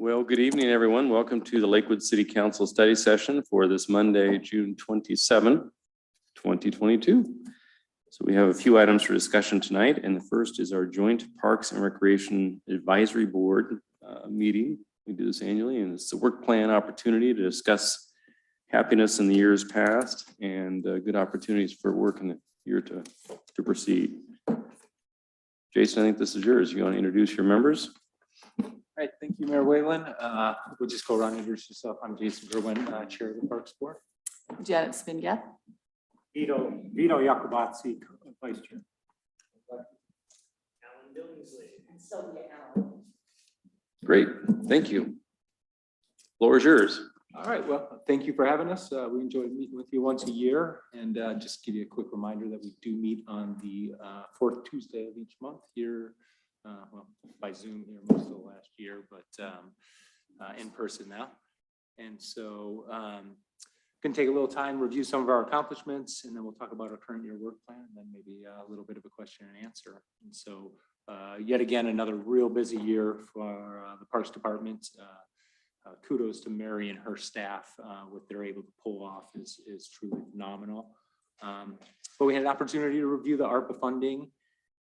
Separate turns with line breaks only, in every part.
Well, good evening, everyone. Welcome to the Lakewood City Council study session for this Monday, June 27, 2022. So we have a few items for discussion tonight, and the first is our joint Parks and Recreation Advisory Board meeting. We do this annually, and it's a work plan opportunity to discuss happiness in the years past and good opportunities for work in the year to proceed. Jason, I think this is yours. You want to introduce your members?
All right, thank you, Mayor Whalen. We'll just go around and introduce yourself. I'm Jason Gerwin, Chair of the Parks Board.
Janet Spingat.
Vito Iacobazzi, Vice Chair.
Alan Billingsley.
And Sylvia Allen.
Great, thank you. Floor is yours.
All right, well, thank you for having us. We enjoy meeting with you once a year, and just give you a quick reminder that we do meet on the fourth Tuesday of each month here. Well, by Zoom here most of the last year, but in person now. And so can take a little time, review some of our accomplishments, and then we'll talk about our current year work plan, and then maybe a little bit of a question and answer. And so yet again, another real busy year for the Parks Department. Kudos to Mary and her staff. What they're able to pull off is truly phenomenal. But we had an opportunity to review the ARPA funding,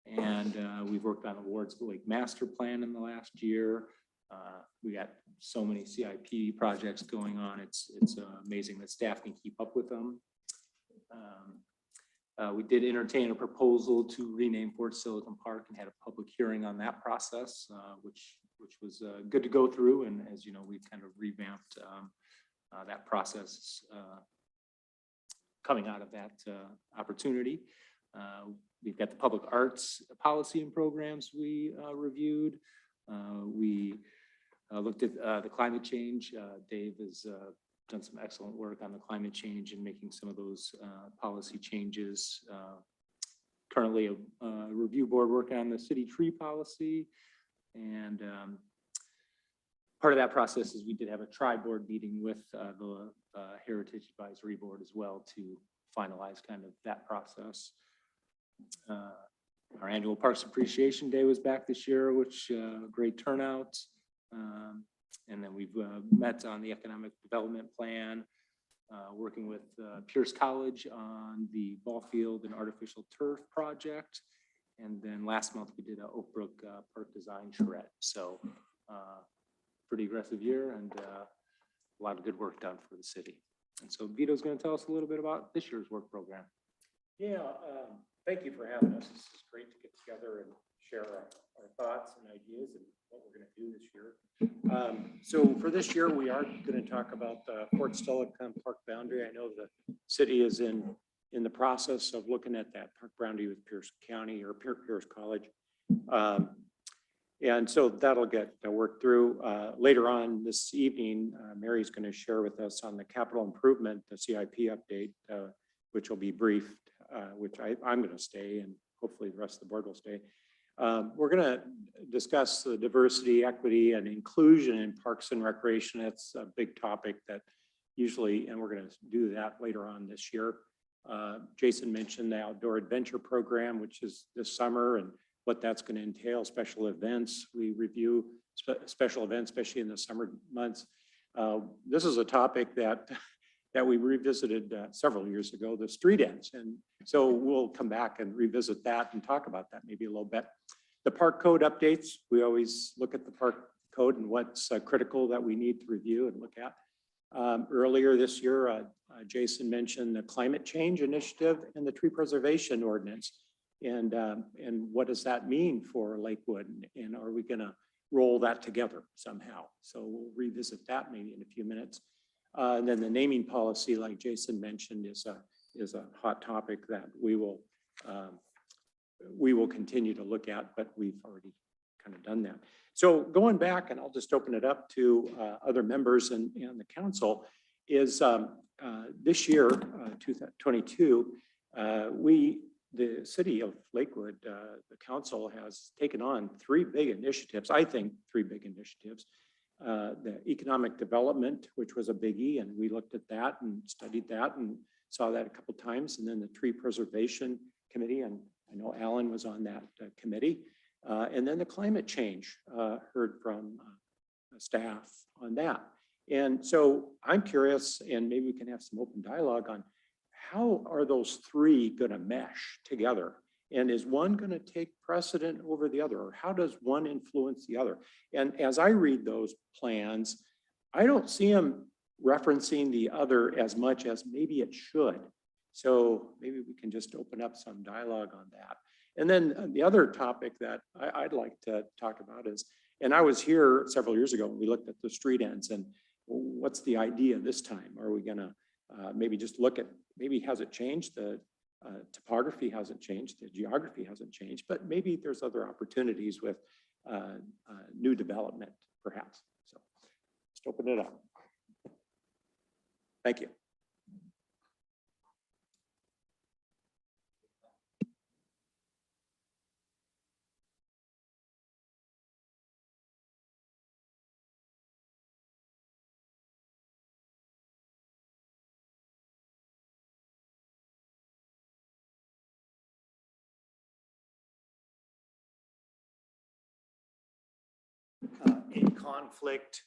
and we've worked on the Wards Lake Master Plan in the last year. We got so many CIP projects going on. It's amazing that staff can keep up with them. We did entertain a proposal to rename Fort Stellicon Park and had a public hearing on that process, which was good to go through. And as you know, we've kind of revamped that process coming out of that opportunity. We've got the public arts policy and programs we reviewed. We looked at the climate change. Dave has done some excellent work on the climate change and making some of those policy changes. Currently a review board working on the city tree policy. And part of that process is we did have a tri-board meeting with the Heritage Advisory Board as well to finalize kind of that process. Our annual Parks Appreciation Day was back this year, which great turnout. And then we've met on the economic development plan, working with Pierce College on the ball field and artificial turf project. And then last month we did a Oak Brook Park design charrette. So pretty aggressive year and a lot of good work done for the city. And so Vito's going to tell us a little bit about this year's work program.
Yeah, thank you for having us. This is great to get together and share our thoughts and ideas and what we're going to do this year. So for this year, we are going to talk about the Fort Stellicon Park boundary. I know the city is in the process of looking at that park boundary with Pierce County or Pierce College. And so that'll get worked through. Later on this evening, Mary's going to share with us on the capital improvement, the CIP update, which will be briefed, which I'm going to stay and hopefully the rest of the board will stay. We're going to discuss the diversity, equity, and inclusion in parks and recreation. That's a big topic that usually, and we're going to do that later on this year. Jason mentioned the outdoor adventure program, which is this summer, and what that's going to entail, special events. We review special events, especially in the summer months. This is a topic that we revisited several years ago, the street ends. And so we'll come back and revisit that and talk about that maybe a little bit. The park code updates, we always look at the park code and what's critical that we need to review and look at. Earlier this year, Jason mentioned the climate change initiative and the tree preservation ordinance. And what does that mean for Lakewood? And are we going to roll that together somehow? So we'll revisit that maybe in a few minutes. And then the naming policy, like Jason mentioned, is a hot topic that we will continue to look at, but we've already kind of done that. So going back, and I'll just open it up to other members and the council, is this year, 2022, the city of Lakewood, the council has taken on three big initiatives, I think three big initiatives. The economic development, which was a biggie, and we looked at that and studied that and saw that a couple of times. And then the tree preservation committee, and I know Alan was on that committee. And then the climate change, heard from staff on that. And so I'm curious, and maybe we can have some open dialogue on how are those three going to mesh together? And is one going to take precedent over the other? Or how does one influence the other? And as I read those plans, I don't see them referencing the other as much as maybe it should. So maybe we can just open up some dialogue on that. And then the other topic that I'd like to talk about is, and I was here several years ago when we looked at the street ends, and what's the idea this time? Are we going to maybe just look at, maybe has it changed? The topography hasn't changed, the geography hasn't changed, but maybe there's other opportunities with new development perhaps. So just open it up. Thank you.
In conflict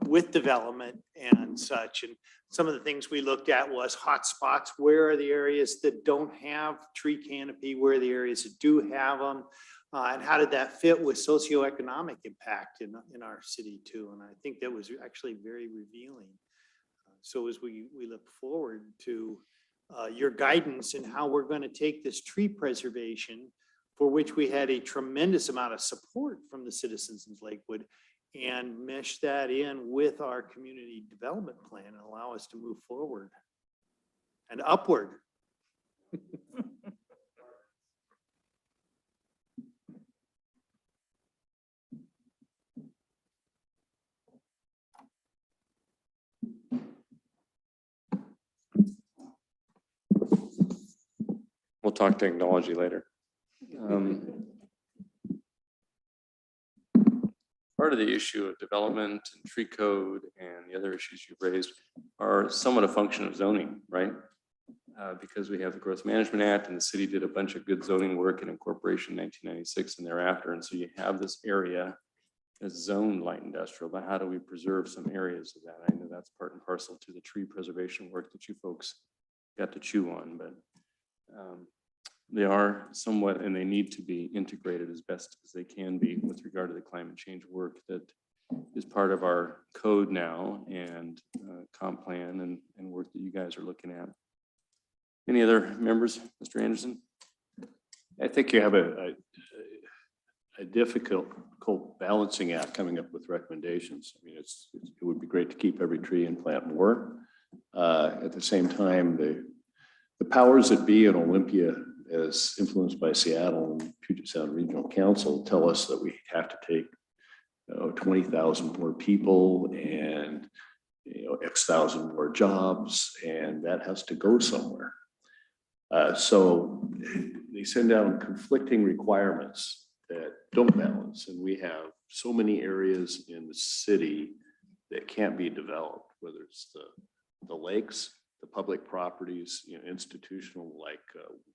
with development and such. And some of the things we looked at was hotspots. Where are the areas that don't have tree canopy? Where are the areas that do have them? And how did that fit with socioeconomic impact in our city too? And I think that was actually very revealing. So as we look forward to your guidance and how we're going to take this tree preservation, for which we had a tremendous amount of support from the citizens in Lakewood, and mesh that in with our community development plan and allow us to move forward and upward.
We'll talk technology later. Part of the issue of development and tree code and the other issues you've raised are somewhat a function of zoning, right? Because we have the Growth Management Act and the city did a bunch of good zoning work in incorporation in 1996 and thereafter. And so you have this area that's zoned light industrial, but how do we preserve some areas of that? I know that's part and parcel to the tree preservation work that you folks got to chew on, but they are somewhat, and they need to be integrated as best as they can be with regard to the climate change work that is part of our code now and comp plan and work that you guys are looking at. Any other members, Mr. Anderson?
I think you have a difficult balancing act coming up with recommendations. I mean, it would be great to keep every tree and plant more. At the same time, the powers that be in Olympia, as influenced by Seattle and Puget Sound Regional Council, tell us that we have to take 20,000 more people and X thousand more jobs, and that has to go somewhere. So they send down conflicting requirements that don't balance, and we have so many areas in the city that can't be developed, whether it's the lakes, the public properties, institutional like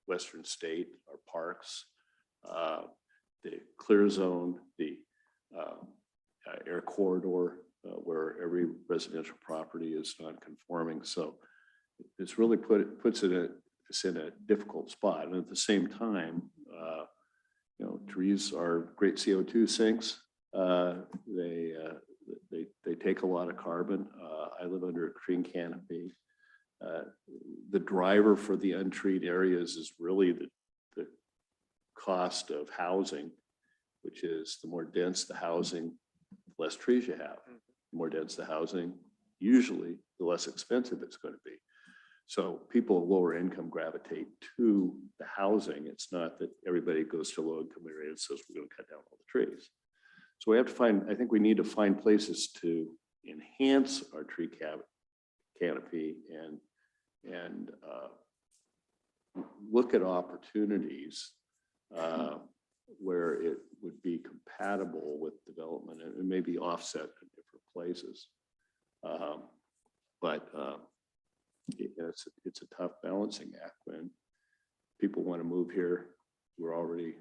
Western State, our parks, the clear zone, the air corridor, where every residential property is non-conforming. So it's really puts it in a difficult spot. And at the same time, trees are great CO2 sinks. They take a lot of carbon. I live under a tree canopy. The driver for the untreed areas is really the cost of housing, which is the more dense the housing, the less trees you have. The more dense the housing, usually the less expensive it's going to be. So people of lower income gravitate to the housing. It's not that everybody goes to low income area and says we're going to cut down all the trees. So we have to find, I think we need to find places to enhance our tree canopy and look at opportunities where it would be compatible with development and maybe offset in different places. But it's a tough balancing act when people want to move here. We're already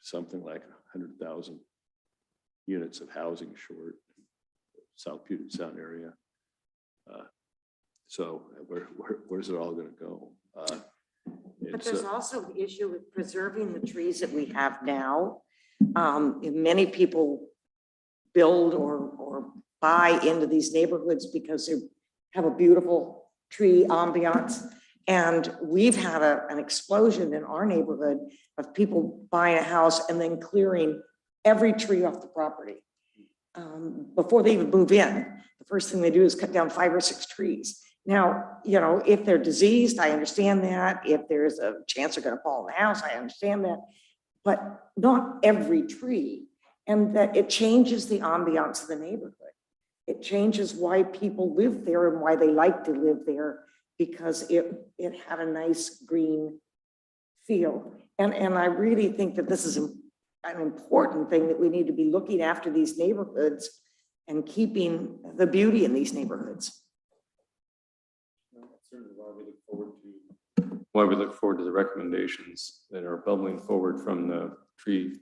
something like 100,000 units of housing short, South Puget Sound area. So where's it all going to go?
But there's also the issue with preserving the trees that we have now. Many people build or buy into these neighborhoods because they have a beautiful tree ambiance. And we've had an explosion in our neighborhood of people buying a house and then clearing every tree off the property. Before they even move in, the first thing they do is cut down 5 or 6 trees. Now, you know, if they're diseased, I understand that. If there's a chance they're going to fall in the house, I understand that. But not every tree. And that it changes the ambiance of the neighborhood. It changes why people live there and why they like to live there, because it had a nice green feel. And I really think that this is an important thing, that we need to be looking after these neighborhoods and keeping the beauty in these neighborhoods.
Why we look forward to the recommendations that are bubbling forward from the tree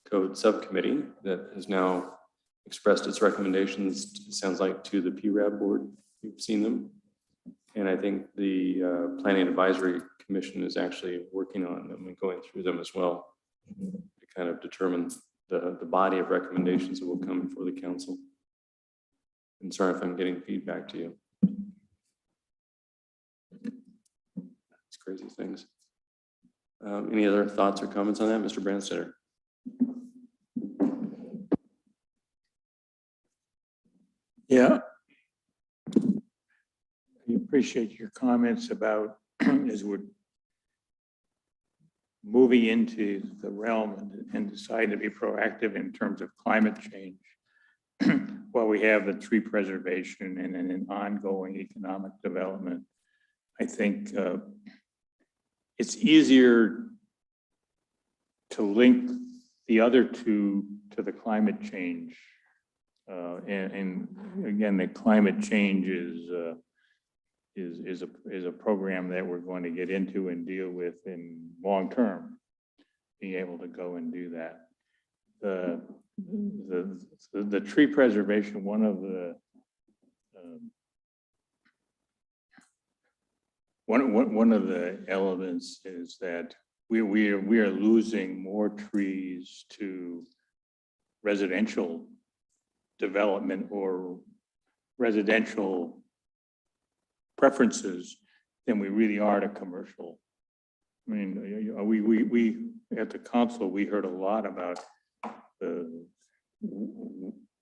code subcommittee that has now expressed its recommendations, it sounds like, to the PRAB board. You've seen them. And I think the Planning Advisory Commission is actually working on them and going through them as well to kind of determine the body of recommendations that will come before the council. And sorry if I'm getting feedback to you. It's crazy things. Any other thoughts or comments on that, Mr. Brandstetter?
Yeah. I appreciate your comments about as we're moving into the realm and deciding to be proactive in terms of climate change. While we have the tree preservation and an ongoing economic development, I think it's easier to link the other two to the climate change. And again, the climate change is a program that we're going to get into and deal with in long term, being able to go and do that. The tree preservation, one of the elements is that we are losing more trees to residential development or residential preferences than we really are to commercial. I mean, we at the council, we heard a lot about the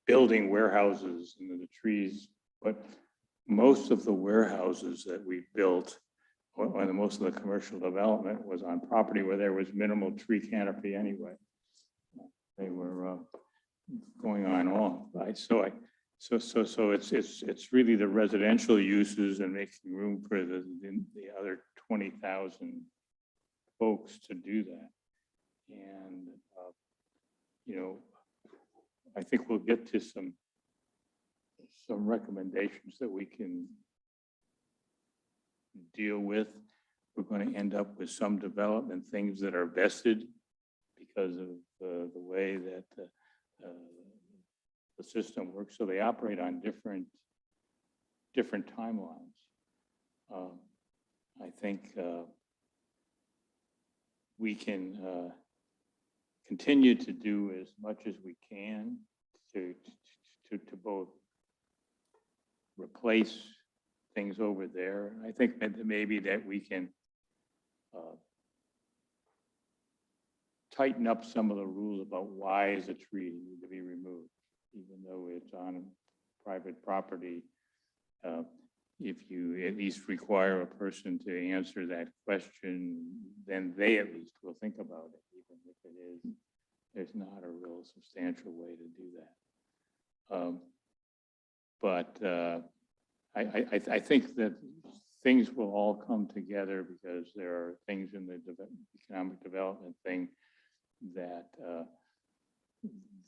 building warehouses and the trees, but most of the warehouses that we built, or most of the commercial development, was on property where there was minimal tree canopy anyway. They were going on all, right? So it's really the residential uses and making room for the other 20,000 folks to do that. And you know, I think we'll get to some recommendations that we can deal with. We're going to end up with some development things that are vested because of the way that the system works. So they operate on different timelines. I think we can continue to do as much as we can to both replace things over there. I think that maybe that we can tighten up some of the rules about why is a tree need to be removed, even though it's on private property. If you at least require a person to answer that question, then they at least will think about it, even if it is, there's not a real substantial way to do that. I think that things will all come together because there are things in the economic development thing that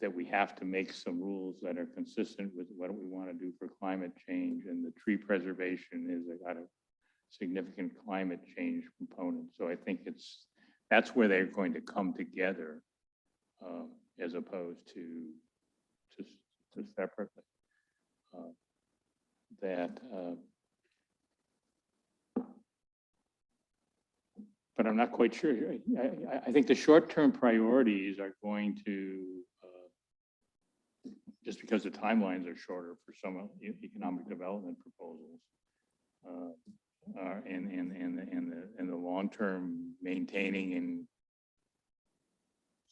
that we have to make some rules that are consistent with what we want to do for climate change, and the tree preservation is got a significant climate change component. So I think that's where they're going to come together, as opposed to separately. But I'm not quite sure. I think the short-term priorities are going to, just because the timelines are shorter for some of the economic development proposals, and the long-term maintaining and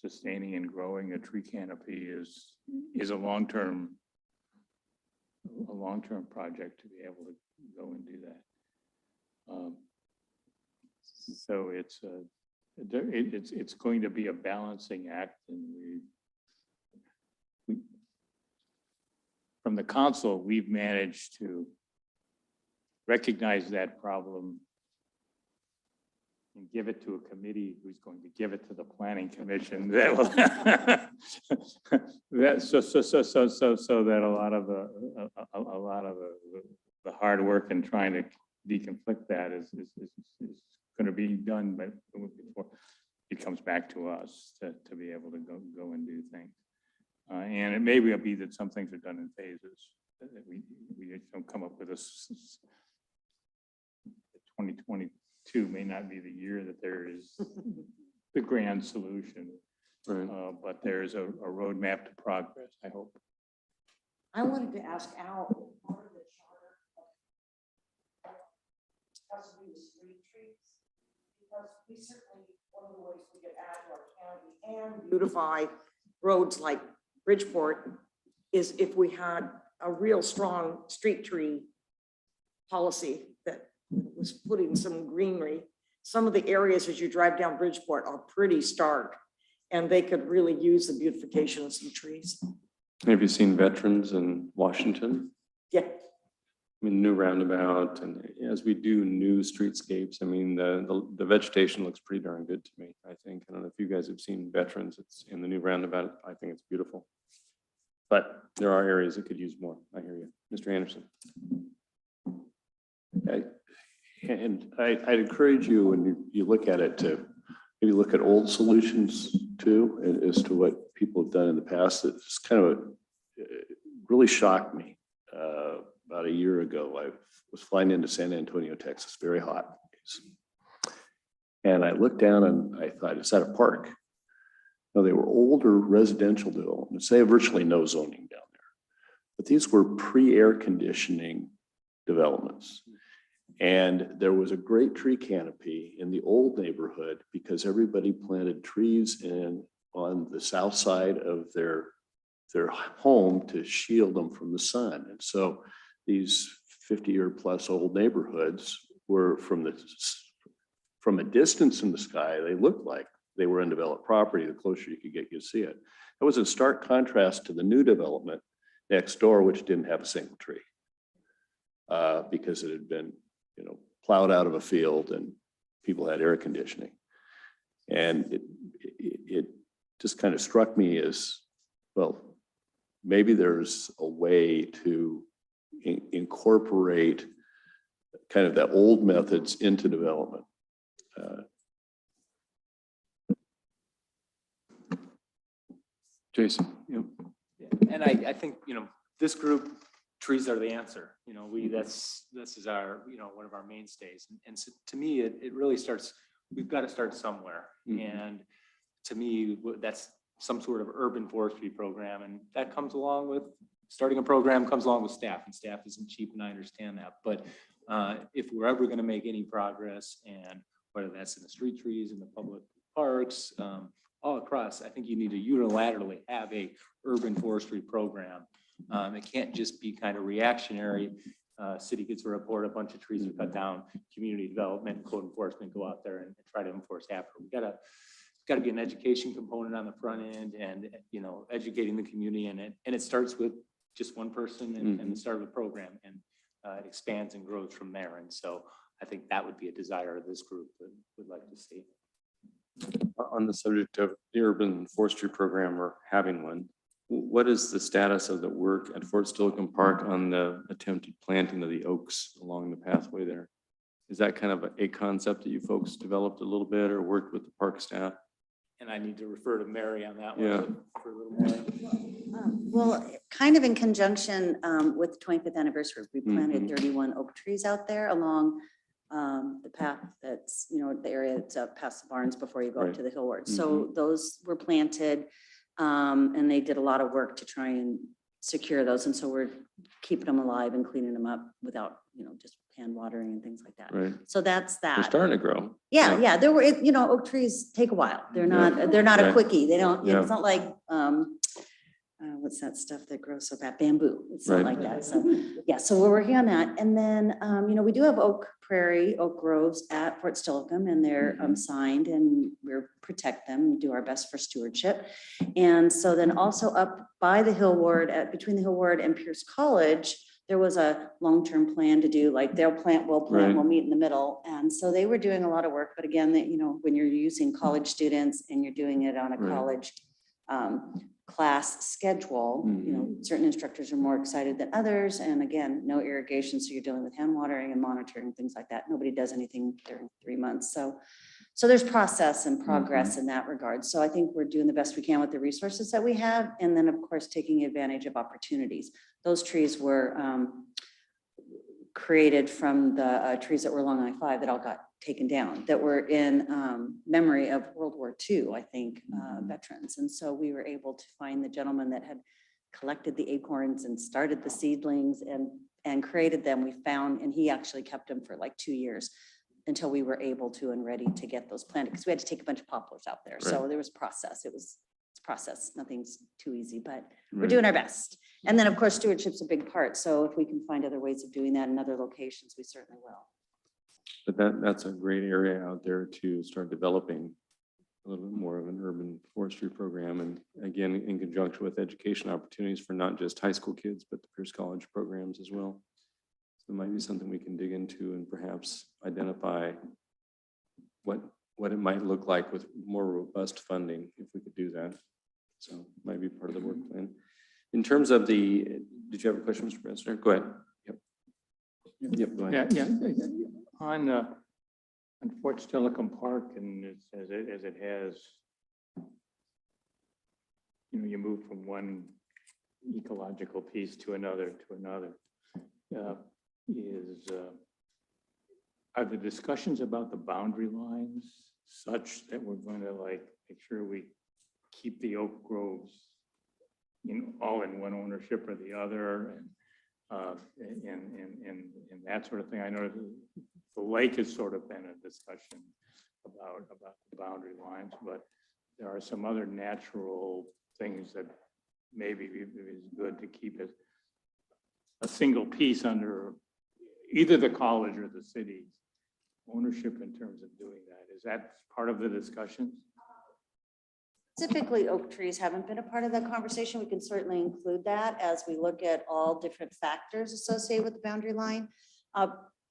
sustaining and growing a tree canopy is a long-term project to be able to go and do that. So it's going to be a balancing act, and we from the council, we've managed to recognize that problem and give it to a committee who's going to give it to the planning commission. That will so that a lot of the hard work and trying to deconflict that is going to be done, but before it comes back to us to be able to go and do things. And it may be that some things are done in phases, that we don't come up with a 2022 may not be the year that there is the grand solution,
Right.
but there's a roadmap to progress, I hope.
I wanted to ask Al, part of the charter has to do with street trees, because we certainly, one of the ways we could add to our county and beautify roads like Bridgeport is if we had a real strong street tree policy that was putting some greenery. Some of the areas as you drive down Bridgeport are pretty stark, and they could really use the beautification of some trees.
Have you seen veterans in Washington?
Yeah.
I mean, new roundabout, and as we do new streetscapes, I mean, the vegetation looks pretty darn good to me, I think. I don't know if you guys have seen veterans, it's in the new roundabout. I think it's beautiful. But there are areas that could use more. I hear you. Mr. Anderson.
I'd encourage you, when you look at it, to maybe look at old solutions too, as to what people have done in the past. It's kind of really shocked me. About a year ago, I was flying into San Antonio, Texas, very hot. And I looked down and I thought, is that a park? No, they were older residential developments. They have virtually no zoning down there. But these were pre-air conditioning developments. And there was a great tree canopy in the old neighborhood because everybody planted trees on the south side of their home to shield them from the sun. And so these 50-year plus old neighborhoods were from a distance in the sky, they looked like they were undeveloped property. The closer you could get, you'd see it. That was in stark contrast to the new development next door, which didn't have a single tree because it had been, plowed out of a field and people had air conditioning. And it just kind of struck me as, well, maybe there's a way to incorporate kind of that old methods into development.
Jason.
Yeah. And I think, this group, trees are the answer. This is our, one of our mainstays. And so to me, it really starts, we've got to start somewhere.
Mhm.
And to me, that's some sort of urban forestry program. And that comes along with, starting a program comes along with staff, and staff isn't cheap, and I understand that. But if we're ever going to make any progress, and whether that's in the street trees, in the public parks, all across, I think you need to unilaterally have a urban forestry program. It can't just be kind of reactionary. City gets a report, a bunch of trees are cut down, community development, code enforcement go out there and try to enforce after. We got to be an education component on the front end, and educating the community in it. And it starts with just one person and the start of a program, and it expands and grows from there. And so I think that would be a desire of this group that would like to see.
On the subject of the urban forestry program, or having one, what is the status of the work at Fort Stellicon Park on the attempted planting of the oaks along the pathway there? Is that kind of a concept that you folks developed a little bit or worked with the park staff?
And I need to refer to Mary on that
Yeah.
one for a little more.
Well, kind of in conjunction with the 25th anniversary, we planted
Mhm.
31 oak trees out there along the path that's, the area that's up past the barns before you go
Right.
up to the hillward. So those were planted and they did a lot of work to try and secure those. And so we're keeping them alive and cleaning them up without, just hand watering and things like that.
Right.
So that's
They're
that.
starting to grow.
Yeah, there were, oak trees take a while. They're not a
Right.
quickie. They don't,
Yeah.
it's not like, what's that stuff that grows so bad? Bamboo. It's not
Right.
like that. So, yeah, so we're working on that. And then, we do have oak groves at Fort Stellicon, and they're signed, and we're protect them and do our best for stewardship. And so then also up by the Hillward, between the Hillward and Pierce College, there was a long-term plan to do, like they'll plant, we'll plant,
Right.
we'll meet in the middle. And so they were doing a lot of work, but again, that, when you're using college students and you're doing it on a
Right.
college class schedule, certain instructors are more excited than others. And again, no irrigation, so you're dealing with hand watering and monitoring, things like that. Nobody does anything during 3 months. So there's process and progress in that regard. So I think we're doing the best we can with the resources that we have. And then, of course, taking advantage of opportunities. Those trees were created from the trees that were along I-5 that all got taken down, that were in memory of World War II, I think, veterans. And so we were able to find the gentleman that had collected the acorns and started the seedlings and created them. We found, and he actually kept them for like 2 years until we were able to and ready to get those planted, because we had to take a bunch of poplars out there. So
Right.
there was process. It's process. Nothing's too easy, but we're
Right.
doing our best. And then, of course, stewardship's a big part. So if we can find other ways of doing that in other locations, we certainly will.
But that's a great area out there to start developing a little bit more of an urban forestry program. And again, in conjunction with education opportunities for not just high school kids, but the Pierce College programs as well. So it might be something we can dig into and perhaps identify what it might look like with more robust funding, if we could do that. So it might be part of the work plan. In terms of did you have a question, Mr. President? Go ahead. Yep, go ahead.
Yeah. On Fort Stellicon Park, and as it has, you move from one ecological piece to another. Are the discussions about the boundary lines such that we're going to make sure we keep the oak groves, all in one ownership or the other, and that sort of thing? I know the lake has sort of been a discussion about the boundary lines, but there are some other natural things that maybe is good to keep as a single piece under either the college or the city's ownership in terms of doing that. Is that part of the discussions?
Typically, oak trees haven't been a part of that conversation. We can certainly include that as we look at all different factors associated with the boundary line.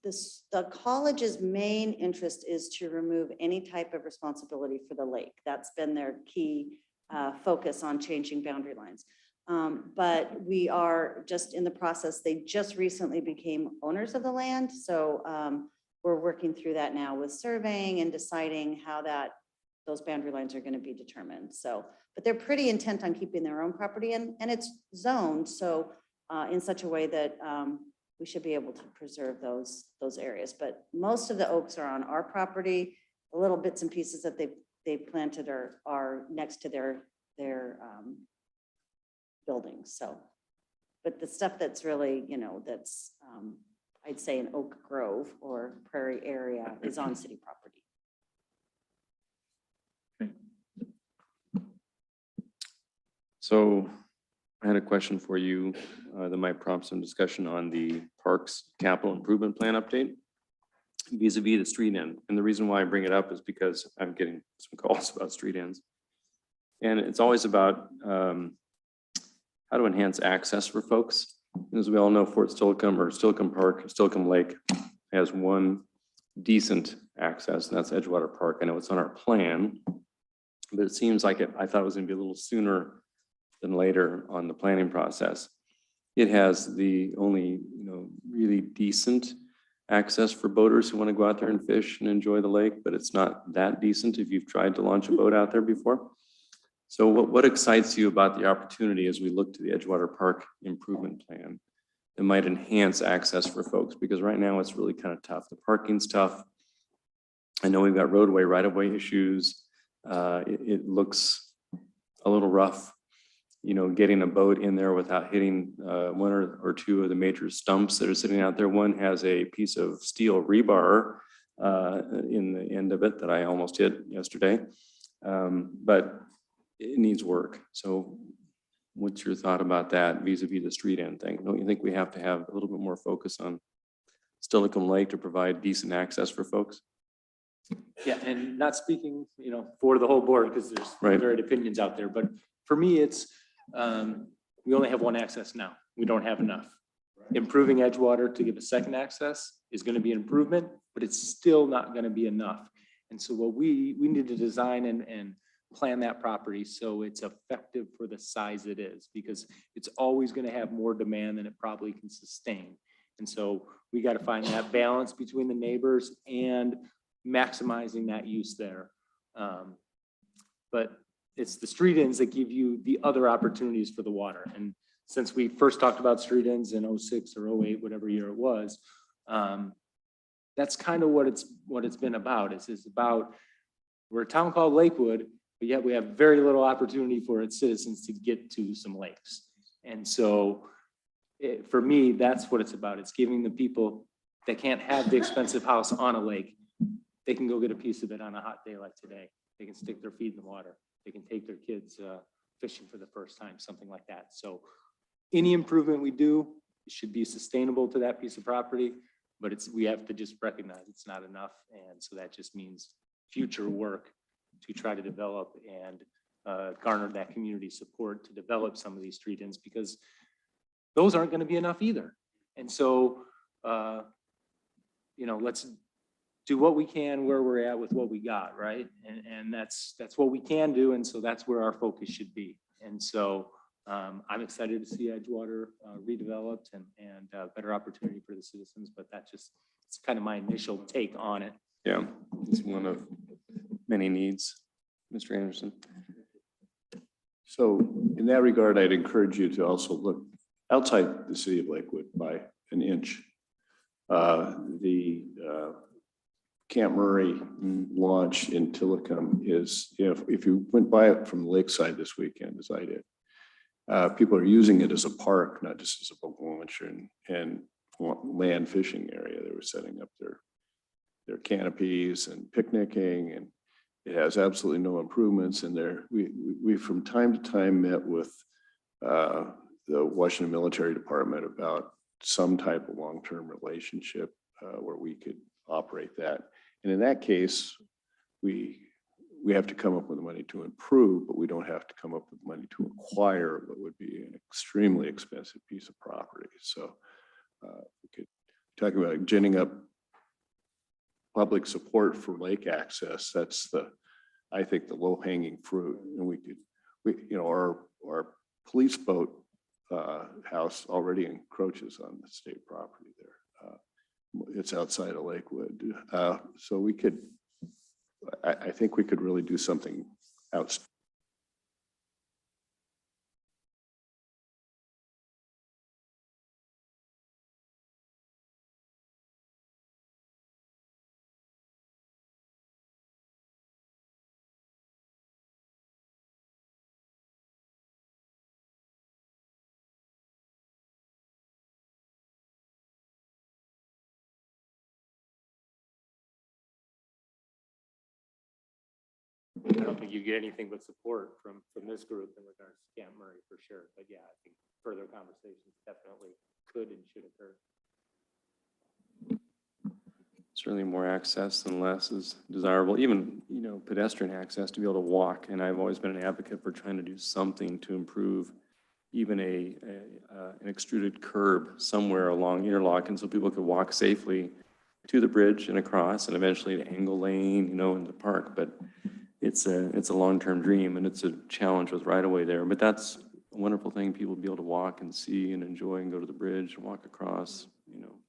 The college's main interest is to remove any type of responsibility for the lake. That's been their key focus on changing boundary lines. But we are just in the process. They just recently became owners of the land. So we're working through that now with surveying and deciding how those boundary lines are going to be determined. So, but they're pretty intent on keeping their own property and it's zoned. So in such a way that we should be able to preserve those areas. But most of the oaks are on our property. The little bits and pieces that they planted are next to their buildings. So, but the stuff that's really, that's I'd say an oak grove or prairie area is on city property.
So I had a question for you that might prompt some discussion on the parks capital improvement plan update vis-a-vis the street end. And the reason why I bring it up is because I'm getting some calls about street ends. And it's always about how to enhance access for folks. As we all know, Fort Stellicon or Stellicon Park, Stellicon Lake has one decent access, and that's Edgewater Park. I know it's on our plan, but it seems like I thought it was gonna be a little sooner than later on the planning process. It has the only, really decent access for boaters who want to go out there and fish and enjoy the lake, but it's not that decent if you've tried to launch a boat out there before. So what excites you about the opportunity as we look to the Edgewater Park improvement plan that might enhance access for folks? Because right now it's really kind of tough. The parking's tough. I know we've got roadway right-of-way issues. It looks a little rough, you know, getting a boat in there without hitting one or two of the major stumps that are sitting out there. One has a piece of steel rebar in the end of it that I almost hit yesterday, but it needs work. So what's your thought about that vis-a-vis the street end thing? Don't you think we have to have a little bit more focus on Stellicon Lake to provide decent access for folks?
Yeah, and not speaking, you know, for the whole board, because there's
Right.
varied opinions out there, but for me, it's, we only have one access now. We don't have enough. Improving Edgewater to give a second access is gonna be an improvement, but it's still not gonna be enough. And so what we need to design and plan that property so it's effective for the size it is, because it's always gonna have more demand than it probably can sustain. And so we gotta find that balance between the neighbors and maximizing that use there. But it's the street ends that give you the other opportunities for the water. And since we first talked about street ends in 06 or 08, whatever year it was, that's kind of what it's been about. It's about, we're a town called Lakewood, but yet we have very little opportunity for its citizens to get to some lakes. And so for me, that's what it's about. It's giving the people that can't have the expensive house on a lake, they can go get a piece of it on a hot day like today. They can stick their feet in the water. They can take their kids fishing for the first time, something like that. So any improvement we do should be sustainable to that piece of property, but we have to just recognize it's not enough. And so that just means future work to try to develop and garner that community support to develop some of these street ends, because those aren't going to be enough either. And so, you know, let's do what we can where we're at with what we got, right? And that's what we can do. And so that's where our focus should be. And so I'm excited to see Edgewater redeveloped and better opportunity for the citizens, but it's kind of my initial take on it.
Yeah, it's one of many needs. Mr. Anderson.
So in that regard, I'd encourage you to also look outside the city of Lakewood by an inch. The Camp Murray launch in Stellicon is, if you went by it from the lakeside this weekend, as I did, people are using it as a park, not just as a boat launch and land fishing area. They were setting up their canopies and picnicking, and it has absolutely no improvements in there. We from time to time met with the Washington Military Department about some type of long-term relationship where we could operate that. And in that case, we have to come up with money to improve, but we don't have to come up with money to acquire what would be an extremely expensive piece of property. So we could talk about ginning up public support for lake access. That's I think the low-hanging fruit. And our police boat house already encroaches on the state property there. It's outside of Lakewood. So I think we could really do something else.
I don't think you get anything but support from this group in regards to Camp Murray for sure. But yeah, I think further conversations definitely could and should occur.
Certainly more access than less is desirable, even, pedestrian access to be able to walk. And I've always been an advocate for trying to do something to improve even an extruded curb somewhere along Interlochen so people could walk safely to the bridge and across and eventually to Angle Lane, in the park. But it's a long-term dream and it's a challenge with right-of-way there. But that's a wonderful thing, people be able to walk and see and enjoy and go to the bridge and walk across,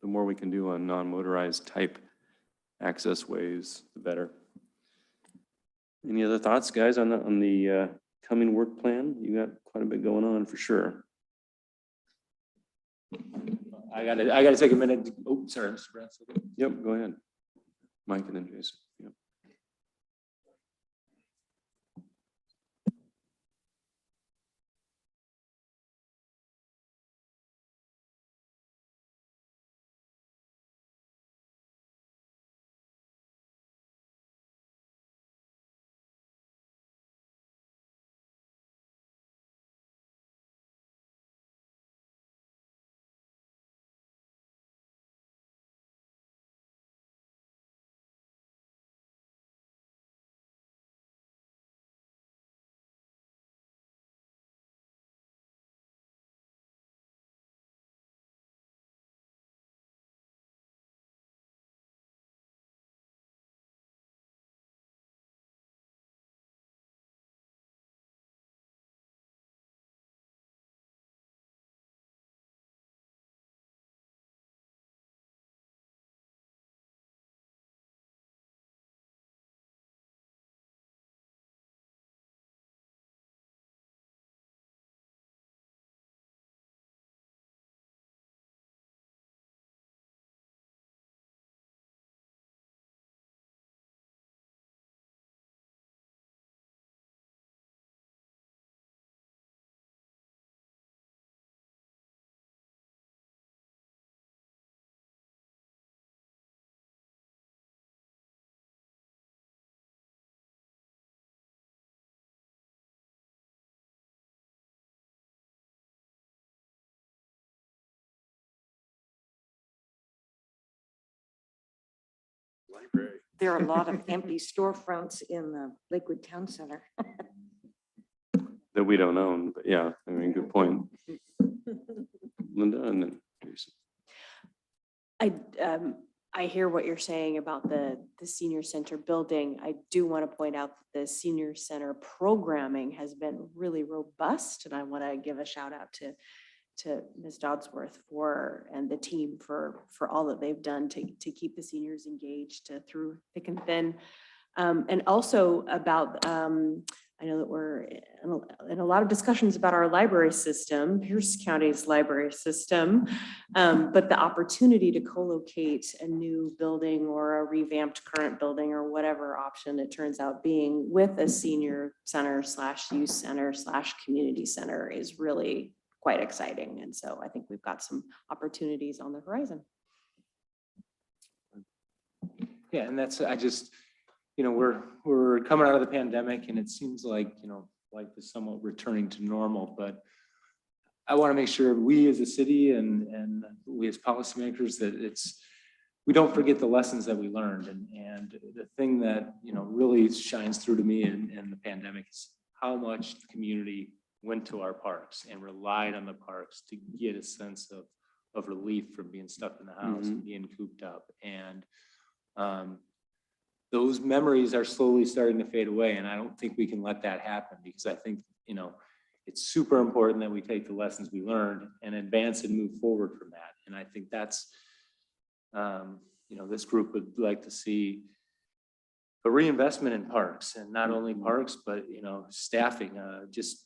the the more we can do on non-motorized type access ways, the better. Any other thoughts, guys, on the coming work plan? You got quite a bit going on for sure.
I gotta take a minute. Oh, sorry, Mr. Branson.
Yep, go ahead. Mike and then Jason. Yep.
Library.
There are a lot of empty storefronts in the Lakewood Town Center.
That we don't own, but yeah, I mean, good point. Linda and then Jason.
I hear what you're saying about the senior center building. I do want to point out that the senior center programming has been really robust, and I want to give a shout out to Ms. Dodsworth and the team for all that they've done to keep the seniors engaged through thick and thin. And also about, I know that we're in a lot of discussions about our library system, Pierce County's library system, but the opportunity to co-locate a new building or a revamped current building or whatever option it turns out being with a senior center / youth center / community center is really quite exciting. And so I think we've got some opportunities on the horizon.
Yeah, and that's, we're coming out of the pandemic and it seems like, life is somewhat returning to normal, but I want to make sure we as a city and we as policymakers that we don't forget the lessons that we learned. And the thing that, really shines through to me in the pandemic is how much the community went to our parks and relied on the parks to get a sense of relief from being stuck in the house and being cooped up. And those memories are slowly starting to fade away. And I don't think we can let that happen because I think, it's super important that we take the lessons we learned and advance and move forward from that. And I think that's, this group would like to see a reinvestment in parks, and not only parks, but, staffing, just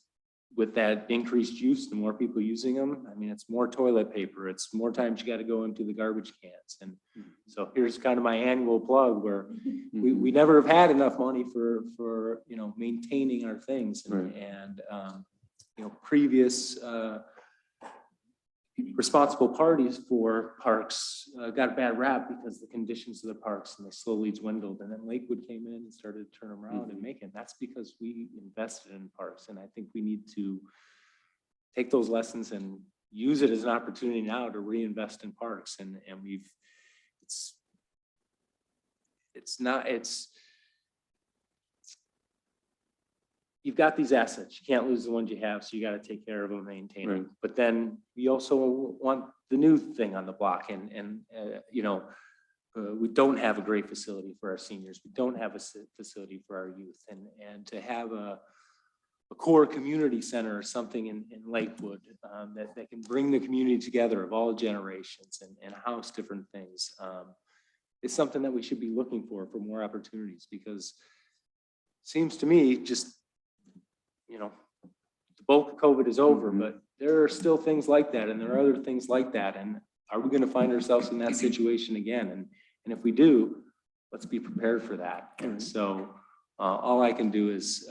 with that increased use, the more people using them, I mean, it's more toilet paper, it's more times you got to go into the garbage cans. And so here's kind of my annual plug where we never have had enough money for maintaining our things. And previous responsible parties for parks got a bad rap because the conditions of the parks, and they slowly dwindled. And then Lakewood came in and started to turn around and make it. That's because we invested in parks. And I think we need to take those lessons and use it as an opportunity now to reinvest in parks. And you've got these assets. You can't lose the ones you have, so you got to take care of them, maintain them. But then we also want the new thing on the block, and we don't have a great facility for our seniors. We don't have a facility for our youth, and to have a a core community center or something in Lakewood that can bring the community together of all generations and house different things. It's something that we should be looking for more opportunities, because it seems to me just, the bulk of COVID is over, but there are still things like that, and there are other things like that. And are we going to find ourselves in that situation again? And if we do, let's be prepared for that. And so all I can do is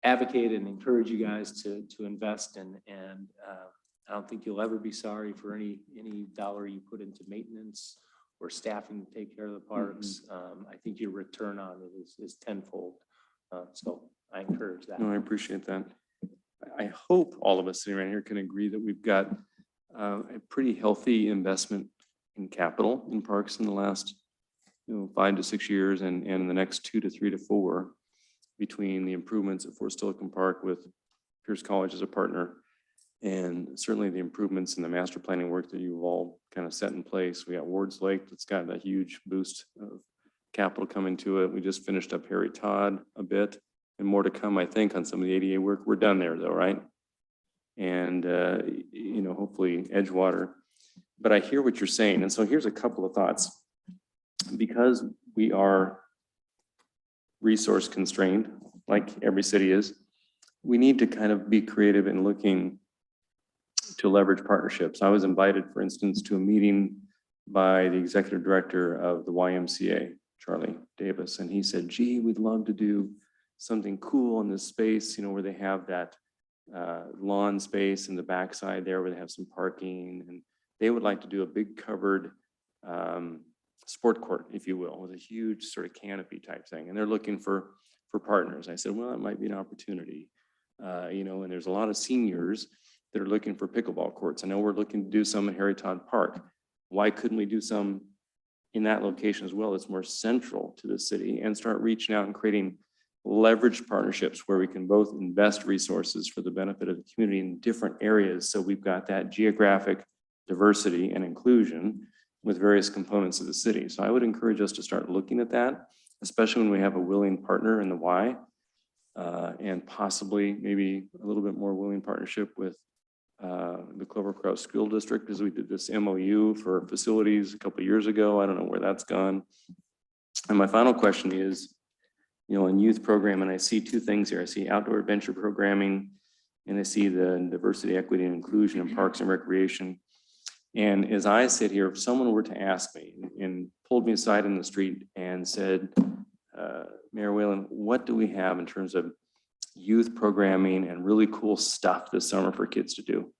advocate and encourage you guys to invest, and I don't think you'll ever be sorry for any dollar you put into maintenance or staffing to take care of the parks. I think your return on it is tenfold. So I encourage that.
No, I appreciate that. I hope all of us sitting around here can agree that we've got a pretty healthy investment in capital in parks in the last 5 to 6 years, and in the next 2 to 3 to 4, between the improvements at Fort Stellicon Park with Pierce College as a partner, and certainly the improvements in the master planning work that you've all kind of set in place. We got Ward's Lake that's got a huge boost of capital coming to it. We just finished up Harry Todd a bit, and more to come, I think, on some of the ADA work. We're done there though, right? And hopefully Edgewater. But I hear what you're saying, and so here's a couple of thoughts. Because we are resource constrained, like every city is, we need to kind of be creative in looking to leverage partnerships. I was invited, for instance, to a meeting by the executive director of the YMCA, Charlie Davis, and he said, gee, we'd love to do something cool in this space, where they have that lawn space in the backside there, where they have some parking, and they would like to do a big covered sport court, if you will, with a huge sort of canopy type thing. And they're looking for partners. I said, well, that might be an opportunity. And there's a lot of seniors that are looking for pickleball courts. I know we're looking to do some at Harry Todd Park. Why couldn't we do some in that location as well? It's more central to the city, and start reaching out and creating leveraged partnerships where we can both invest resources for the benefit of the community in different areas. So we've got that geographic diversity and inclusion with various components of the city. So I would encourage us to start looking at that, especially when we have a willing partner in the Y, and possibly maybe a little bit more willing partnership with the Clover Cross School District, because we did this MOU for facilities a couple of years ago. I don't know where that's gone. And my final question is, in youth program, and I see two things here. I see outdoor adventure programming, and I see the diversity, equity, and inclusion in parks and recreation. And as I sit here, if someone were to ask me and pulled me aside in the street and said, Mayor Whalen, what do we have in terms of youth programming and really cool stuff this summer for kids to do?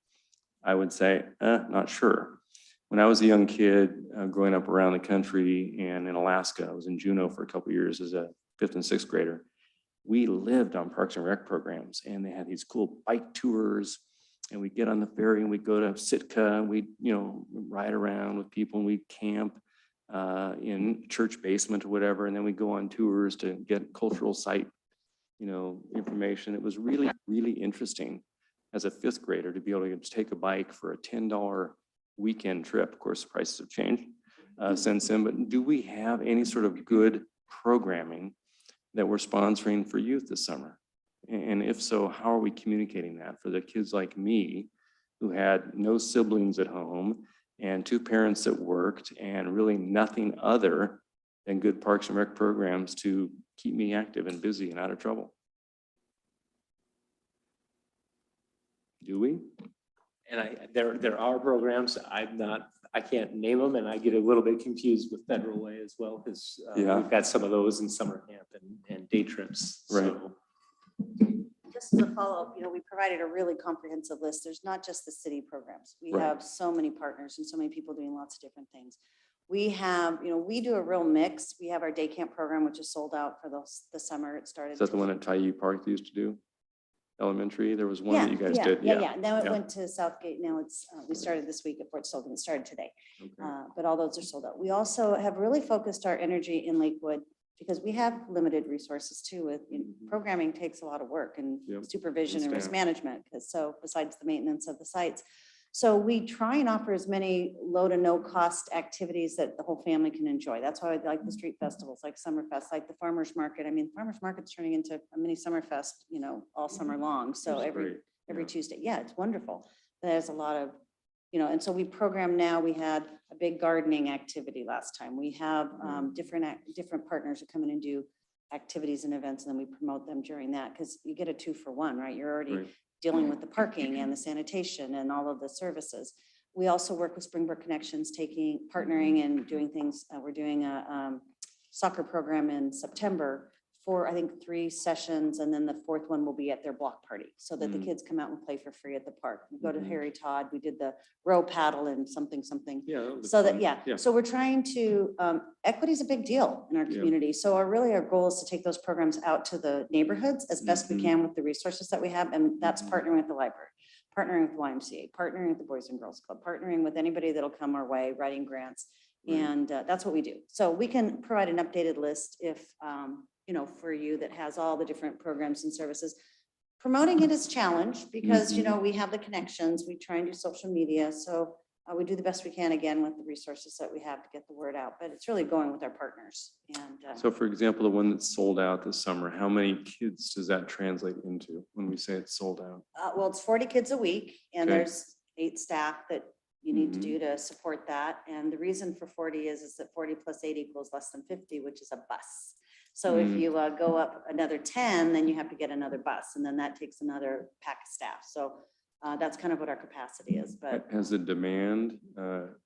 I would say, not sure. When I was a young kid growing up around the country and in Alaska, I was in Juneau for a couple of years as a 5th and 6th grader. We lived on Parks and Rec programs, and they had these cool bike tours, and we get on the ferry and we go to Sitka, and we ride around with people, and we camp in church basement or whatever, and then we go on tours to get cultural site information. It was really, really interesting as a 5th grader to be able to just take a bike for a $10 weekend trip. Of course, the prices have changed since then, but do we have any sort of good programming that we're sponsoring for youth this summer? And if so, how are we communicating that for the kids like me who had no siblings at home and 2 parents that worked and really nothing other than good Parks and Rec programs to keep me active and busy and out of trouble? Do we?
And there are programs. I can't name them, and I get a little bit confused with Federal Way as well, because we've got some of those in summer camp and day trips.
Right.
So,
Just as a follow-up, we provided a really comprehensive list. There's not just the city programs. We
Right.
have so many partners and so many people doing lots of different things. We have, we do a real mix. We have our day camp program, which is sold out for the summer. It started.
Is that the one at Taiyu Park they used to do? Elementary? There was one that you guys did.
Yeah. Now it
Yeah.
went to Southgate. Now it's, we started this week at Fort Sullivan. It started today.
Okay.
But all those are sold out. We also have really focused our energy in Lakewood because we have limited resources too. With programming takes a lot of work and
Yep.
supervision and risk
staff.
management. Because so besides the maintenance of the sites, So we try and offer as many low to no cost activities that the whole family can enjoy. That's why I like the street festivals, like Summerfest, like the farmer's market. I mean, farmer's market's turning into a mini Summerfest, you know, all summer long. So
That's
every
great.
Tuesday. Yeah, it's wonderful. There's a lot of, you know, and so we program now, we had a big gardening activity last time. We have different partners who come in and do activities and events, and then we promote them during that, because you get a 2-for-1, right? You're already
Right.
dealing with the parking and the sanitation and all of the services. We also work with Springbrook Connections, partnering and doing things. We're doing a soccer program in September for, I think, 3 sessions, and then the 4th one will be at their block party, so that the kids come out and play for free at the park. We go to Harry Todd, we did the row paddle and something.
Yeah. that would be
So that,
fun.
yeah, so we're trying to, equity is a big deal in our
Yeah.
community. So our goal is to take those programs out to the neighborhoods as best we can with the resources that we have. And that's partnering with the library, partnering with YMCA, partnering with the Boys and Girls Club, partnering with anybody that'll come our way, writing grants.
Right.
And that's what we do. So we can provide an updated list if, you know, for you, that has all the different programs and services. Promoting it is challenged because, you know, we have the connections, we try and do social media. So we do the best we can, again, with the resources that we have to get the word out, but it's really going with our partners. And
So for example, the one that's sold out this summer, how many kids does that translate into when we say it's sold out?
well, it's 40 kids a week, and
Okay.
there's 8 staff that you need to do to support that. And the reason for 40 is that 40 plus 8 equals less than 50, which is a bus. So if you go up another 10, then you have to get another bus, and then that takes another pack of staff. So that's kind of what our capacity is, but
Has the demand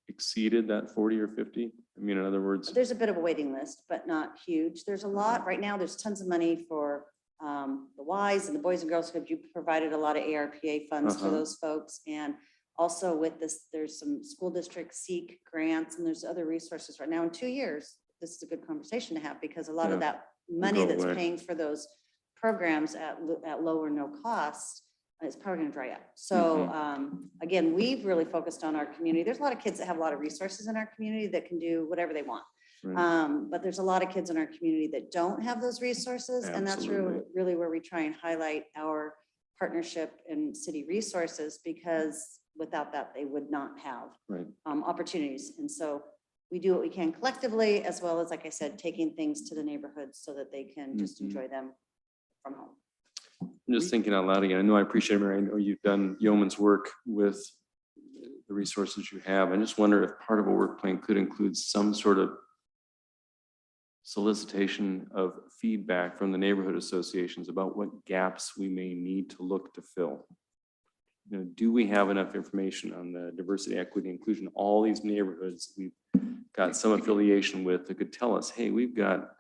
exceeded that 40 or 50? I mean, in other words,
there's a bit of a waiting list, but not huge. There's a lot, right now, there's tons of money for the Ys and the Boys and Girls Club. You provided a lot of ARPA funds for those folks. And also with this, there's some school district seek grants, and there's other resources right now. In 2 years, this is a good conversation to have, because a lot of that money
go
that's
away.
paying for those programs at low or no cost is probably going to dry up. So again, we've really focused on our community. There's a lot of kids that have a lot of resources in our community that can do whatever they want.
Right.
But there's a lot of kids in our community that don't have those resources. And that's
Absolutely.
really where we try and highlight our partnership and city resources, because without that, they would not have
Right.
opportunities. And so we do what we can collectively, as well as, like I said, taking things to the neighborhoods so that they can just enjoy them from home.
I'm just thinking out loud again. I know I appreciate it, Mary. I know you've done yeoman's work with the resources you have. I just wonder if part of a work plan could include some sort of solicitation of feedback from the neighborhood associations about what gaps we may need to look to fill. You know, do we have enough information on the diversity, equity, inclusion, all these neighborhoods we've got some affiliation with that could tell us, hey, we've got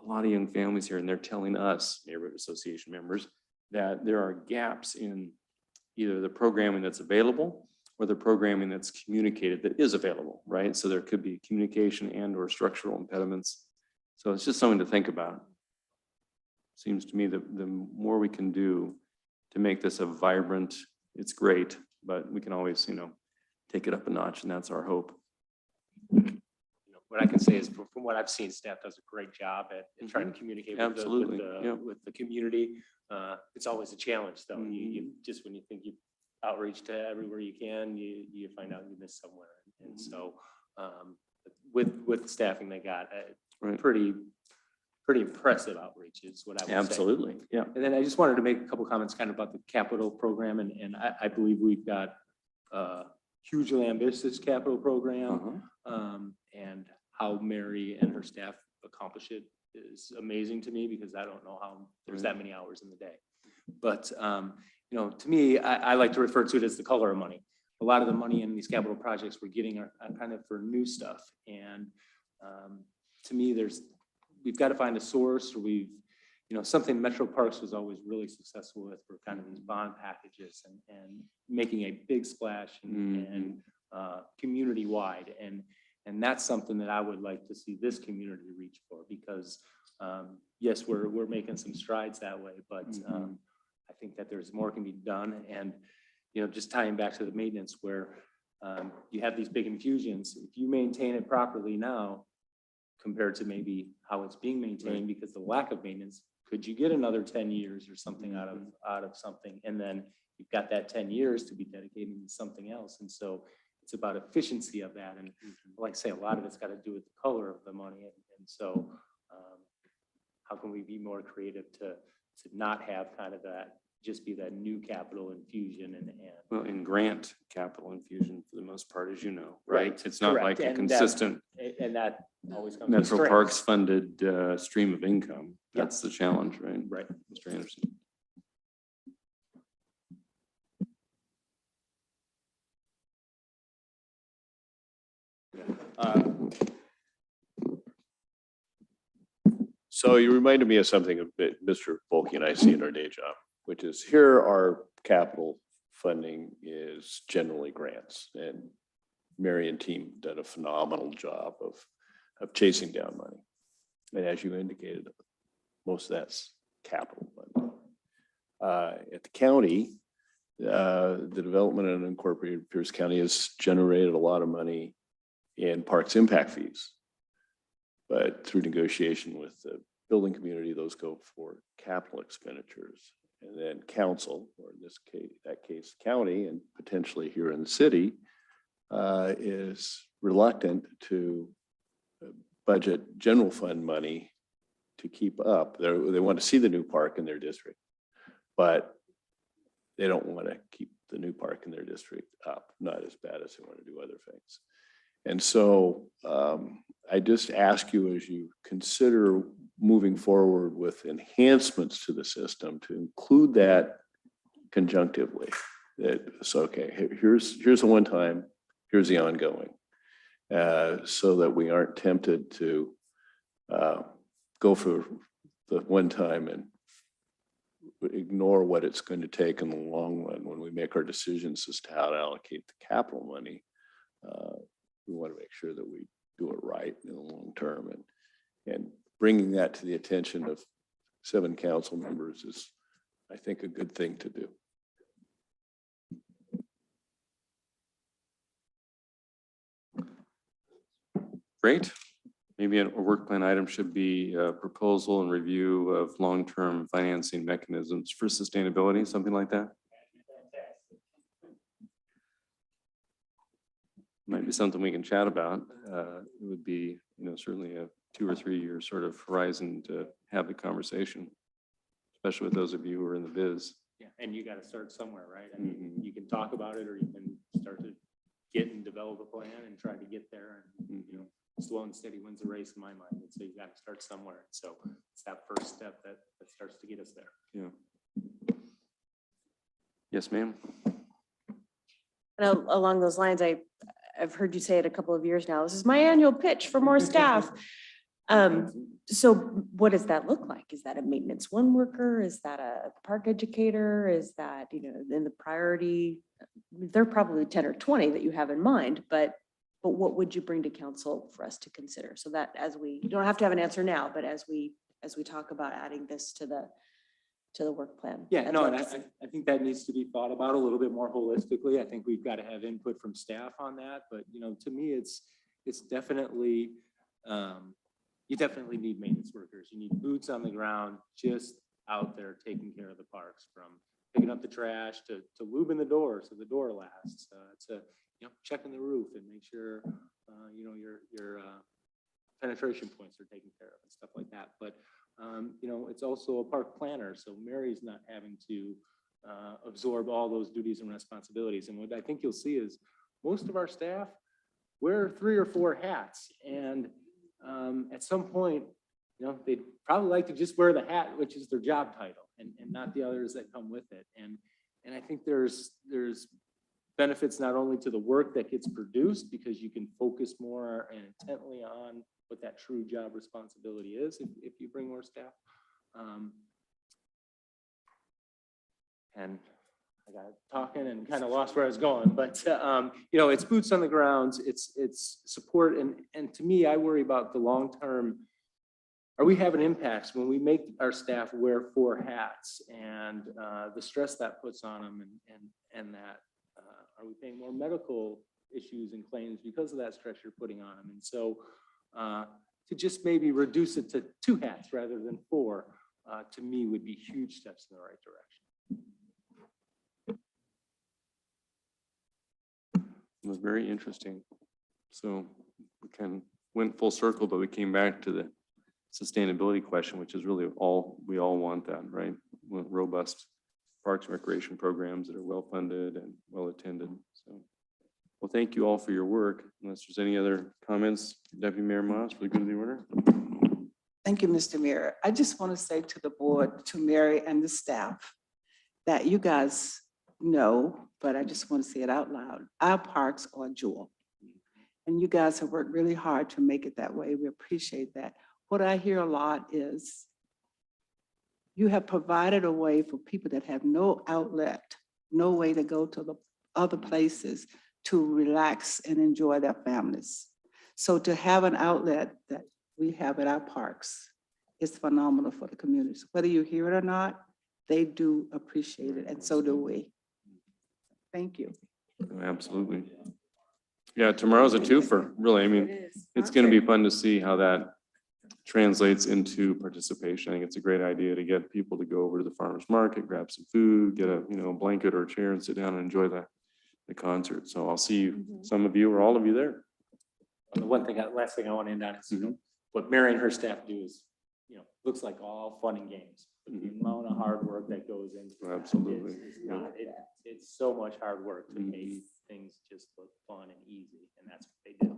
a lot of young families here, and they're telling us, neighborhood association members, that there are gaps in either the programming that's available or the programming that's communicated that is available, right? So there could be communication and or structural impediments. So it's just something to think about. Seems to me that the more we can do to make this a vibrant, it's great, but we can always, you know, take it up a notch, and that's our hope.
What I can say is from what I've seen, staff does a great job at trying to communicate with
Absolutely, yeah.
with the community. It's always a challenge though. You just, when you think you outreach to everywhere you can, you find out you miss somewhere. And so with the staffing they got,
Right.
pretty impressive outreach is what I would say.
Absolutely, yeah.
And then I just wanted to make a couple comments kind of about the capital program, and I believe we've got a hugely ambitious capital program. And how Mary and her staff accomplish it is amazing to me, because I don't know how there's that many hours in the day. But you know, to me, I like to refer to it as the color of money. A lot of the money in these capital projects we're getting are kind of for new stuff. And to me, we've got to find a source, or you know, something Metro Parks was always really successful with for kind of these bond packages and making a big splash and community wide. And that's something that I would like to see this community reach for, because yes, we're making some strides that way, but I think that there's more can be done. And, you know, just tying back to the maintenance where you have these big infusions, if you maintain it properly now, compared to maybe how it's being maintained, because the lack of maintenance, could you get another 10 years or something out of something? And then
you've got that 10 years to be dedicating to something else. And so it's about efficiency of that. And like I say, a lot of it's got to do with the color of the money. And so how can we be more creative to not have kind of that, just be that new capital infusion and
Well, in grant capital infusion for the most part, as you know, right? It's not
correct.
like a
And that-
consistent
and that always comes with
Metro
strings.
Parks funded stream of income.
Yep.
That's the challenge, right?
Right.
Mr. Anderson.
So you reminded me of something that Mr. Volkey and I see in our day job, which is here our capital funding is generally grants, and Mary and team did a phenomenal job of chasing down money. And as you indicated, most of that's capital funding. At the county, the development and unincorporated Pierce County has generated a lot of money in parks impact fees. But through negotiation with the building community, those go for capital expenditures. And then council, or in this case, county, and potentially here in the city, is reluctant to budget general fund money to keep up. They want to see the new park in their district, but they don't want to keep the new park in their district up, not as bad as they want to do other things. And so I just ask you, as you consider moving forward with enhancements to the system, to include that conjunctively. That it's okay, here's the one time, here's the ongoing, so that we aren't tempted to go for the one time and ignore what it's going to take in the long run when we make our decisions as to how to allocate the capital money. We want to make sure that we do it right in the long term, and bringing that to the attention of 7 council members is, I think, a good thing to do.
Great. Maybe a work plan item should be a proposal and review of long-term financing mechanisms for sustainability, something like that. Might be something we can chat about. It would be, certainly a 2 or 3 year sort of horizon to have the conversation, especially with those of you who are in the biz.
Yeah, and you got to start somewhere, right? I mean, you can talk about it, or you can start to get and develop a plan and try to get there. And slow and steady wins the race in my mind. And so you got to start somewhere. So it's that first step that starts to get us there.
Yeah. Yes, ma'am.
And along those lines, I've heard you say it a couple of years now. This is my annual pitch for more staff. So what does that look like? Is that a maintenance 1 worker? Is that a park educator? Is that, in the priority? There are probably 10 or 20 that you have in mind, but what would you bring to council for us to consider? So that you don't have to have an answer now, but as we talk about adding this to the work plan.
Yeah,
I'd
no,
love
and
to see.
I think that needs to be thought about a little bit more holistically. I think we've got to have input from staff on that. But, to me, it's definitely, you definitely need maintenance workers. You need boots on the ground, just out there taking care of the parks, from picking up the trash to lubing the door so the door lasts. To checking the roof and make sure, your penetration points are taken care of and stuff like that. But it's also a park planner, so Mary's not having to absorb all those duties and responsibilities. And what I think you'll see is most of our staff wear 3 or 4 hats, and at some point, they'd probably like to just wear the hat, which is their job title, and not the others that come with it. And I think there's benefits not only to the work that gets produced, because you can focus more and intently on what that true job responsibility is if you bring more staff. And I got talking and kind of lost where I was going, but it's boots on the ground, it's support, and to me, I worry about the long term. Are we having impacts when we make our staff wear 4 hats, and the stress that puts on them, and that are we paying more medical issues and claims because of that stress you're putting on them? And so to just maybe reduce it to 2 hats rather than 4, to me, would be huge steps in the right direction.
It was very interesting. So we kind of went full circle, but we came back to the sustainability question, which is really we all want that, right? Robust parks and recreation programs that are well-funded and well-attended. So, well, thank you all for your work. Unless there's any other comments, Deputy Mayor Moss, for the good of the order.
Thank you, Mr. Mayor. I just want to say to the board, to Mary and the staff, that you guys know, but I just want to say it out loud. Our parks are a jewel. And you guys have worked really hard to make it that way. We appreciate that. What I hear a lot is you have provided a way for people that have no outlet, no way to go to the other places to relax and enjoy their families. So to have an outlet that we have at our parks is phenomenal for the communities. Whether you hear it or not, they do appreciate it, and so do we. Thank you.
Absolutely. Yeah, tomorrow's a twofer, really. I mean, it's going to be fun to see how that translates into participation. I think it's a great idea to get people to go over to the farmer's market, grab some food, get a blanket or a chair and sit down and enjoy the concert. So I'll see you, some of you or all of you there.
The last thing I want to end on is, what Mary and her staff do is, looks like all fun and games. But the amount of hard work that goes into that
Absolutely.
is not, it's so much hard work to make things just look fun and easy, and that's what they do.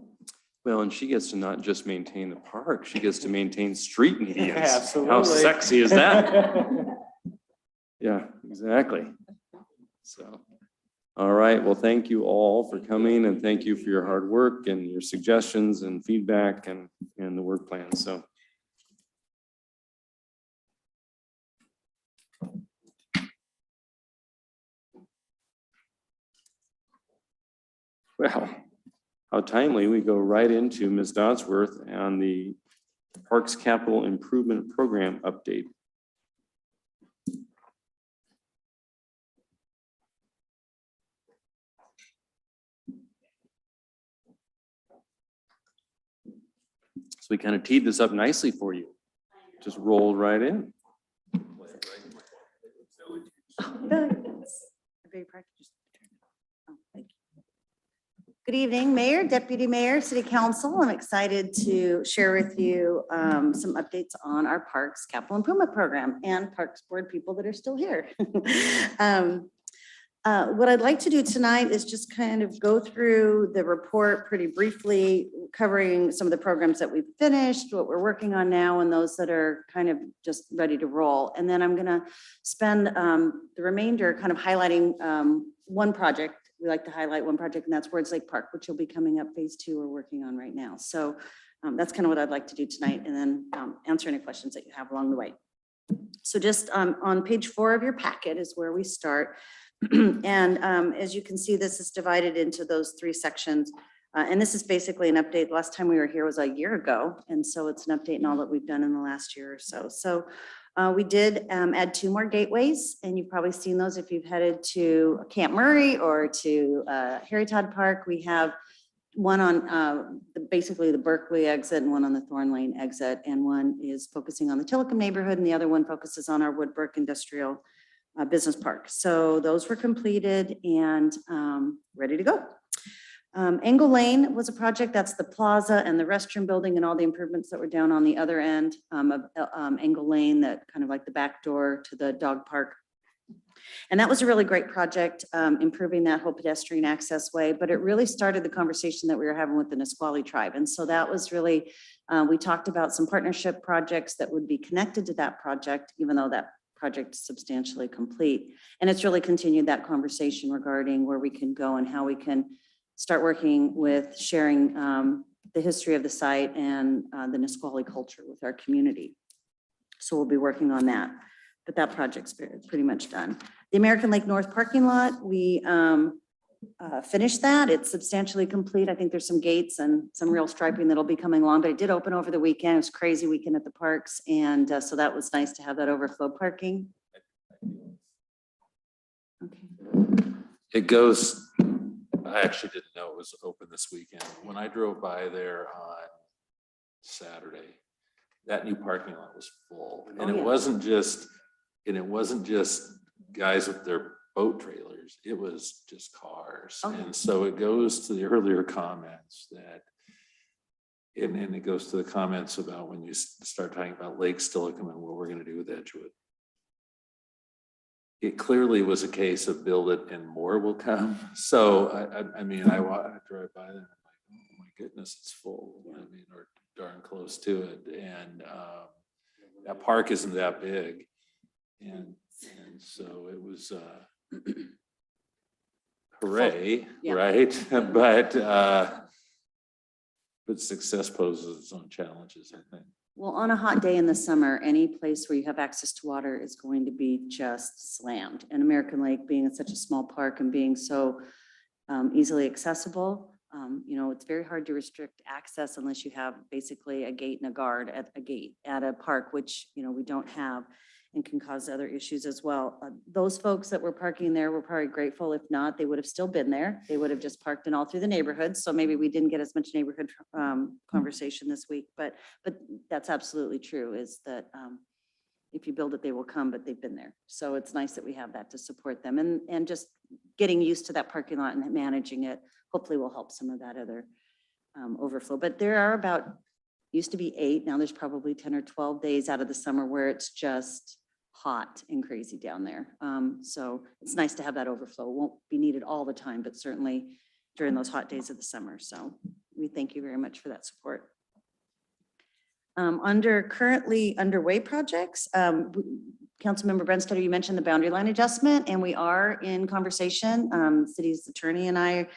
Well, and she gets to not just maintain the park, she gets to maintain street medians.
Absolutely.
How sexy is that? Yeah, exactly. So, all right. Well, thank you all for coming, and thank you for your hard work and your suggestions and feedback and the work plan. So. Well, how timely. We go right into Ms. Dodsworth on the Parks Capital Improvement Program update. So we kind of teed this up nicely for you. Just rolled right in.
Good evening, Mayor, Deputy Mayor, City Council. I'm excited to share with you some updates on our Parks Capital Improvement Program and Parks Board people that are still here. What I'd like to do tonight is just kind of go through the report pretty briefly, covering some of the programs that we've finished, what we're working on now, and those that are kind of just ready to roll. And then I'm going to spend the remainder kind of highlighting one project. We like to highlight one project, and that's Wards Lake Park, which will be coming up phase 2 we're working on right now. So that's kind of what I'd like to do tonight, and then answer any questions that you have along the way. So just on page 4 of your packet is where we start. And as you can see, this is divided into those 3 sections. And this is basically an update. Last time we were here was a year ago. And so it's an update in all that we've done in the last year or so. So we did add 2 more gateways, and you've probably seen those if you've headed to Camp Murray or to Harry Todd Park. We have one on basically the Berkeley exit and one on the Thorn Lane exit. And one is focusing on the Tillicum neighborhood, and the other one focuses on our Woodbrook Industrial Business Park. So those were completed and ready to go. Angle Lane was a project. That's the plaza and the restroom building and all the improvements that were down on the other end of Angle Lane, that kind of like the back door to the dog park. And that was a really great project, improving that whole pedestrian access way. But it really started the conversation that we were having with the Nisqually tribe. And so that was really, we talked about some partnership projects that would be connected to that project, even though that project is substantially complete. And it's really continued that conversation regarding where we can go and how we can start working with sharing the history of the site and the Nisqually culture with our community. So we'll be working on that, but that project's pretty much done. The American Lake North parking lot, we finished that. It's substantially complete. I think there's some gates and some real striping that'll be coming along, but it did open over the weekend. It was a crazy weekend at the parks. And so that was nice to have that overflow parking. Okay.
It goes, I actually didn't know it was open this weekend. When I drove by there on Saturday, that new parking lot was full. And it wasn't just guys with their boat trailers. It was just cars.
Okay.
And so it goes to the earlier comments that, and it goes to the comments about when you start talking about Lake Stellicon and what we're going to do with Edgewood. It clearly was a case of build it and more will come. So I mean, I drive by there and I'm like, oh my goodness, it's full. I mean, or darn close to it. And that park isn't that big. And so it was hooray,
Yeah.
right? But success poses its own challenges, I think.
Well, on a hot day in the summer, any place where you have access to water is going to be just slammed. And American Lake being such a small park and being so easily accessible, you know, it's very hard to restrict access unless you have basically a gate and a guard at a gate at a park, which, you know, we don't have and can cause other issues as well. Those folks that were parking there were probably grateful. If not, they would have still been there. They would have just parked in all through the neighborhood. So maybe we didn't get as much neighborhood conversation this week, but that's absolutely true, is that if you build it, they will come, but they've been there. So it's nice that we have that to support them, and just getting used to that parking lot and managing it hopefully will help some of that other overflow. But there are about, used to be 8, now there's probably 10 or 12 days out of the summer where it's just hot and crazy down there. So it's nice to have that overflow. It won't be needed all the time, but certainly during those hot days of the summer. So we thank you very much for that support. Under currently underway projects, Councilmember Brenstetter, you mentioned the boundary line adjustment, and we are in conversation. City's attorney and I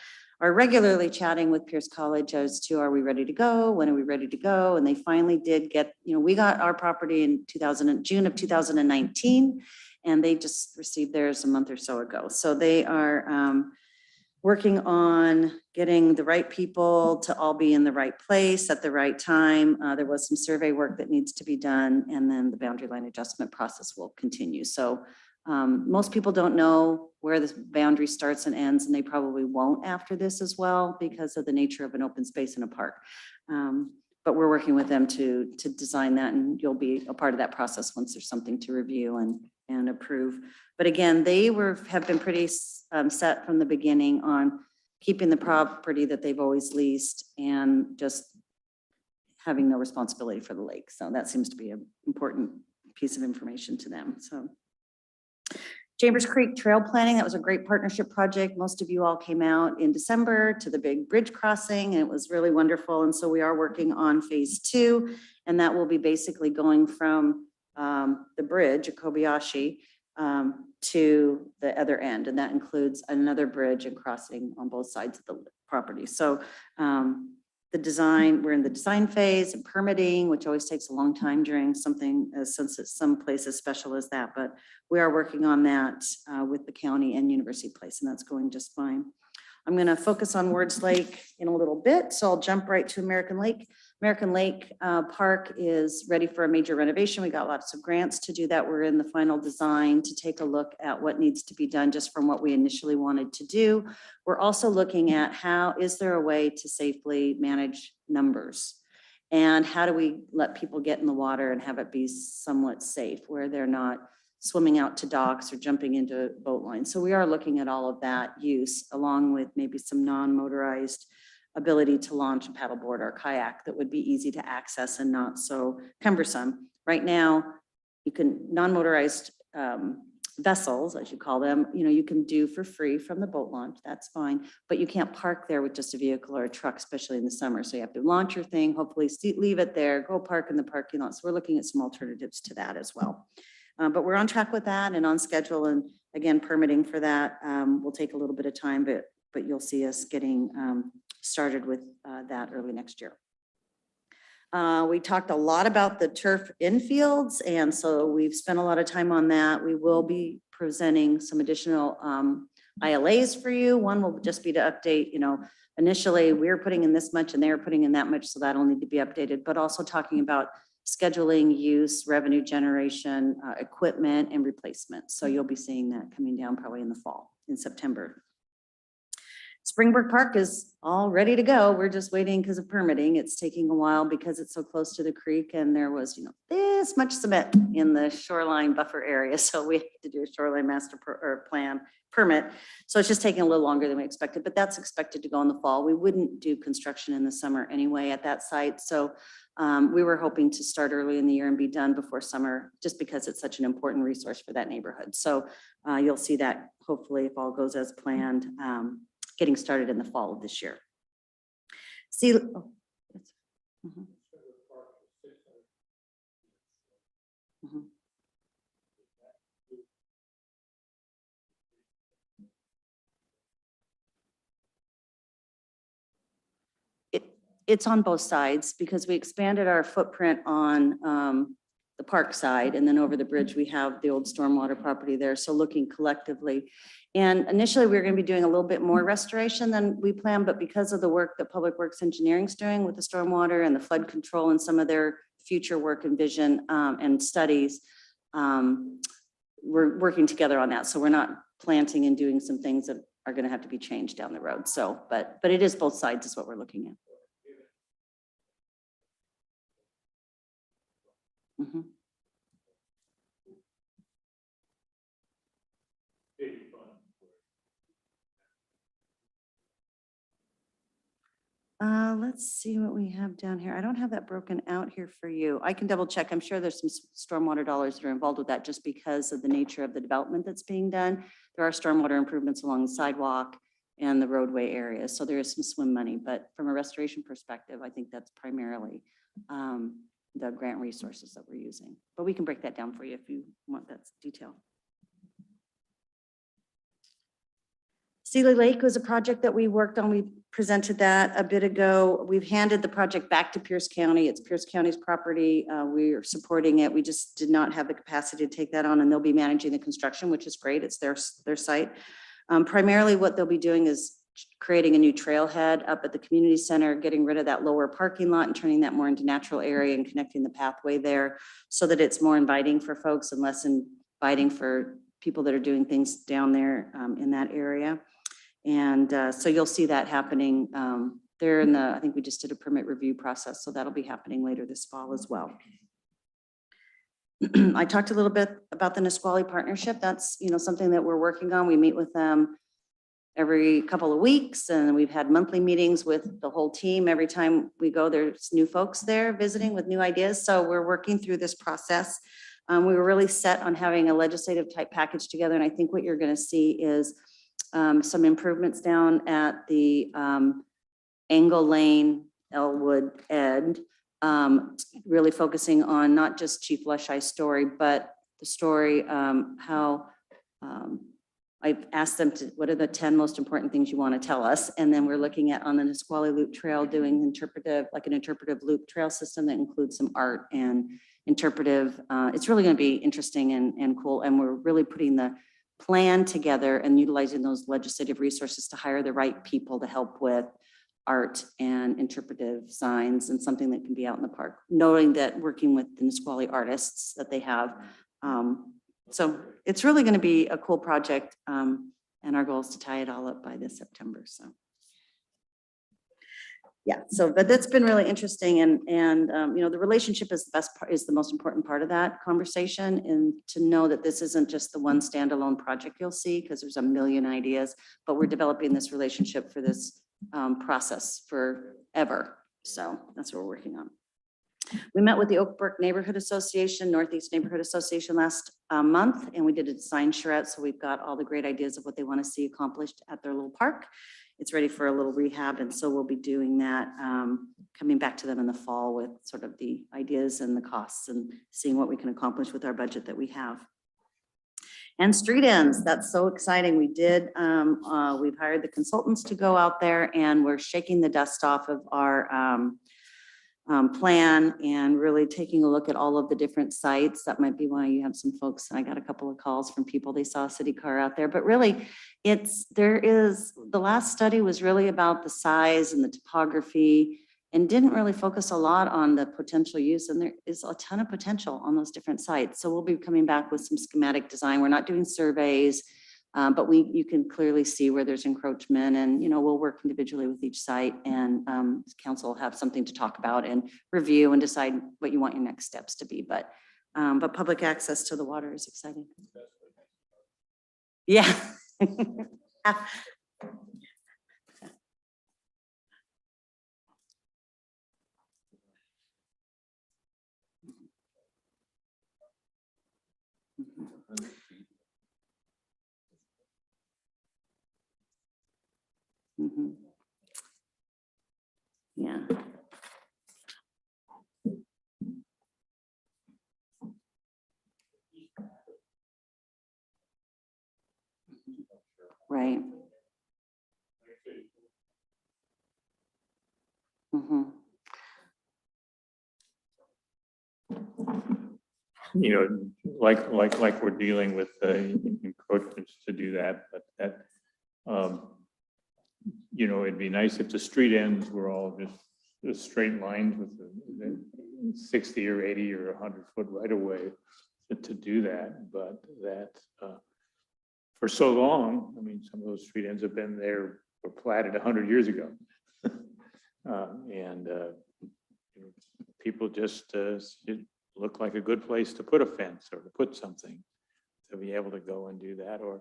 are regularly chatting with Pierce College as to, are we ready to go? When are we ready to go? And they finally did get, you know, we got our property in June of 2019, and they just received theirs a month or so ago. So they are working on getting the right people to all be in the right place at the right time. There was some survey work that needs to be done, and then the boundary line adjustment process will continue. So most people don't know where this boundary starts and ends, and they probably won't after this as well because of the nature of an open space in a park. But we're working with them to design that, and you'll be a part of that process once there's something to review and approve. But again, they have been pretty set from the beginning on keeping the property that they've always leased and just having no responsibility for the lake. So that seems to be an important piece of information to them. So Chambers Creek Trail Planning, that was a great partnership project. Most of you all came out in December to the big bridge crossing, and it was really wonderful. And so we are working on phase 2, and that will be basically going from the bridge at Kobayashi to the other end. And that includes another bridge and crossing on both sides of the property. So the design, we're in the design phase and permitting, which always takes a long time during something, since it's some place as special as that, but we are working on that with the county and University Place, and that's going just fine. I'm going to focus on Wards Lake in a little bit, so I'll jump right to American Lake. American Lake Park is ready for a major renovation. We got lots of grants to do that. We're in the final design to take a look at what needs to be done just from what we initially wanted to do. We're also looking at how is there a way to safely manage numbers, and how do we let people get in the water and have it be somewhat safe where they're not swimming out to docks or jumping into boat lines. So we are looking at all of that use, along with maybe some non-motorized ability to launch a paddleboard or kayak that would be easy to access and not so cumbersome. Right now, you can non-motorized vessels, as you call them, you know, you can do for free from the boat launch, that's fine, but you can't park there with just a vehicle or a truck, especially in the summer. So you have to launch your thing, hopefully leave it there, go park in the parking lot. So we're looking at some alternatives to that as well. But we're on track with that and on schedule. And again, permitting for that will take a little bit of time, but you'll see us getting started with that early next year. We talked a lot about the turf infields, and so we've spent a lot of time on that. We will be presenting some additional ILAs for you. One will just be to update, you know, initially we're putting in this much and they're putting in that much, so that'll need to be updated, but also talking about scheduling, use, revenue generation, equipment, and replacement. So you'll be seeing that coming down probably in the fall, in September. Springbrook Park is all ready to go. We're just waiting because of permitting. It's taking a while because it's so close to the creek and there was, this much cement in the shoreline buffer area. So we have to do a shoreline plan permit. So it's just taking a little longer than we expected, but that's expected to go in the fall. We wouldn't do construction in the summer anyway at that site. So we were hoping to start early in the year and be done before summer, just because it's such an important resource for that neighborhood. So you'll see that hopefully if all goes as planned, getting started in the fall of this year. See, it's on both sides because we expanded our footprint on the park side, and then over the bridge, we have the old stormwater property there. So looking collectively. And initially we were going to be doing a little bit more restoration than we planned, but because of the work that Public Works Engineering is doing with the stormwater and the flood control and some of their future work and vision and studies, we're working together on that. So we're not planting and doing some things that are going to have to be changed down the road. So, but it is both sides is what we're looking at. Mm-hmm. Let's see what we have down here. I don't have that broken out here for you. I can double check. I'm sure there's some stormwater dollars that are involved with that just because of the nature of the development that's being done. There are stormwater improvements along the sidewalk and the roadway areas. So there is some swim money, but from a restoration perspective, I think that's primarily the grant resources that we're using. But we can break that down for you if you want that detail. Sealy Lake was a project that we worked on. We presented that a bit ago. We've handed the project back to Pierce County. It's Pierce County's property. We are supporting it. We just did not have the capacity to take that on, and they'll be managing the construction, which is great. It's their site. Primarily what they'll be doing is creating a new trailhead up at the community center, getting rid of that lower parking lot and turning that more into natural area and connecting the pathway there so that it's more inviting for folks and less inviting for people that are doing things down there in that area. And so you'll see that happening there in the, I think we just did a permit review process, so that'll be happening later this fall as well. I talked a little bit about the Nisqually partnership. That's, something that we're working on. We meet with them every couple of weeks, and we've had monthly meetings with the whole team. Every time we go, there's new folks there visiting with new ideas. So we're working through this process. We were really set on having a legislative type package together. And I think what you're going to see is some improvements down at the Angle Lane, Elwood end, really focusing on not just Chief Lushai's story, but the story, how I've asked them to, what are the 10 most important things you want to tell us? And then we're looking at on the Nisqually Loop Trail doing an interpretive loop trail system that includes some art and interpretive. It's really going to be interesting and cool. And we're really putting the plan together and utilizing those legislative resources to hire the right people to help with art and interpretive signs and something that can be out in the park, knowing that working with the Nisqually artists that they have. So it's really going to be a cool project. And our goal is to tie it all up by this September. So yeah, but that's been really interesting. And the relationship is the best part, is the most important part of that conversation. And to know that this isn't just the one standalone project you'll see, because there's a million ideas, but we're developing this relationship for this process forever. So that's what we're working on. We met with the Oak Brook Neighborhood Association, Northeast Neighborhood Association last month, and we did a design charrette. So we've got all the great ideas of what they want to see accomplished at their little park. It's ready for a little rehab. And so we'll be doing that, coming back to them in the fall with sort of the ideas and the costs and seeing what we can accomplish with our budget that we have. And street ends, that's so exciting. We did, we've hired the consultants to go out there, and we're shaking the dust off of our plan and really taking a look at all of the different sites. That might be why you have some folks, and I got a couple of calls from people, they saw a city car out there, but really the last study was really about the size and the topography and didn't really focus a lot on the potential use. And there is a ton of potential on those different sites. So we'll be coming back with some schematic design. We're not doing surveys. But you can clearly see where there's encroachment and, we'll work individually with each site and council will have something to talk about and review and decide what you want your next steps to be. But public access to the water is exciting. Yeah. Mhm. Yeah. Right. Mhm.
Like we're dealing with the encroachments to do that, but that, it'd be nice if the street ends were all just straight lines with the 60 or 80 or 100-foot right of way to do that, but that for so long, I mean, some of those street ends have been there, were platted 100 years ago. And people just it looked like a good place to put a fence or to put something, to be able to go and do that, or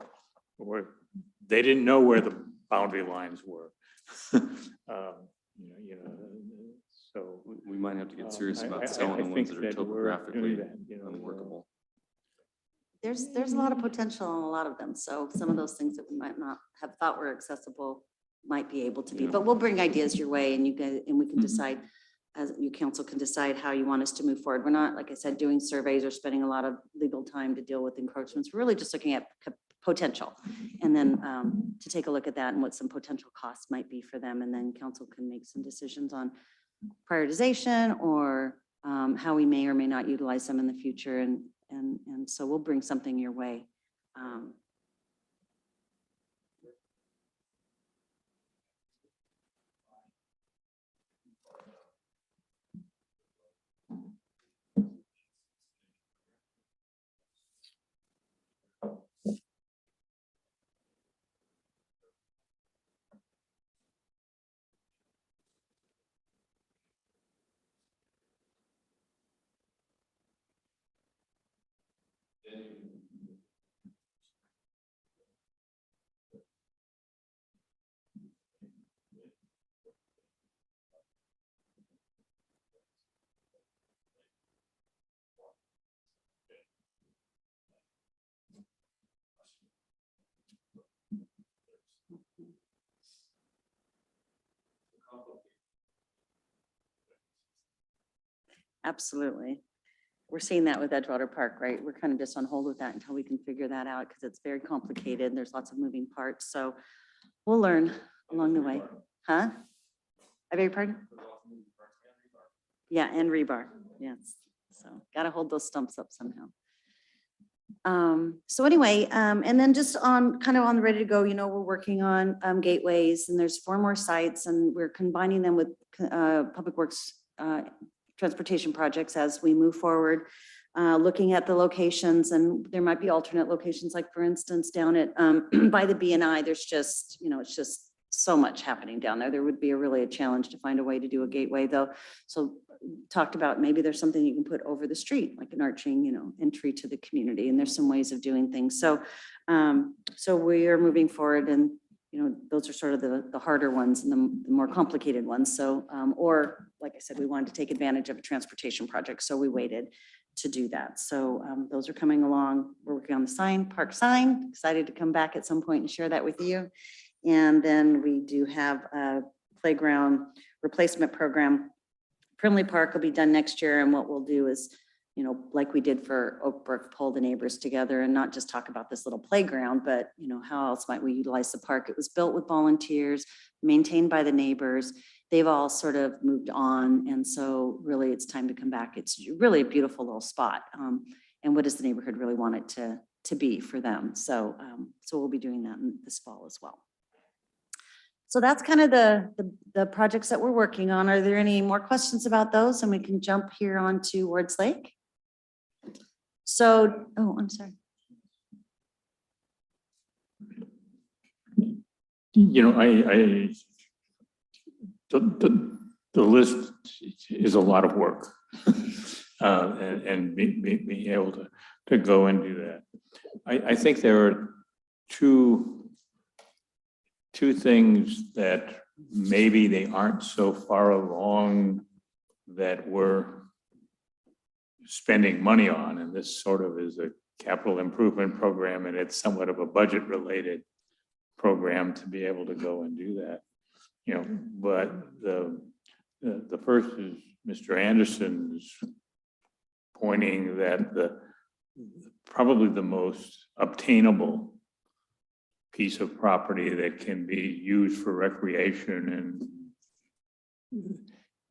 they didn't know where the boundary lines were. So
We might have to get serious
I
about selling the ones
think
that are
that we're doing
topographically
that,
unworkable.
There's a lot of potential in a lot of them. So some of those things that we might not have thought were accessible might be able to be,
Yeah.
but we'll bring ideas your way and you guys, and we can
Mhm.
decide, as you council can decide how you want us to move forward. We're not, like I said, doing surveys or spending a lot of legal time to deal with encroachments. We're really just looking at potential. And then to take a look at that and what some potential costs might be for them. And then council can make some decisions on prioritization or how we may or may not utilize them in the future. And so we'll bring something your way. Absolutely. We're seeing that with Edgewater Park, right? We're kind of just on hold with that until we can figure that out because it's very complicated. There's lots of moving parts. So we'll learn along the way. Huh? I beg your pardon? Yeah, and rebar. Yes. So got to hold those stumps up somehow. So anyway, and then just on kind of on the ready to go, we're working on gateways and there's 4 more sites and we're combining them with Public Works transportation projects as we move forward, looking at the locations, and there might be alternate locations, like for instance, down at by the BNI, there's just, it's just so much happening down there. There would be really a challenge to find a way to do a gateway though. So talked about maybe there's something you can put over the street, like an arching, entry to the community. And there's some ways of doing things. So, so we are moving forward and, those are sort of the harder ones and the more complicated ones. So, or like I said, we wanted to take advantage of a transportation project. So we waited to do that. So those are coming along. We're working on the park sign, excited to come back at some point and share that with you. And then we do have a playground replacement program. Primley Park will be done next year. And what we'll do is, like we did for Oak Brook, pull the neighbors together and not just talk about this little playground, but how else might we utilize the park? It was built with volunteers, maintained by the neighbors. They've all sort of moved on. And so really it's time to come back. It's really a beautiful little spot. And what does the neighborhood really want it to be for them? So, so we'll be doing that this fall as well. So that's kind of the projects that we're working on. Are there any more questions about those? And we can jump here on to Wards Lake. So, oh, I'm sorry.
You know, the list is a lot of work. And being able to go and do that. I think there are two things that maybe they aren't so far along that we're spending money on, and this sort of is a capital improvement program, and it's somewhat of a budget related program to be able to go and do that. You know, but the first is Mr. Anderson's pointing that probably the most obtainable piece of property that can be used for recreation and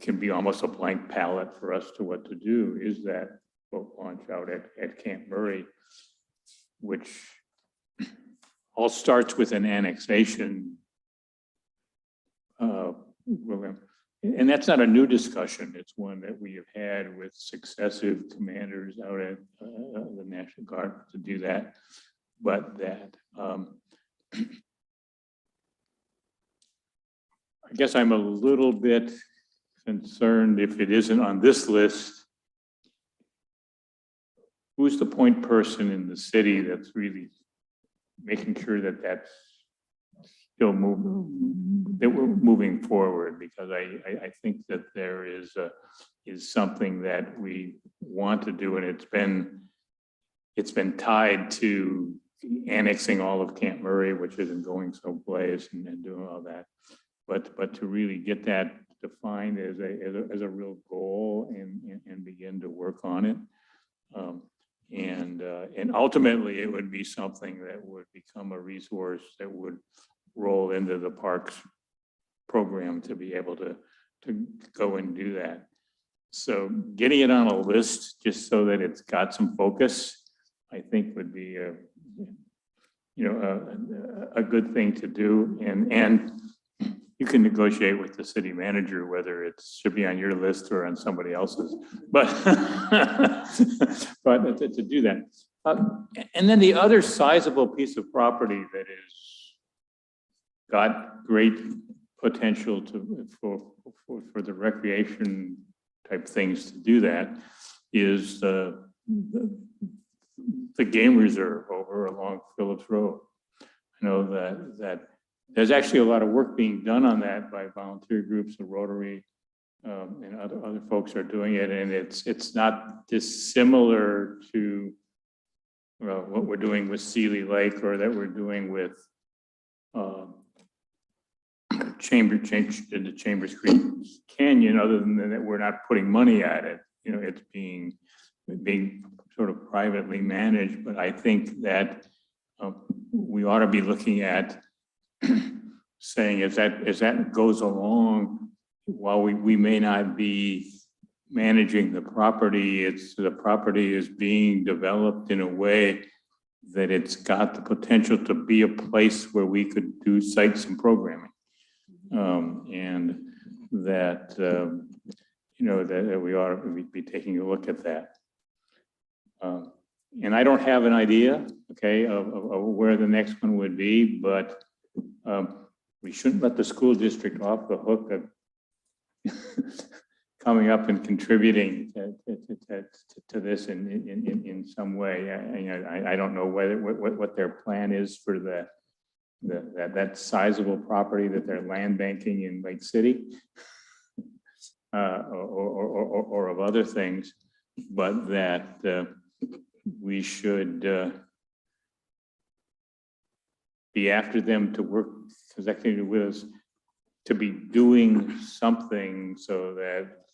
can be almost a blank palette for us to what to do is that boat launch out at Camp Murray, which all starts with an annexation program. And that's not a new discussion. It's one that we have had with successive commanders out at the National Guard to do that. But that, I guess I'm a little bit concerned if it isn't on this list. Who's the point person in the city that's really making sure that that's still that we're moving forward? Because I think that there is something that we want to do, and it's been tied to annexing all of Camp Murray, which isn't going someplace, and doing all that. But to really get that defined as a real goal and begin to work on it. And ultimately it would be something that would become a resource that would roll into the parks program to be able to go and do that. So getting it on a list just so that it's got some focus, I think would be a good thing to do. And you can negotiate with the city manager whether it should be on your list or on somebody else's, but but to do that. And then the other sizable piece of property that is got great potential for the recreation type things to do that is the game reserve over along Phillips Road. I know that there's actually a lot of work being done on that by volunteer groups, the Rotary, and other folks are doing it, and it's not dissimilar to what we're doing with Sealy Lake or that we're doing with the Chambers Creek Canyon, other than that we're not putting money at it. You know, it's being sort of privately managed, but I think that we ought to be looking at saying as that goes along, while we may not be managing the property, the property is being developed in a way that it's got the potential to be a place where we could do sites and programming. And that, that we ought to be taking a look at that. And I don't have an idea, okay, of where the next one would be, but we shouldn't let the school district off the hook of coming up and contributing to this in some way. I don't know what their plan is for that sizable property that they're land banking in Lake City, or of other things, but that we should be after them to work consecutively with us to be doing something so that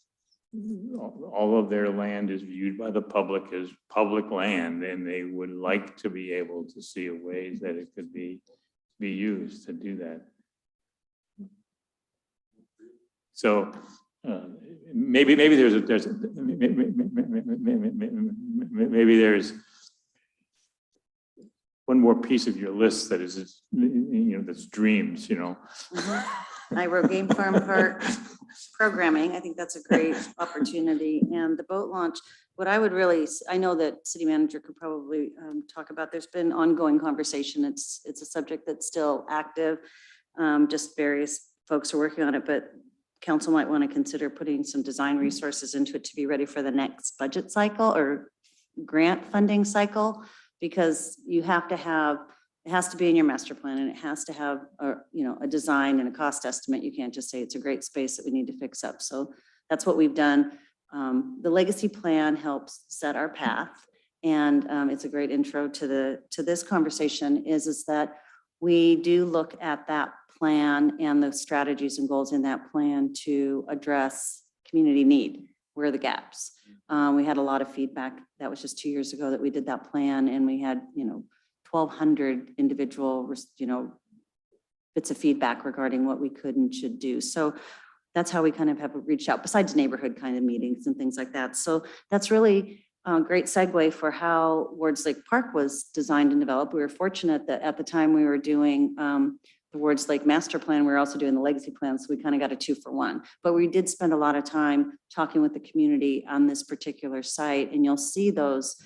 all of their land is viewed by the public as public land, and they would like to be able to see ways that it could be used to do that. So maybe there's one more piece of your list that is, that's dreams,
Iro Game Farm Park programming. I think that's a great opportunity. And the boat launch, what I would really, I know that city manager could probably talk about, there's been ongoing conversation. It's a subject that's still active. Just various folks are working on it, but council might want to consider putting some design resources into it to be ready for the next budget cycle or grant funding cycle, because you have to have, it has to be in your master plan and it has to have a design and a cost estimate. You can't just say it's a great space that we need to fix up. So that's what we've done. The legacy plan helps set our path, and it's a great intro to this conversation is that we do look at that plan and the strategies and goals in that plan to address community need. Where are the gaps? We had a lot of feedback. That was just 2 years ago that we did that plan, and we had 1,200 individual bits of feedback regarding what we could and should do. So that's how we kind of have reached out, besides neighborhood kind of meetings and things like that. So that's really a great segue for how Wards Lake Park was designed and developed. We were fortunate that at the time we were doing the Wards Lake Master Plan, we were also doing the legacy plan, so we kind of got a 2-for-1. But we did spend a lot of time talking with the community on this particular site, and you'll see those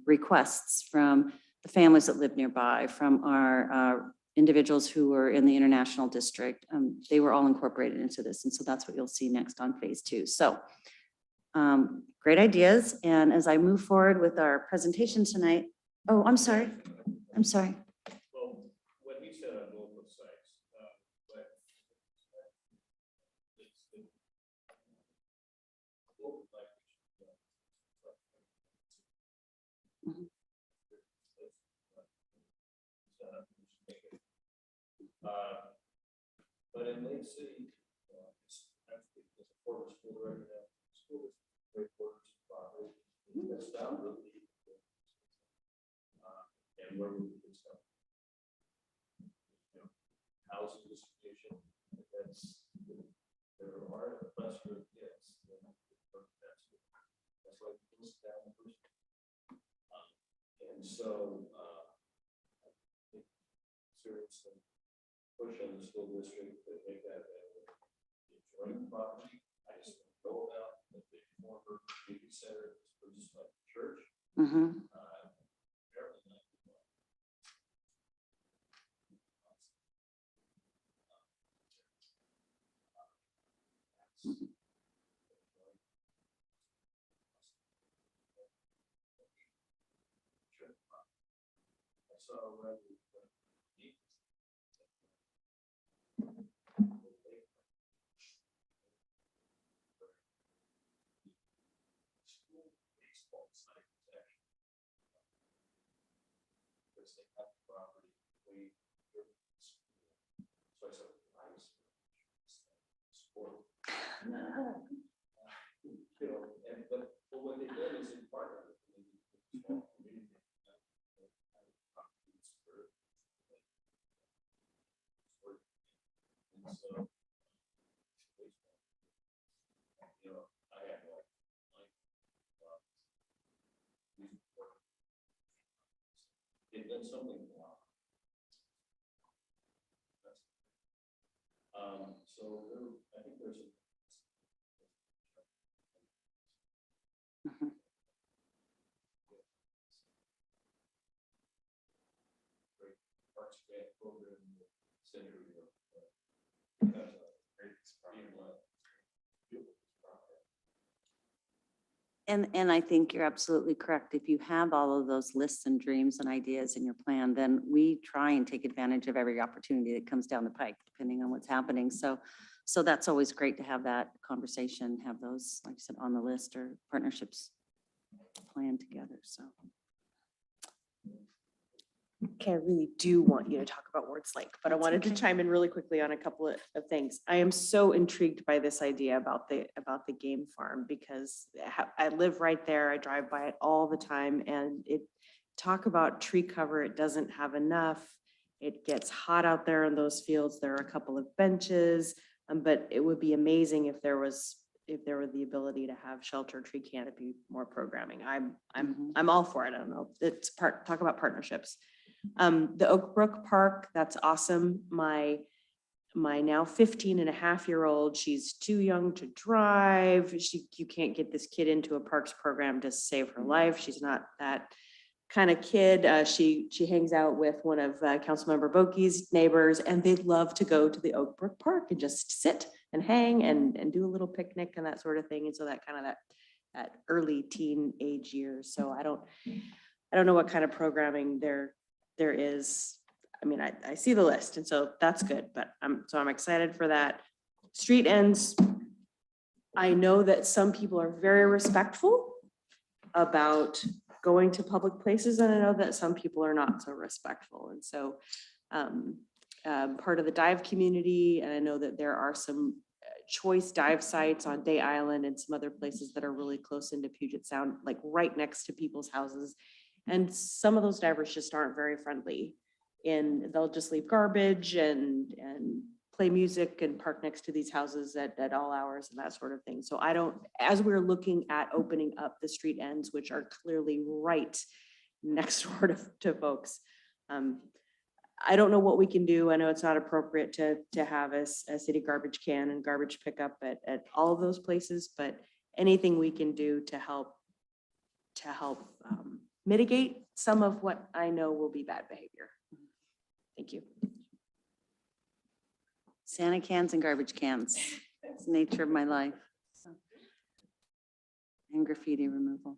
requests from the families that live nearby, from our individuals who were in the international district. They were all incorporated into this, and so that's what you'll see next on phase 2. So great ideas. And as I move forward with our presentation tonight, oh, I'm sorry.
Well, what he said on both those sites, but but in Lake City, it's actually the former school right now, school is great quarters property. That's down really deep. And where we can stuff. Housing distribution, that's, there are a cluster of kids. That's why people sit down first. And so, seriously, push on the school district to make that joint property. I just don't know about the former community center that's produced by the church.
Mhm.
Apparently not. I saw a record. But what they did is in part of it. So, I have they've done something wrong. So I think there's a great parks grant program in the center of
And I think you're absolutely correct. If you have all of those lists and dreams and ideas in your plan, then we try and take advantage of every opportunity that comes down the pike, depending on what's happening. So that's always great to have that conversation, have those, like I said, on the list or partnerships planned together. So.
Okay, I really do want you to talk about Wards Lake, but I wanted to chime in really quickly on a couple of things. I am so intrigued by this idea about the game farm, because I live right there. I drive by it all the time, and talk about tree cover. It doesn't have enough. It gets hot out there in those fields. There are a couple of benches, but it would be amazing if there were the ability to have shelter, tree canopy, more programming. I'm all for it. I don't know. Talk about partnerships. The Oak Brook Park, that's awesome. My now 15-and-a-half-year-old, she's too young to drive. You can't get this kid into a parks program to save her life. She's not that kind of kid. She hangs out with one of Councilmember Boki's neighbors, and they love to go to the Oak Brook Park and just sit and hang and do a little picnic and that sort of thing. And so that kind of that early teenage years. So I don't know what kind of programming there is. I mean, I see the list, and so that's good, but I'm excited for that. Street ends. I know that some people are very respectful about going to public places, and I know that some people are not so respectful. And so part of the dive community, and I know that there are some choice dive sites on Day Island and some other places that are really close into Puget Sound, like right next to people's houses. And some of those divers just aren't very friendly, and they'll just leave garbage and play music and park next to these houses at all hours and that sort of thing. So as we're looking at opening up the street ends, which are clearly right next door to folks, I don't know what we can do. I know it's not appropriate to have a city garbage can and garbage pickup at all of those places, but anything we can do to help mitigate some of what I know will be bad behavior. Thank you.
Santa cans and garbage cans. It's the nature of my life. And graffiti removal.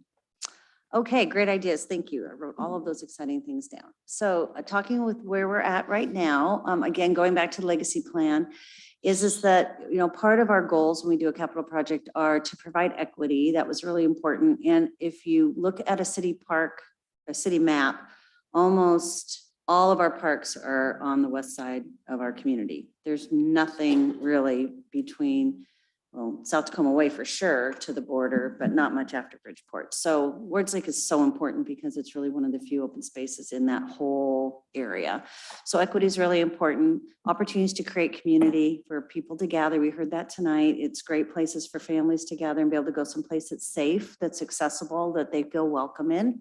Okay, great ideas. Thank you. I wrote all of those exciting things down. So talking with where we're at right now, again, going back to the legacy plan, is that, part of our goals when we do a capital project are to provide equity. That was really important. And if you look at a city park, a city map, almost all of our parks are on the west side of our community. There's nothing really between, South Tacoma Way for sure to the border, but not much after Bridgeport. So Wards Lake is so important because it's really one of the few open spaces in that whole area. So equity is really important. Opportunities to create community for people to gather. We heard that tonight. It's great places for families to gather and be able to go someplace that's safe, that's accessible, that they feel welcome in.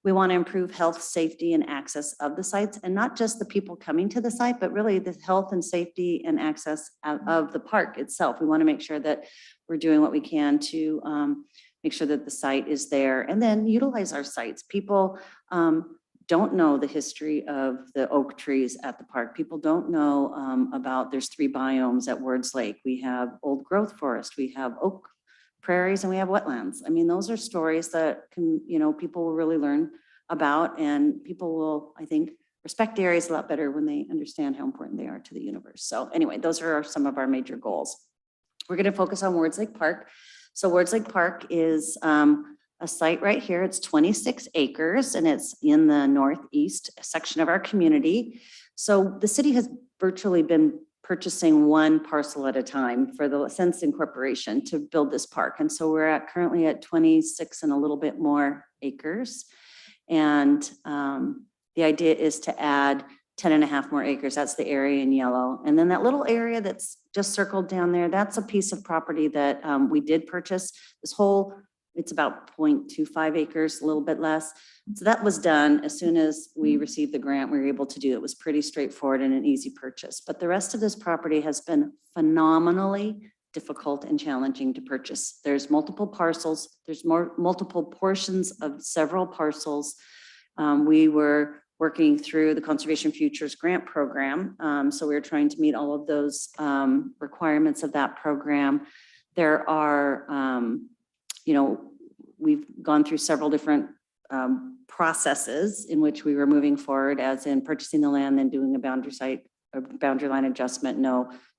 We want to improve health, safety, and access of the sites, and not just the people coming to the site, but really the health and safety and access of the park itself. We want to make sure that we're doing what we can to make sure that the site is there, and then utilize our sites. People don't know the history of the oak trees at the park. People don't know about, there's 3 biomes at Wards Lake. We have old growth forest, we have oak prairies, and we have wetlands. I mean, those are stories that can, people will really learn about, and people will, I think, respect areas a lot better when they understand how important they are to the universe. So anyway, those are some of our major goals. We're going to focus on Wards Lake Park. So Wards Lake Park is a site right here. It's 26 acres, and it's in the northeast section of our community. So the city has virtually been purchasing one parcel at a time since incorporation to build this park. And so we're currently at 26 and a little bit more acres. And the idea is to add 10 and a half more acres. That's the area in yellow. And then that little area that's just circled down there, that's a piece of property that we did purchase. It's about 0.25 acres, a little bit less. So that was done as soon as we received the grant. We were able to do it. It was pretty straightforward and an easy purchase. But the rest of this property has been phenomenally difficult and challenging to purchase. There's multiple parcels. There's multiple portions of several parcels. We were working through the Conservation Futures Grant Program. So we were trying to meet all of those requirements of that program. There are, we've gone through several different processes in which we were moving forward, as in purchasing the land, then doing a boundary line adjustment,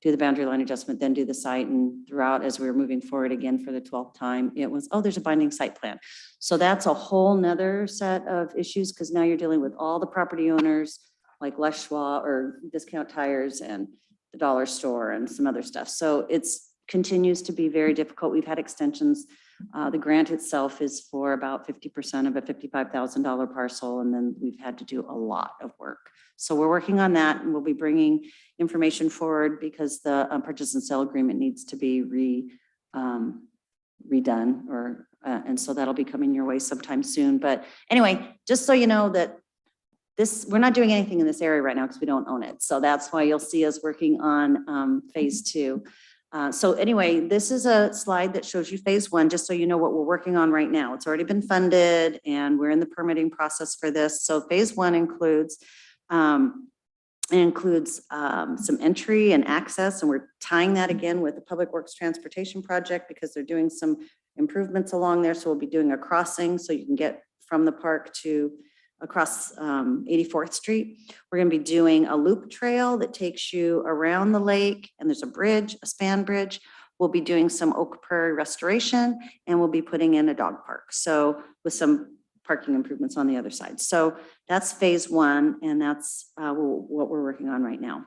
do the boundary line adjustment, then do the site. And throughout, as we were moving forward again for the 12th time, it was, there's a binding site plan. So that's a whole nother set of issues, because now you're dealing with all the property owners like Les Schwab or Discount Tires and the Dollar Store and some other stuff. So it's continues to be very difficult. We've had extensions. The grant itself is for about 50% of a $55,000 parcel, and then we've had to do a lot of work. So we're working on that, and we'll be bringing information forward because the purchase and sale agreement needs to be redone, and so that'll be coming your way sometime soon. But anyway, just so you know that we're not doing anything in this area right now because we don't own it. So that's why you'll see us working on phase 2. So anyway, this is a slide that shows you phase one, just so you know what we're working on right now. It's already been funded and we're in the permitting process for this. So phase one includes some entry and access, and we're tying that again with the Public Works Transportation Project because they're doing some improvements along there. So we'll be doing a crossing so you can get from the park to across 84th Street. We're going to be doing a loop trail that takes you around the lake, and there's a bridge, a span bridge. We'll be doing some Oak Prairie restoration, and we'll be putting in a dog park. So with some parking improvements on the other side. So that's phase one, and that's what we're working on right now.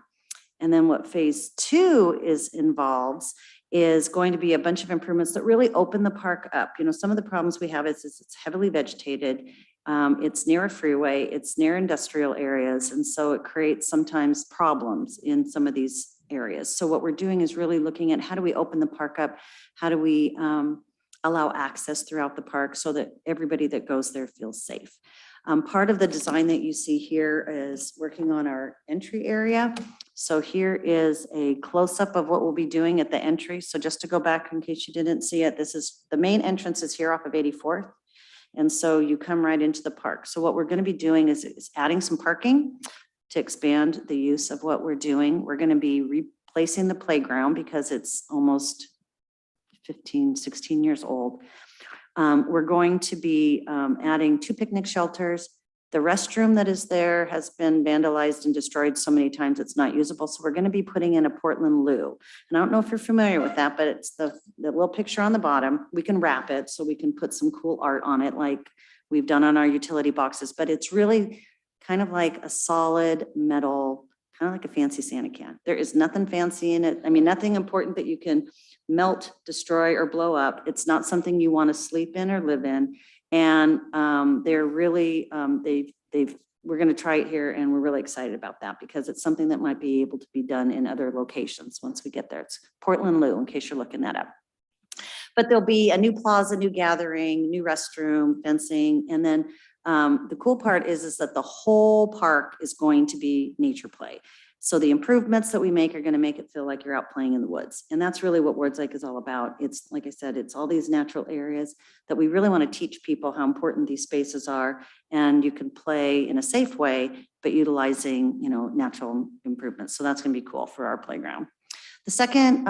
And then what phase two involves is going to be a bunch of improvements that really open the park up. You know, some of the problems we have is it's heavily vegetated. It's near a freeway, it's near industrial areas, and so it creates sometimes problems in some of these areas. So what we're doing is really looking at how do we open the park up? How do we allow access throughout the park so that everybody that goes there feels safe? Part of the design that you see here is working on our entry area. So here is a close-up of what we'll be doing at the entry. So just to go back in case you didn't see it, this is the main entrance is here off of 84th. And so you come right into the park. So what we're going to be doing is adding some parking to expand the use of what we're doing. We're going to be replacing the playground because it's almost 15, 16 years old. We're going to be adding 2 picnic shelters. The restroom that is there has been vandalized and destroyed so many times it's not usable. So we're going to be putting in a Portland loo. And I don't know if you're familiar with that, but it's the little picture on the bottom. We can wrap it so we can put some cool art on it like we've done on our utility boxes. But it's really kind of like a solid metal, kind of like a fancy Santa can. There is nothing fancy in it. I mean, nothing important that you can melt, destroy, or blow up. It's not something you want to sleep in or live in. And they're really, we're going to try it here, and we're really excited about that because it's something that might be able to be done in other locations once we get there. It's Portland Loo, in case you're looking that up. But there'll be a new plaza, new gathering, new restroom, fencing, and then the cool part is that the whole park is going to be nature play. So the improvements that we make are going to make it feel like you're out playing in the woods. And that's really what Wards Lake is all about. It's, like I said, it's all these natural areas that we really want to teach people how important these spaces are. And you can play in a safe way, but utilizing, you know, natural improvements. So that's going to be cool for our playground. The second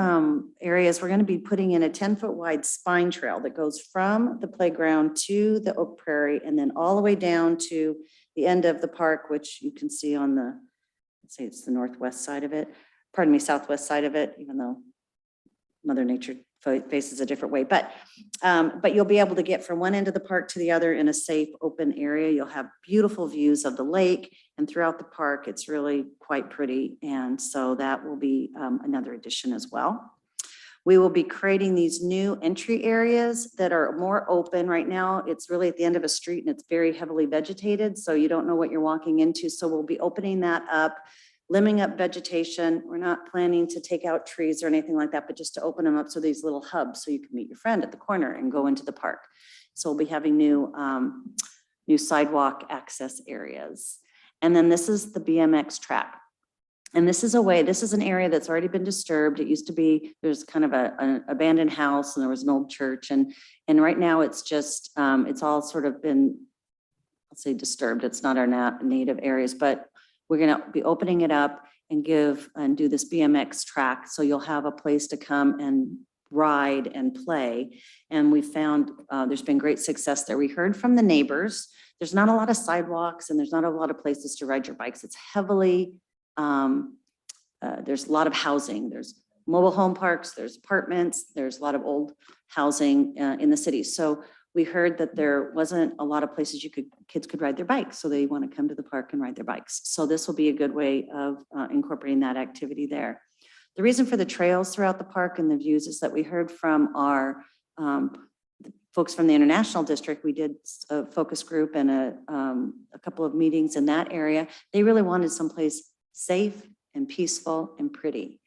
area is we're going to be putting in a 10-foot wide spine trail that goes from the playground to the Oak Prairie and then all the way down to the end of the park, which you can see on the, let's say it's the northwest side of it, pardon me, southwest side of it, even though Mother Nature faces a different way. But you'll be able to get from one end of the park to the other in a safe, open area. You'll have beautiful views of the lake, and throughout the park, it's really quite pretty. And so that will be another addition as well. We will be creating these new entry areas that are more open. Right now, it's really at the end of a street and it's very heavily vegetated, so you don't know what you're walking into. So we'll be opening that up, limiting up vegetation. We're not planning to take out trees or anything like that, but just to open them up so these little hubs so you can meet your friend at the corner and go into the park. So we'll be having new sidewalk access areas. And then this is the BMX track. And this is an area that's already been disturbed. It used to be, there's kind of an abandoned house and there was an old church. And right now it's just, it's all sort of been, let's say disturbed. It's not our native areas, but we're gonna be opening it up and do this BMX track. So you'll have a place to come and ride and play. And we found there's been great success there. We heard from the neighbors. There's not a lot of sidewalks and there's not a lot of places to ride your bikes. It's heavily, there's a lot of housing. There's mobile home parks, there's apartments, there's a lot of old housing in the city. So we heard that there wasn't a lot of places kids could ride their bikes. So they want to come to the park and ride their bikes. So this will be a good way of incorporating that activity there. The reason for the trails throughout the park and the views is that we heard from our folks from the International District. We did a focus group and a couple of meetings in that area. They really wanted someplace safe and peaceful and pretty,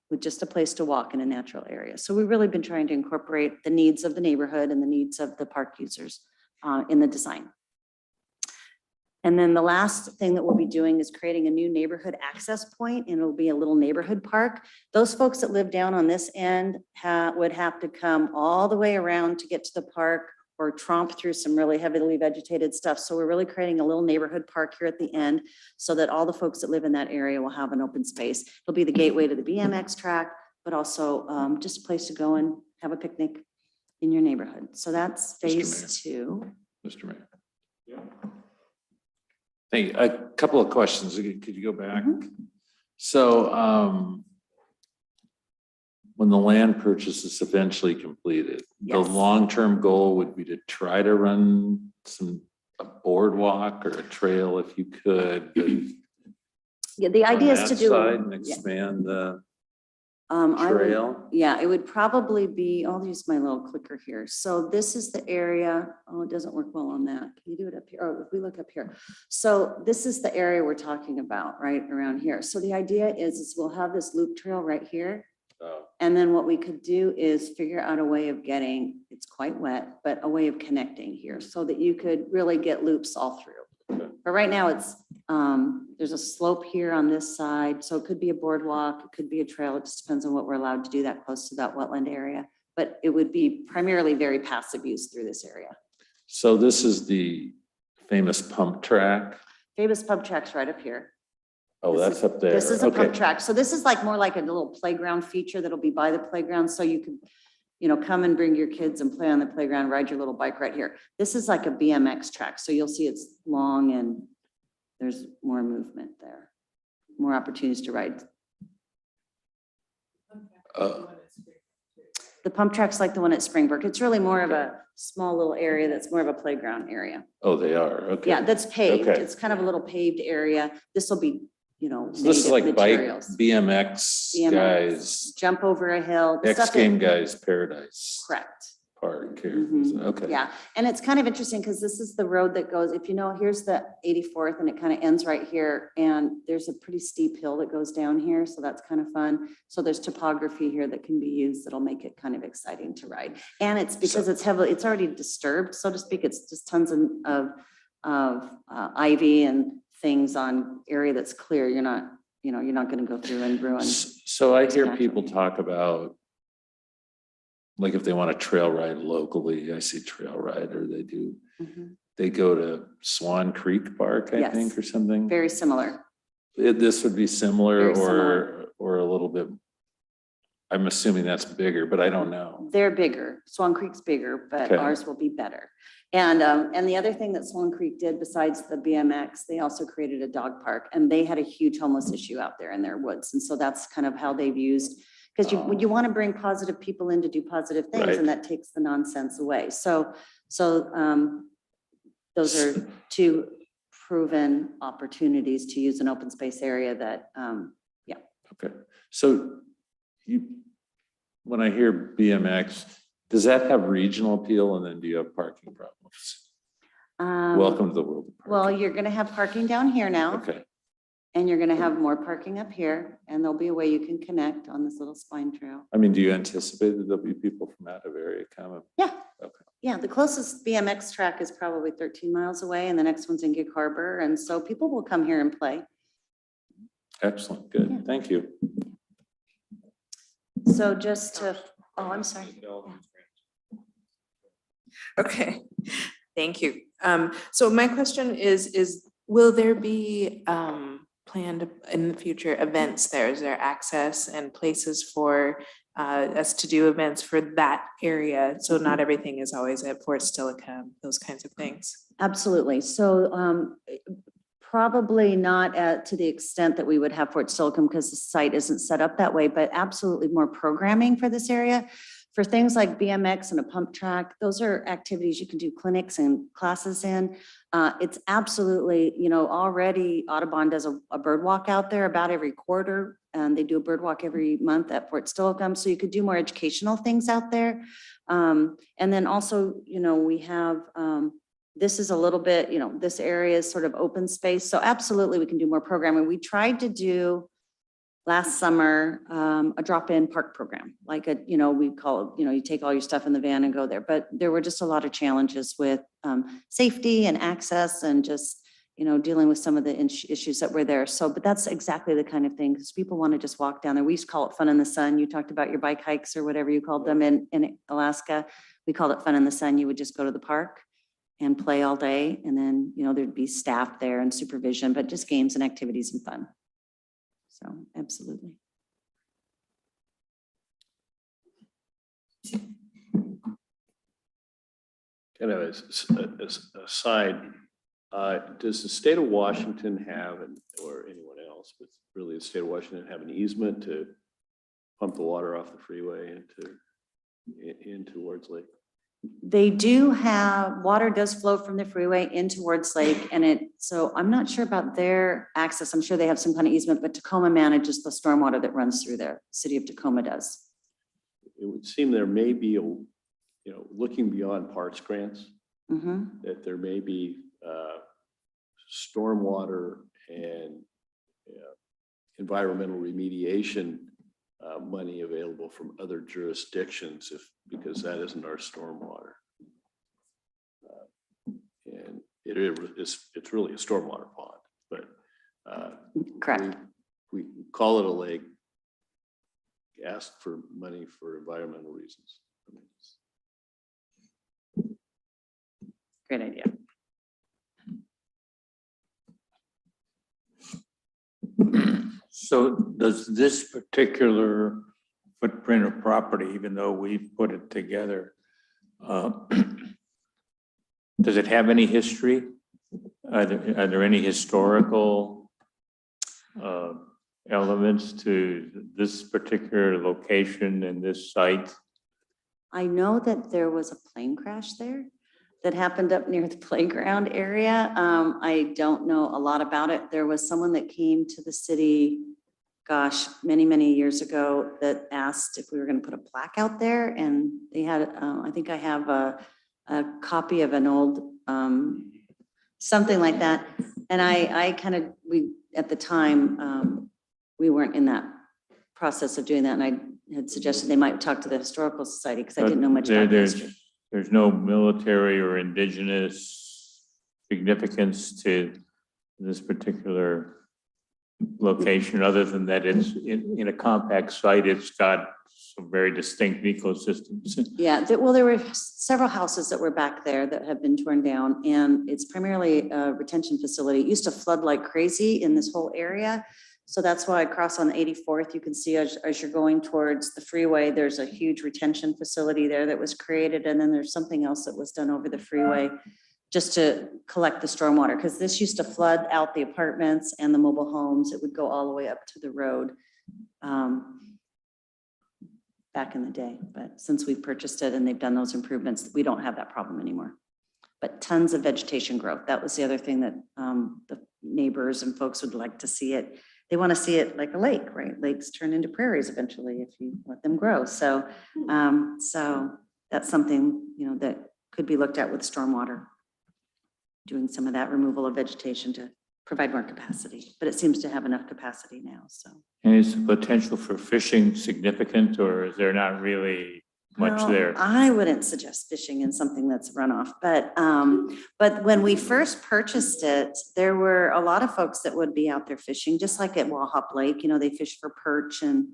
with just a place to walk in a natural area. So we've really been trying to incorporate the needs of the neighborhood and the needs of the park users in the design. And then the last thing that we'll be doing is creating a new neighborhood access point, and it'll be a little neighborhood park. Those folks that live down on this end would have to come all the way around to get to the park or tromp through some really heavily vegetated stuff. So we're really creating a little neighborhood park here at the end so that all the folks that live in that area will have an open space. It'll be the gateway to the BMX track, but also just a place to go and have a picnic in your neighborhood. So that's phase 2.
Mr. Mayor. Hey, a couple of questions. Could you go back? So, when the land purchase is eventually completed, the
Yes.
long-term goal would be to try to run a boardwalk or a trail if you could.
Yeah, the idea is to do.
And
Yeah.
expand the
I would-
trail.
Yeah, it would probably be, I'll use my little clicker here. So this is the area, oh, it doesn't work well on that. Can you do it up here? Oh, if we look up here. So this is the area we're talking about, right around here. So the idea is we'll have this loop trail right here.
Oh,
And then what we could do is figure out a way of getting, it's quite wet, but a way of connecting here so that you could really get loops all through.
Okay.
But right now it's, there's a slope here on this side, so it could be a boardwalk, it could be a trail. It just depends on what we're allowed to do that close to that wetland area. But it would be primarily very passive use through this area.
So this is the famous pump track.
Famous pump track's right up here.
Oh,
This
that's up there.
This is a pump
Okay.
track. So this is like more like a little playground feature that'll be by the playground. So you could, come and bring your kids and play on the playground, ride your little bike right here. This is like a BMX track. So you'll see it's long and there's more movement there, more opportunities to ride. The pump track's like the one at Springbrook. It's really more of a small little area that's more of a playground area.
Oh, they are, okay.
Yeah, that's paved.
Okay.
It's kind of a little paved area. This will be,
So this is
native
like bike,
materials.
BMX guys,
Jump over a hill. the
X
stuff that-
game guys paradise
Correct.
park here.
Mhm.
Okay.
Yeah, and it's kind of interesting because this is the road that goes, if here's the 84th and it kind of ends right here. And there's a pretty steep hill that goes down here. So that's kind of fun. So there's topography here that can be used that'll make it kind of exciting to ride. And it's because it's already disturbed, so to speak. It's just tons of ivy and things on area that's clear. You're not going to go through and ruin.
So I hear
natural.
people talk about, like if they want to trail ride locally, I see trail ride, or
Mhm.
they go to Swan Creek Park, I
Yes.
think, or something.
Very similar.
This would be similar
Very similar.
or a little bit, I'm assuming that's bigger, but I don't know.
They're bigger. Swan Creek's bigger, but
Okay.
ours will be better. And the other thing that Swan Creek did besides the BMX, they also created a dog park, and they had a huge homeless issue out there in their woods. And so that's kind of how they've used, because you want to bring positive people in to do positive things,
Right.
and that takes the nonsense away. So those are two proven opportunities to use an open space area that,
Okay, so when I hear BMX, does that have regional appeal, and then do you have parking problems? Welcome to the world of
Well,
parking.
you're going to have parking down here now.
Okay,
And you're gonna have more parking up here, and there'll be a way you can connect on this little spine trail.
I mean, do you anticipate that there'll be people from out of area coming?
Yeah.
Okay.
Yeah, the closest BMX track is probably 13 miles away, and the next one's in Gig Harbor, and so people will come here and play.
Excellent,
Yeah.
good, thank you.
So just to, oh, I'm sorry.
Okay, thank you. So my question is will there be planned in the future events there? Is there access and places for us to do events for that area? So not everything is always at Fort Stellicon, those kinds of things.
Absolutely. So probably not to the extent that we would have Fort Stellicon, because the site isn't set up that way, but absolutely more programming for this area. For things like BMX and a pump track, those are activities you can do clinics and classes in. It's absolutely, already Audubon does a bird walk out there about every quarter, and they do a bird walk every month at Fort Stellicon. So you could do more educational things out there. And then also, we have, this is a little bit, this area is sort of open space. So absolutely, we can do more programming. We tried to do last summer, a drop-in park program, like we call it, you take all your stuff in the van and go there. But there were just a lot of challenges with safety and access, and just, dealing with some of the issues that were there. So, but that's exactly the kind of thing, because people want to just walk down there. We used to call it fun in the sun. You talked about your bike hikes or whatever you called them in Alaska. We called it fun in the sun. You would just go to the park and play all day. And then, there'd be staff there and supervision, but just games and activities and fun. So absolutely.
Kind of as a side, does the state of Washington have, or anyone else, but really the state of Washington have an easement to pump the water off the freeway in towards Lake?
They do have, water does flow from the freeway in towards Lake, and so I'm not sure about their access. I'm sure they have some kind of easement, but Tacoma manages the stormwater that runs through there. City of Tacoma does.
It would seem there may be looking beyond parks grants,
Mm-hmm.
that there may be stormwater and environmental remediation money available from other jurisdictions because that isn't our stormwater. And it's really a stormwater pond, but
Correct.
we call it a lake, ask for money for environmental reasons.
Great idea.
So does this particular footprint of property, even though we've put it together, does it have any history? Are there any historical elements to this particular location and this site?
I know that there was a plane crash there that happened up near the playground area. I don't know a lot about it. There was someone that came to the city, gosh, many, many years ago that asked if we were going to put a plaque out there. And they had, I think I have a copy of an old, something like that. And we, at the time, we weren't in that process of doing that. And I had suggested they might talk to the Historical Society because I didn't know much about the history.
There's no military or indigenous significance to this particular location, other than that it's in a compact site. It's got some very distinct ecosystems.
Yeah, well, there were several houses that were back there that have been torn down, and it's primarily a retention facility. It used to flood like crazy in this whole area. So that's why across on the 84th, you can see as you're going towards the freeway, there's a huge retention facility there that was created. And then there's something else that was done over the freeway just to collect the stormwater, because this used to flood out the apartments and the mobile homes. It would go all the way up to the road back in the day. But since we've purchased it and they've done those improvements, we don't have that problem anymore. But tons of vegetation growth. That was the other thing that the neighbors and folks would like to see it. They want to see it like a lake, right? Lakes turn into prairies eventually if you let them grow. So, so that's something, that could be looked at with stormwater, doing some of that removal of vegetation to provide more capacity, but it seems to have enough capacity now, so.
And is the potential for fishing significant, or is there not really much
Well,
there?
I wouldn't suggest fishing in something that's runoff, but when we first purchased it, there were a lot of folks that would be out there fishing, just like at Wahop Lake. They fish for perch and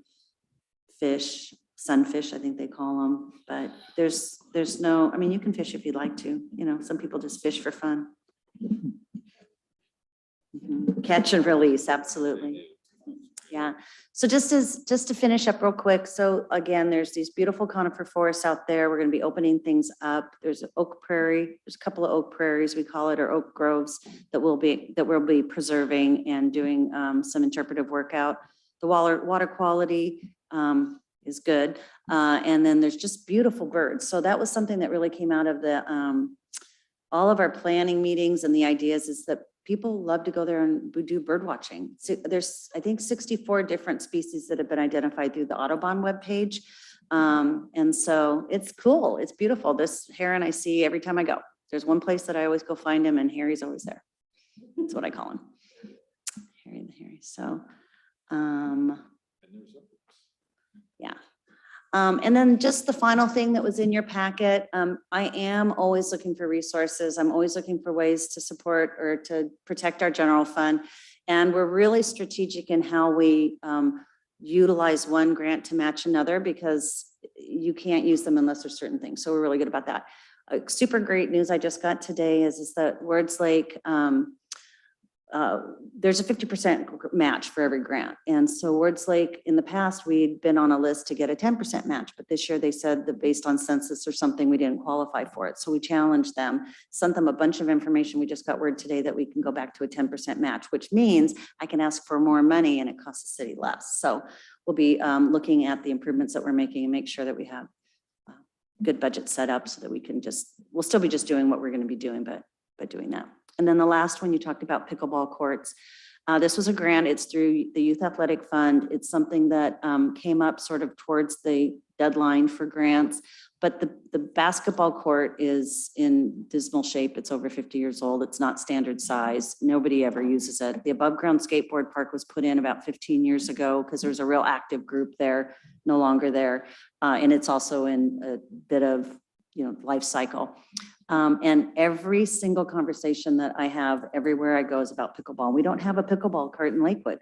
fish, sunfish, I think they call them. But there's no, you can fish if you'd like to. Some people just fish for fun. Catch and release, absolutely. Yeah. So just to finish up real quick. So again, there's these beautiful conifer forests out there. We're going to be opening things up. There's an oak prairie. There's a couple of oak prairies, we call it, or oak groves that we'll be preserving and doing some interpretive work out. The water quality is good. And then there's just beautiful birds. So that was something that really came out of the all of our planning meetings, and the ideas is that people love to go there and do bird watching. So there's, I think, 64 different species that have been identified through the Audubon webpage. And so it's cool. It's beautiful. This heron I see every time I go. There's one place that I always go find him, and Harry's always there. That's what I call him. Harry the Harry. So, yeah. And then just the final thing that was in your packet, I am always looking for resources. I'm always looking for ways to support or to protect our general fund. And we're really strategic in how we utilize one grant to match another because you can't use them unless there's certain things. So we're really good about that. Super great news I just got today is that Words Lake, there's a 50% match for every grant. And so Words Lake, in the past, we'd been on a list to get a 10% match, but this year they said that based on census or something, we didn't qualify for it. So we challenged them, sent them a bunch of information. We just got word today that we can go back to a 10% match, which means I can ask for more money and it costs the city less. So we'll be looking at the improvements that we're making and make sure that we have good budget set up so that we can we'll still be just doing what we're going to be doing, but doing that. And then the last one, you talked about pickleball courts. This was a grant. It's through the Youth Athletic Fund. It's something that came up sort of towards the deadline for grants. But the basketball court is in dismal shape. It's over 50 years old. It's not standard size. Nobody ever uses it. The above ground skateboard park was put in about 15 years ago because there's a real active group there, no longer there. And it's also in a bit of, life cycle. And every single conversation that I have everywhere I go is about pickleball. We don't have a pickleball court in Lakewood.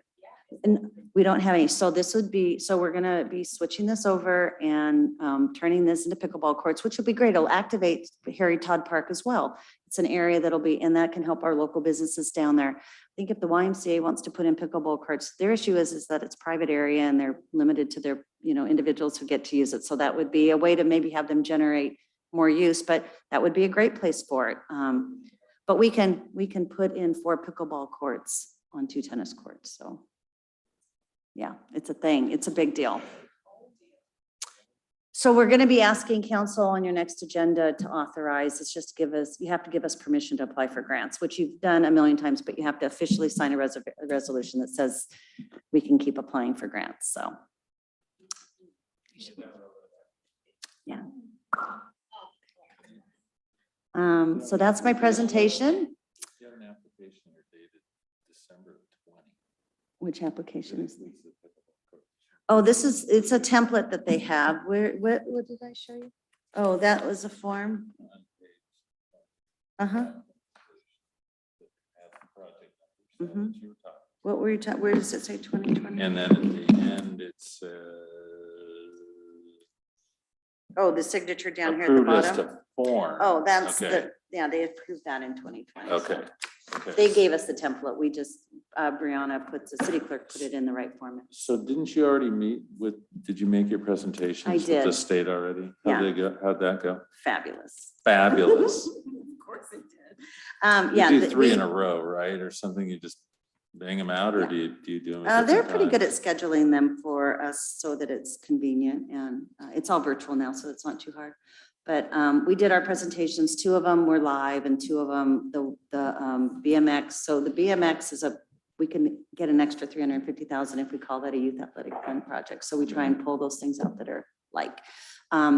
And we don't have any. So we're going to be switching this over and turning this into pickleball courts, which will be great. It'll activate Harry Todd Park as well. It's an area and that can help our local businesses down there. I think if the YMCA wants to put in pickleball courts, their issue is that it's private area and they're limited to their, individuals who get to use it. So that would be a way to maybe have them generate more use, but that would be a great place for it. But we can put in 4 pickleball courts on 2 tennis courts. So yeah, it's a thing. It's a big deal. So we're going to be asking council on your next agenda to authorize. It's just you have to give us permission to apply for grants, which you've done a million times, but you have to officially sign a resolution that says we can keep applying for grants. So yeah. So that's my presentation.
You have an application here dated December 20.
Which application is this? Oh, it's a template that they have. What did I show you? Oh, that was a form. Uh-huh. Mhm. What were you talking, where does it say 2020?
And then at the end, it's
Oh, the signature down here at the
approved list
bottom.
of form.
Oh, that's
Okay.
they approved that in 2020.
Okay.
They gave us the template. We just, Brianna the city clerk put it in the right format.
So didn't you already did you make your presentations
I
with
did.
the state already?
Yeah.
How'd that go?
Fabulous.
Fabulous.
Of course it did.
You do 3 in a row, right? Or something, you just bang them out, or
Yeah.
do you do them? at
They're
different
pretty good at
times?
scheduling them for us so that it's convenient, and it's all virtual now, so it's not too hard. But we did our presentations. 2 of them were live and 2 of them, the BMX. So the BMX we can get an extra 350,000 if we call that a youth athletic fund project. So we try and pull those things out that are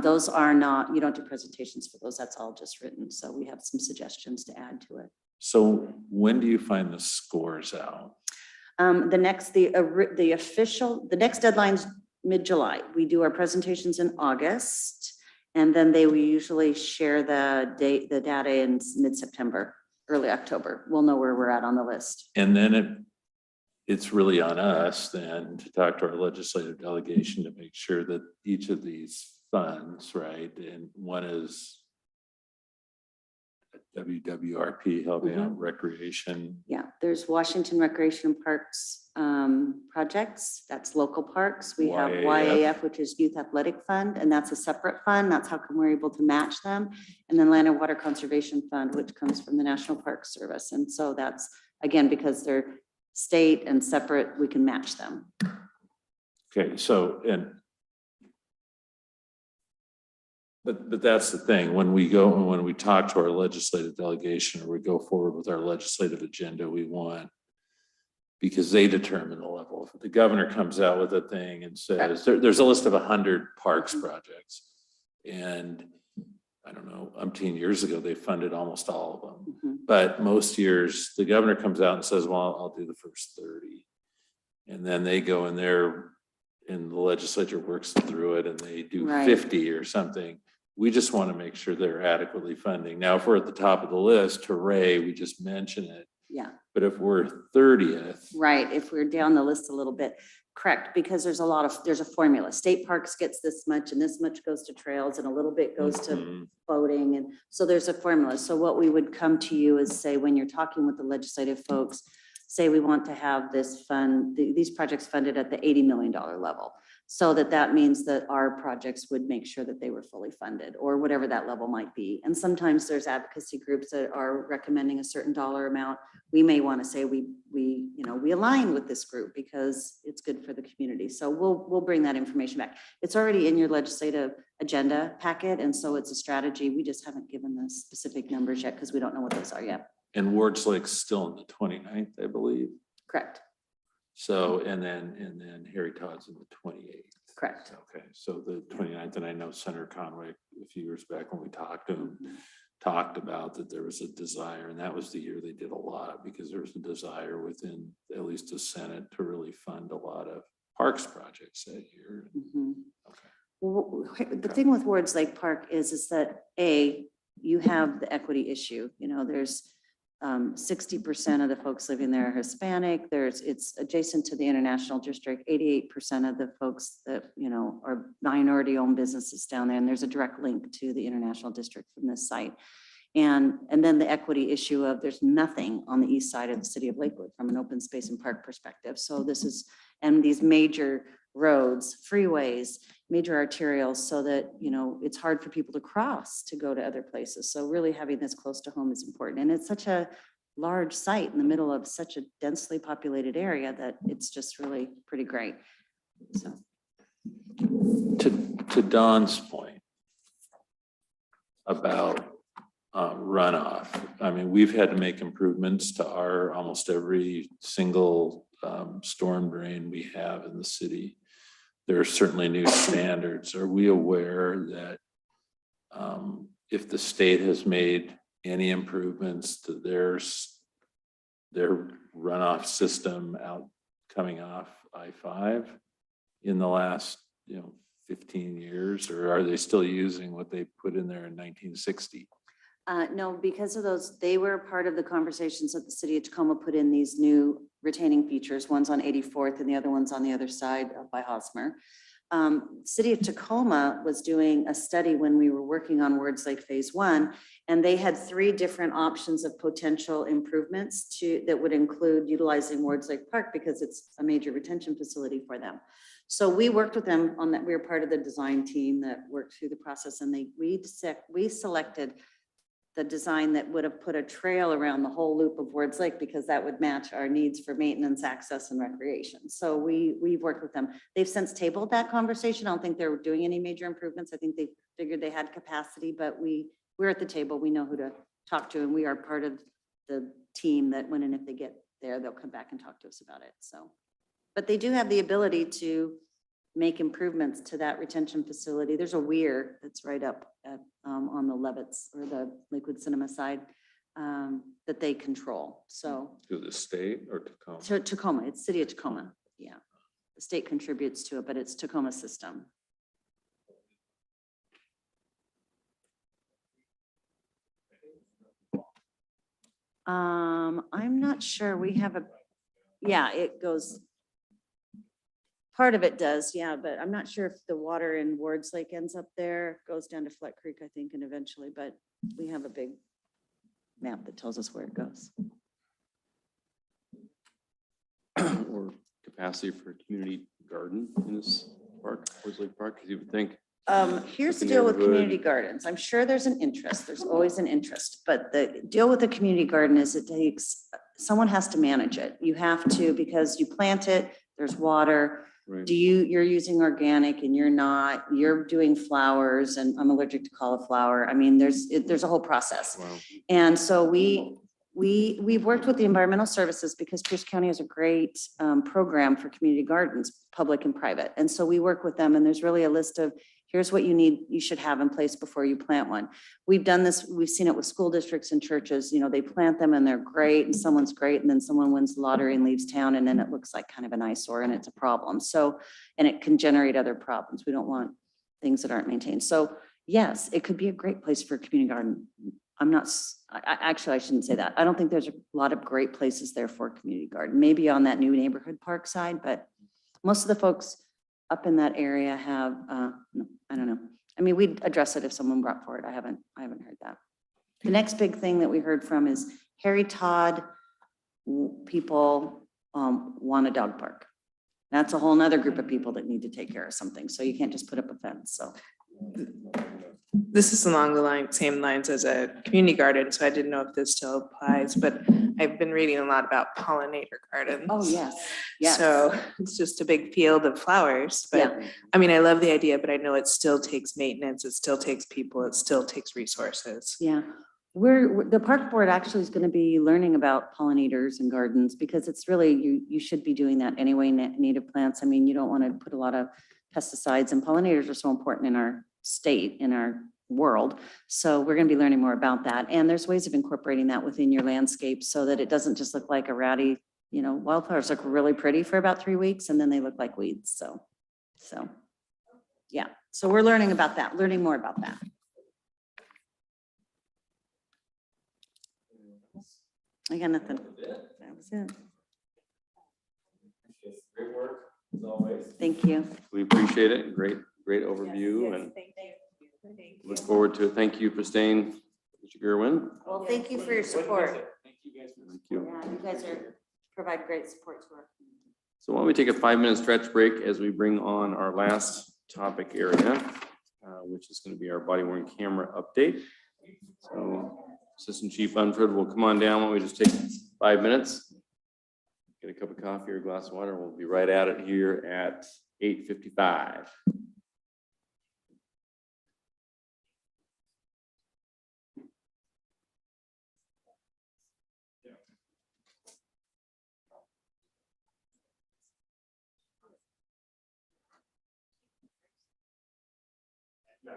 those are not, you don't do presentations for those. That's all just written. So we have some suggestions to add to it.
So when do you find the scores out?
The next deadline's mid-July. We do our presentations in August, and then they will usually share the data in mid-September, early October. We'll know where we're at on the list.
And then it's really on us then to talk to our legislative delegation to make sure that each of these funds, right? And one is WWRP, helping out recreation.
Yeah, there's Washington Recreation and Parks projects. That's local parks. We have YAF, which is Youth Athletic Fund, and that's a separate fund. That's how come we're able to match them. And then Land and Water Conservation Fund, which comes from the National Park Service. And so that's, again, because they're state and separate, we can match them.
Okay, so, but that's the thing, when we talk to our legislative delegation or we go forward with our legislative agenda, we want, because they determine the level. If the governor comes out with a thing and says, there's a list of 100 parks projects, and I don't know, umpteen years ago, they funded almost all of them. But most years, the governor comes out and says, well, I'll do the first 30. And then they go in their and the legislature works through it and they do
Right.
50 or something. We just want to make sure they're adequately funding. Now, if we're at the top of the list, hooray, we just mention it.
Yeah,
But if we're 30th,
right. If we're down the list a little bit, correct, because there's a formula. State parks gets this much and this much goes to trails and a little bit goes to
Mhm.
boating. And so there's a formula. So what we would come to you is say, when you're talking with the legislative folks, say we want to have this fund, these projects funded at the $80 million level. So that means that our projects would make sure that they were fully funded or whatever that level might be. And sometimes there's advocacy groups that are recommending a certain dollar amount. We may want to say we align with this group because it's good for the community. So we'll bring that information back. It's already in your legislative agenda packet. And so it's a strategy. We just haven't given the specific numbers yet because we don't know what those are yet.
and Ward's Lake's still on the 29th, I believe.
Correct,
So, and then Harry Todd's in the 28th.
correct.
Okay, so the 29th, and I know Senator Conway, a few years back when we talked to him, talked about that there was a desire, and that was the year they did a lot, because there was a desire within at least the Senate to really fund a lot of parks projects that year.
Mhm.
Okay.
Well, the thing with Wards Lake Park is that you have the equity issue. There's 60% of the folks living there are Hispanic. It's adjacent to the international district. 88% of the folks that, are minority owned businesses down there. And there's a direct link to the international district from this site. And then the equity issue of there's nothing on the east side of the city of Lakewood from an open space and park perspective. So and these major roads, freeways, major arterials, so that, it's hard for people to cross to go to other places. So really having this close to home is important. And it's such a large site in the middle of such a densely populated area that it's just really pretty great. So.
To Don's point about runoff, I mean, we've had to make improvements to almost every single storm drain we have in the city. There are certainly new standards. Are we aware that if the state has made any improvements to their runoff system coming off I-5 in the last 15 years, or are they still using what they put in there in 1960?
No, because of those, they were part of the conversations that the city of Tacoma put in these new retaining features. One's on 84th and the other one's on the other side by Hosmer. City of Tacoma was doing a study when we were working on Wards Lake Phase 1, and they had 3 different options of potential improvements that would include utilizing Wards Lake Park because it's a major retention facility for them. So we worked with them on that. We were part of the design team that worked through the process, and we selected the design that would have put a trail around the whole loop of Wards Lake because that would match our needs for maintenance, access, and recreation. So we've worked with them. They've since tabled that conversation. I don't think they're doing any major improvements. I think they figured they had capacity, but we're at the table. We know who to talk to, and we are part of the team that when and if they get there, they'll come back and talk to us about it. So, but they do have the ability to make improvements to that retention facility. There's a weir that's right up at, on the Levitts or the Lakewood Cinema side that they control. So
To the state or Tacoma?
Tacoma, it's city of Tacoma. Yeah. The state contributes to it, but it's Tacoma system. I'm not sure. We have it goes. Part of it does, yeah, but I'm not sure if the water in Wards Lake ends up there, goes down to Fleck Creek, I think, and eventually, but we have a big map that tells us where it goes.
Or capacity for a community garden in this park, Wards Lake Park, because you would think.
Here's the
the
deal with community
neighborhood.
gardens. I'm sure there's an interest. There's always an interest, but the deal with the community garden is someone has to manage it. You have to, because you plant it, there's water.
Right.
You're using organic and you're not, you're doing flowers, and I'm allergic to cauliflower. I mean, there's a whole process.
Wow.
And so we've worked with the environmental services because Pierce County has a great program for community gardens, public and private. And so we work with them, and there's really a list of, here's what you should have in place before you plant one. We've done this, we've seen it with school districts and churches, they plant them and they're great and someone's great and then someone wins the lottery and leaves town and then it looks like kind of an eyesore and it's a problem. So, and it can generate other problems. We don't want things that aren't maintained. So yes, it could be a great place for a community garden. Actually, I shouldn't say that. I don't think there's a lot of great places there for a community garden, maybe on that new neighborhood park side, but most of the folks up in that area have, I don't know. I mean, we'd address it if someone brought forward. I haven't heard that. The next big thing that we heard from is Harry Todd people want a dog park. That's a whole nother group of people that need to take care of something. So you can't just put up a fence, so.
This is along the same lines as a community garden, so I didn't know if this still applies, but I've been reading a lot about pollinator gardens.
Oh, yes, yes.
So it's just a big field of flowers, but I mean, I love the idea, but I know it still takes maintenance, it still takes people, it still takes resources.
Yeah, the park board actually is going to be learning about pollinators and gardens because it's really, you should be doing that anyway, native plants. I mean, you don't want to put a lot of pesticides, and pollinators are so important in our state, in our world. So we're going to be learning more about that. And there's ways of incorporating that within your landscape so that it doesn't just look like a rowdy, wildflowers look really pretty for about 3 weeks and then they look like weeds. So yeah, so we're learning about that, learning more about that. I got nothing. That was it.
Great work, as always.
Thank you.
We appreciate it. Great overview and look forward to it. Thank you for staying, Mr. Gerwin.
Well, thank you for your support.
Thank you guys. Thank you.
Yeah, you guys provide great support to our community.
So why don't we take a 5-minute stretch break as we bring on our last topic area, which is going to be our body worn camera update. So Assistant Chief Unford will come on down. Why don't we just take 5 minutes, get a cup of coffee or a glass of water. We'll be right at it here at 8:55.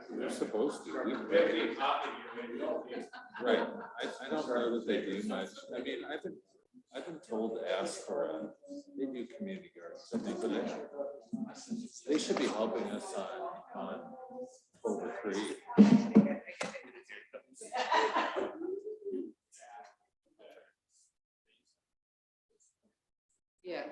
They're supposed to. Right. I don't know that they do much. I mean, I've been told to ask for they do community gardens. I think they should be helping us on Clover Creek.
Yeah,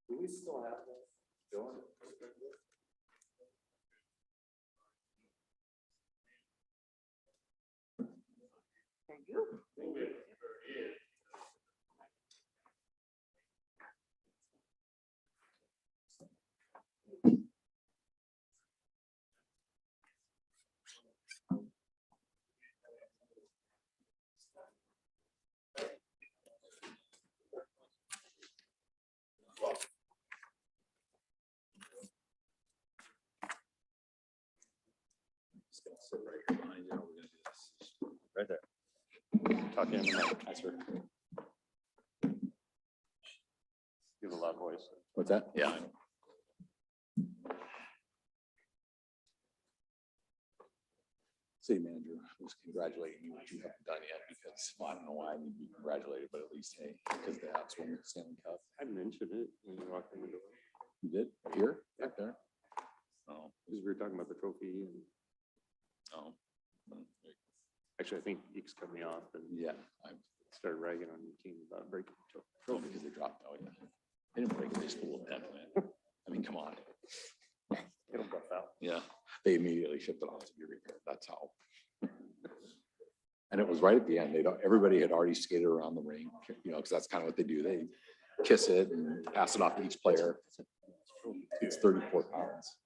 Do we still have that?
Thank you.
Sit right here behind you. We're gonna do this.
Right there. Talking in the mic. That's right. Give a loud voice.
What's that?
Yeah.
City manager was congratulating you, which you haven't done yet because, well, I don't know why I need to be congratulated, but at least, hey, because the Habs won the Stanley Cup.
I mentioned it when you walked in the door.
You did? Here? Back there?
Oh, because we were talking about the trophy and
Oh.
actually I think Eeks cut me off and
Yeah, I
started ragging on your team about breaking the
drove because they dropped out. Yeah. They didn't break it, they stole a pen. I mean, come on.
It'll buff out.
Yeah, they immediately shipped it off to be repaired. That's how. And it was right at the end. Everybody had already skated around the ring, because that's kind of what they do. They kiss it and pass it off to each player. It's 34 pounds.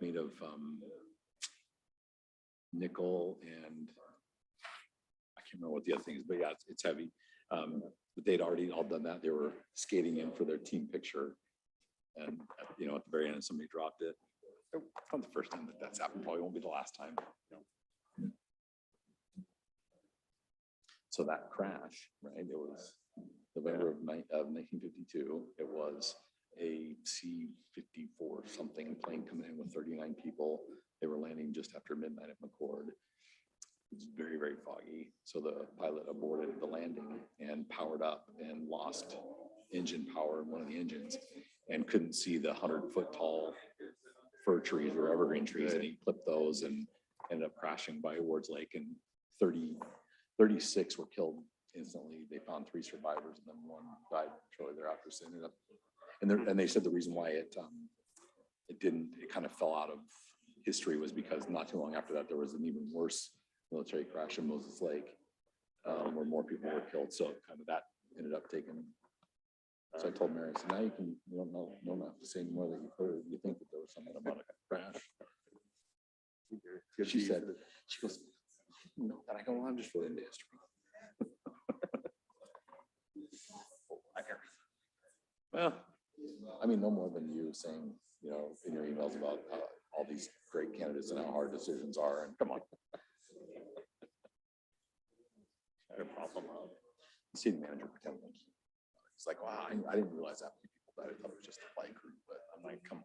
Made of nickel and I can't remember what the other thing is, but yeah, it's heavy. But they'd already all done that. They were skating in for their team picture.
And, you know, at the very end, somebody dropped it. It's not the first time that that's happened, probably won't be the last time. You know. So that crash, right, it was November of 1952. It was a C-54 something plane coming in with 39 people. They were landing just after midnight at McCord. It was very, very foggy. So the pilot aborted the landing and powered up and lost engine power in one of the engines and couldn't see the 100-foot tall fir trees or evergreen trees. And he clipped those and ended up crashing by Ward's Lake, and 36 were killed instantly. They found 3 survivors and then 1 died shortly thereafter. So ended up, and they said the reason why it kind of fell out of history was because not too long after that, there was an even worse military crash in Moses Lake, where more people were killed. So kind of that ended up taking. So I told Mary, I said, now you don't have to say more that you've heard. You think that there was something about a crash. She said, she goes, no, and I go, well, I'm just really into history. Well, I mean, no more than you saying, you know, in your emails about all these great candidates and how hard decisions are. And come on. I had a problem. City manager pretended like he's like, wow, I didn't realize that many people died. I thought it was just a flight crew, but I'm like, come on.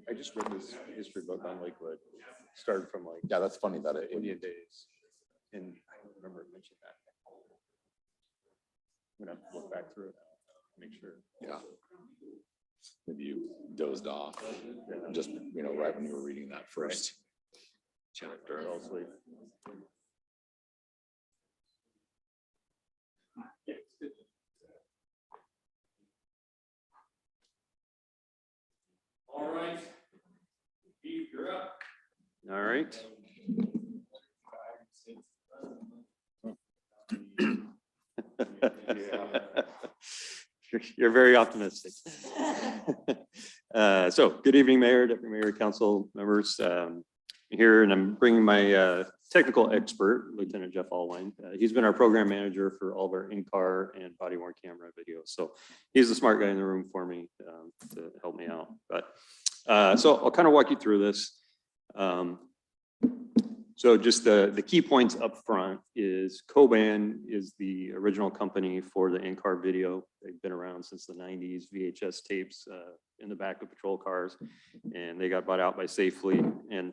I just read this history book on Lakewood. Started from like,
yeah, that's funny that
Indian days. And I don't remember it mentioned that. I'm gonna have to look back through it, make sure.
Yeah. Maybe you dozed off, just, you know, right when you were reading that first chapter.
Also,
All right. Keith, you're up. All right. You're very optimistic. So good evening, Mayor, Deputy Mayor, Council members. I'm here and I'm bringing my technical expert, Lieutenant Jeff Allwine. He's been our program manager for all of our in-car and body-worn camera videos. So he's the smart guy in the room for me to help me out. But so I'll kind of walk you through this. So just the key points up front is Coban is the original company for the in-car video. They've been around since the 90s, VHS tapes in the back of patrol cars, and they got bought out by Safely. And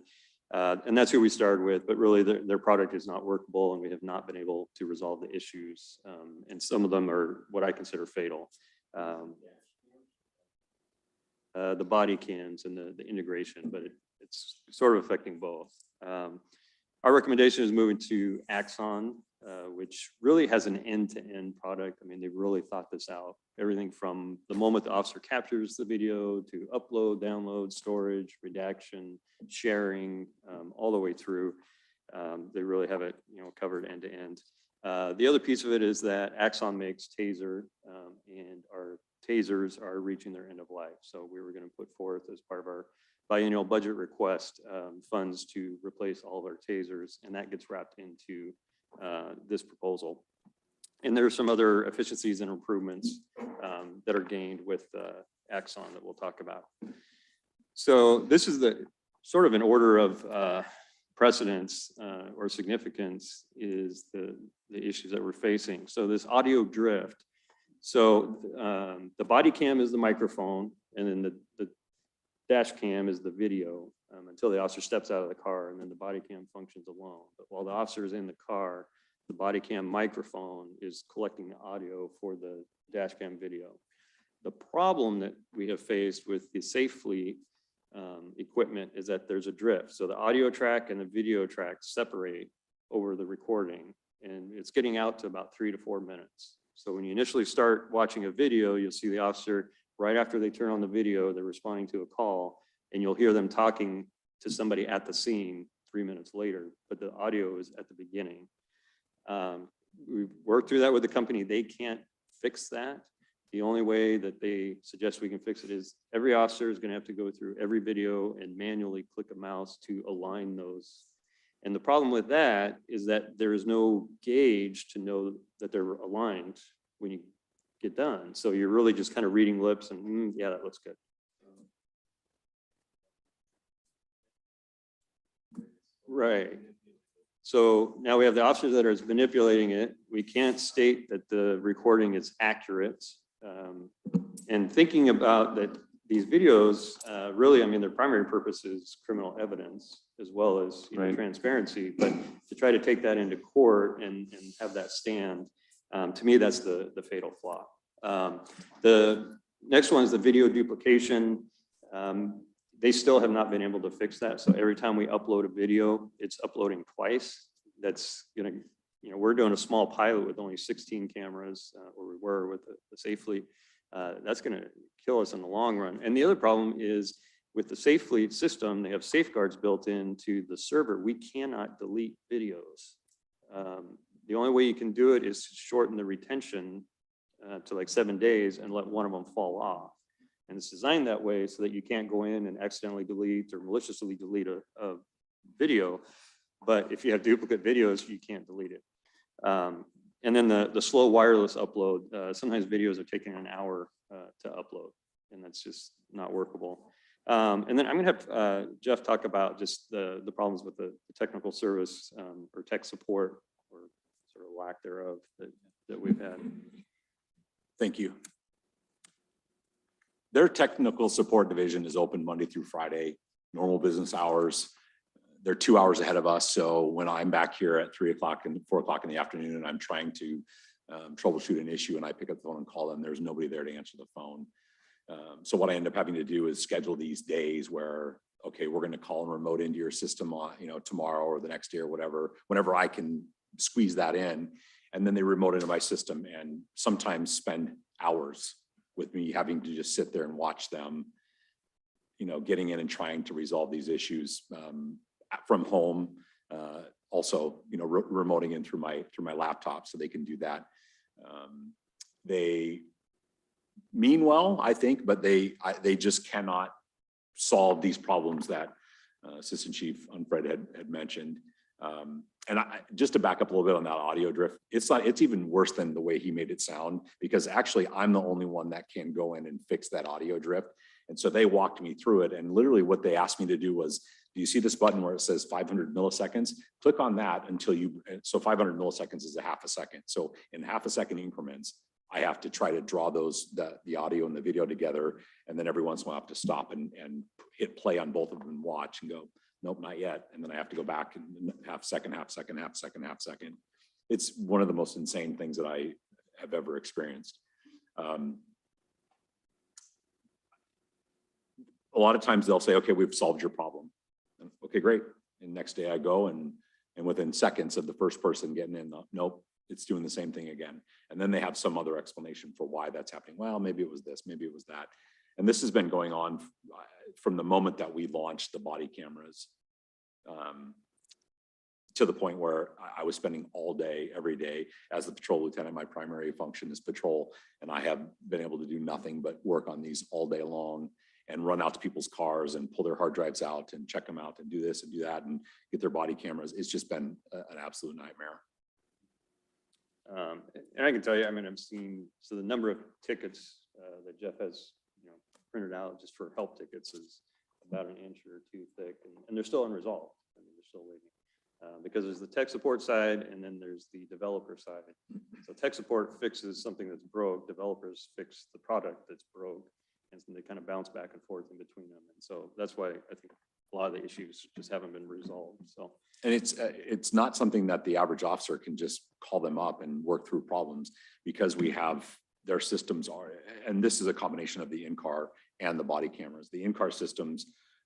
that's who we started with, but really their product is not workable and we have not been able to resolve the issues. And some of them are what I consider fatal. The body cams and the integration, but it's sort of affecting both. Our recommendation is moving to Axon, which really has an end-to-end product. I mean, they've really thought this out. Everything from the moment the officer captures the video to upload, download, storage, redaction, sharing, all the way through. They really have it, you know, covered end-to-end. The other piece of it is that Axon makes Taser, and our Tasers are reaching their end of life. So we were going to put forth as part of our biennial budget request funds to replace all of our Tasers, and that gets wrapped into this proposal. And there are some other efficiencies and improvements that are gained with Axon that we'll talk about. So this is the sort of an order of precedence or significance is the issues that we're facing. So this audio drift. So the body cam is the microphone, and then the dash cam is the video until the officer steps out of the car, and then the body cam functions alone. But while the officer is in the car, the body cam microphone is collecting the audio for the dash cam video. The problem that we have faced with the Safely equipment is that there's a drift. So the audio track and the video track separate over the recording, and it's getting out to about 3 to 4 minutes. So when you initially start watching a video, you'll see the officer right after they turn on the video, they're responding to a call, and you'll hear them talking to somebody at the scene 3 minutes later, but the audio is at the beginning. We've worked through that with the company. They can't fix that. The only way that they suggest we can fix it is every officer is going to have to go through every video and manually click a mouse to align those. And the problem with that is that there is no gauge to know that they're aligned when you
get done. So you're really just kind of reading lips and, yeah, that looks good. Right. So now we have the officer that is manipulating it. We can't state that the recording is accurate. And thinking about that, these videos, really, I mean, their primary purpose is criminal evidence as well as, you know,
Right.
transparency. But to try to take that into court and have that stand, to me, that's the fatal flaw. The next one is the video duplication. They still have not been able to fix that. So every time we upload a video, it's uploading twice. That's gonna, you know, we're doing a small pilot with only 16 cameras, or we were with the Safe Fleet. That's gonna kill us in the long run. And the other problem is with the Safe Fleet system, they have safeguards built into the server. We cannot delete videos. The only way you can do it is to shorten the retention to like 7 days and let one of them fall off. And it's designed that way so that you can't go in and accidentally delete or maliciously delete a video. But if you have duplicate videos, you can't delete it. And then the slow wireless upload, sometimes videos are taking an hour to upload, and that's just not workable. And then I'm gonna have Jeff talk about just the problems with the technical service or tech support or sort of lack thereof that we've had.
Thank you. Their technical support division is open Monday through Friday, normal business hours. They're 2 hours ahead of us. So when I'm back here at 3 o'clock and 4 o'clock in the afternoon and I'm trying to troubleshoot an issue and I pick up the phone and call them, there's nobody there to answer the phone. So what I end up having to do is schedule these days where, okay, we're going to call and remote into your system, you know, tomorrow or the next day or whatever, whenever I can squeeze that in. And then they remote into my system and sometimes spend hours with me having to just sit there and watch them, you know, getting in and trying to resolve these issues from home. Also, you know, remoting in through my laptop so they can do that. They mean well, I think, but they just cannot solve these problems that Assistant Chief Unfred had mentioned. And just to back up a little bit on that audio drift, it's even worse than the way he made it sound, because actually I'm the only one that can go in and fix that audio drift. And so they walked me through it. And literally what they asked me to do was, do you see this button where it says 500 milliseconds? Click on that until so 500 milliseconds is a half a second. So in half a second increments, I have to try to draw the audio and the video together. And then every once in a while I have to stop and hit play on both of them and watch and go, nope, not yet. And then I have to go back and half second, half second, half second, half second. It's one of the most insane things that I have ever experienced. A lot of times they'll say, okay, we've solved your problem. Okay, great. And next day I go and within seconds of the first person getting in, nope, it's doing the same thing again. And then they have some other explanation for why that's happening. Well, maybe it was this, maybe it was that. And this has been going on from the moment that we launched the body cameras to the point where I was spending all day, every day as the patrol lieutenant. My primary function is patrol, and I have been able to do nothing but work on these all day long and run out to people's cars and pull their hard drives out and check them out and do this and do that and get their body cameras. It's just been an absolute nightmare.
And I can tell you, I mean, I've seen, so the number of tickets that Jeff has, you know, printed out just for help tickets is about an inch or two thick, and they're still unresolved. I mean, they're still waiting because there's the tech support side and then there's the developer side. So tech support fixes something that's broke, developers fix the product that's broke, and so they kind of bounce back and forth in between them. And so that's why I think a lot of the issues just haven't been resolved. So.
And it's not something that the average officer can just call them up and work through problems, because we have their systems are, and this is a combination of the in-car and the body cameras. The in-car systems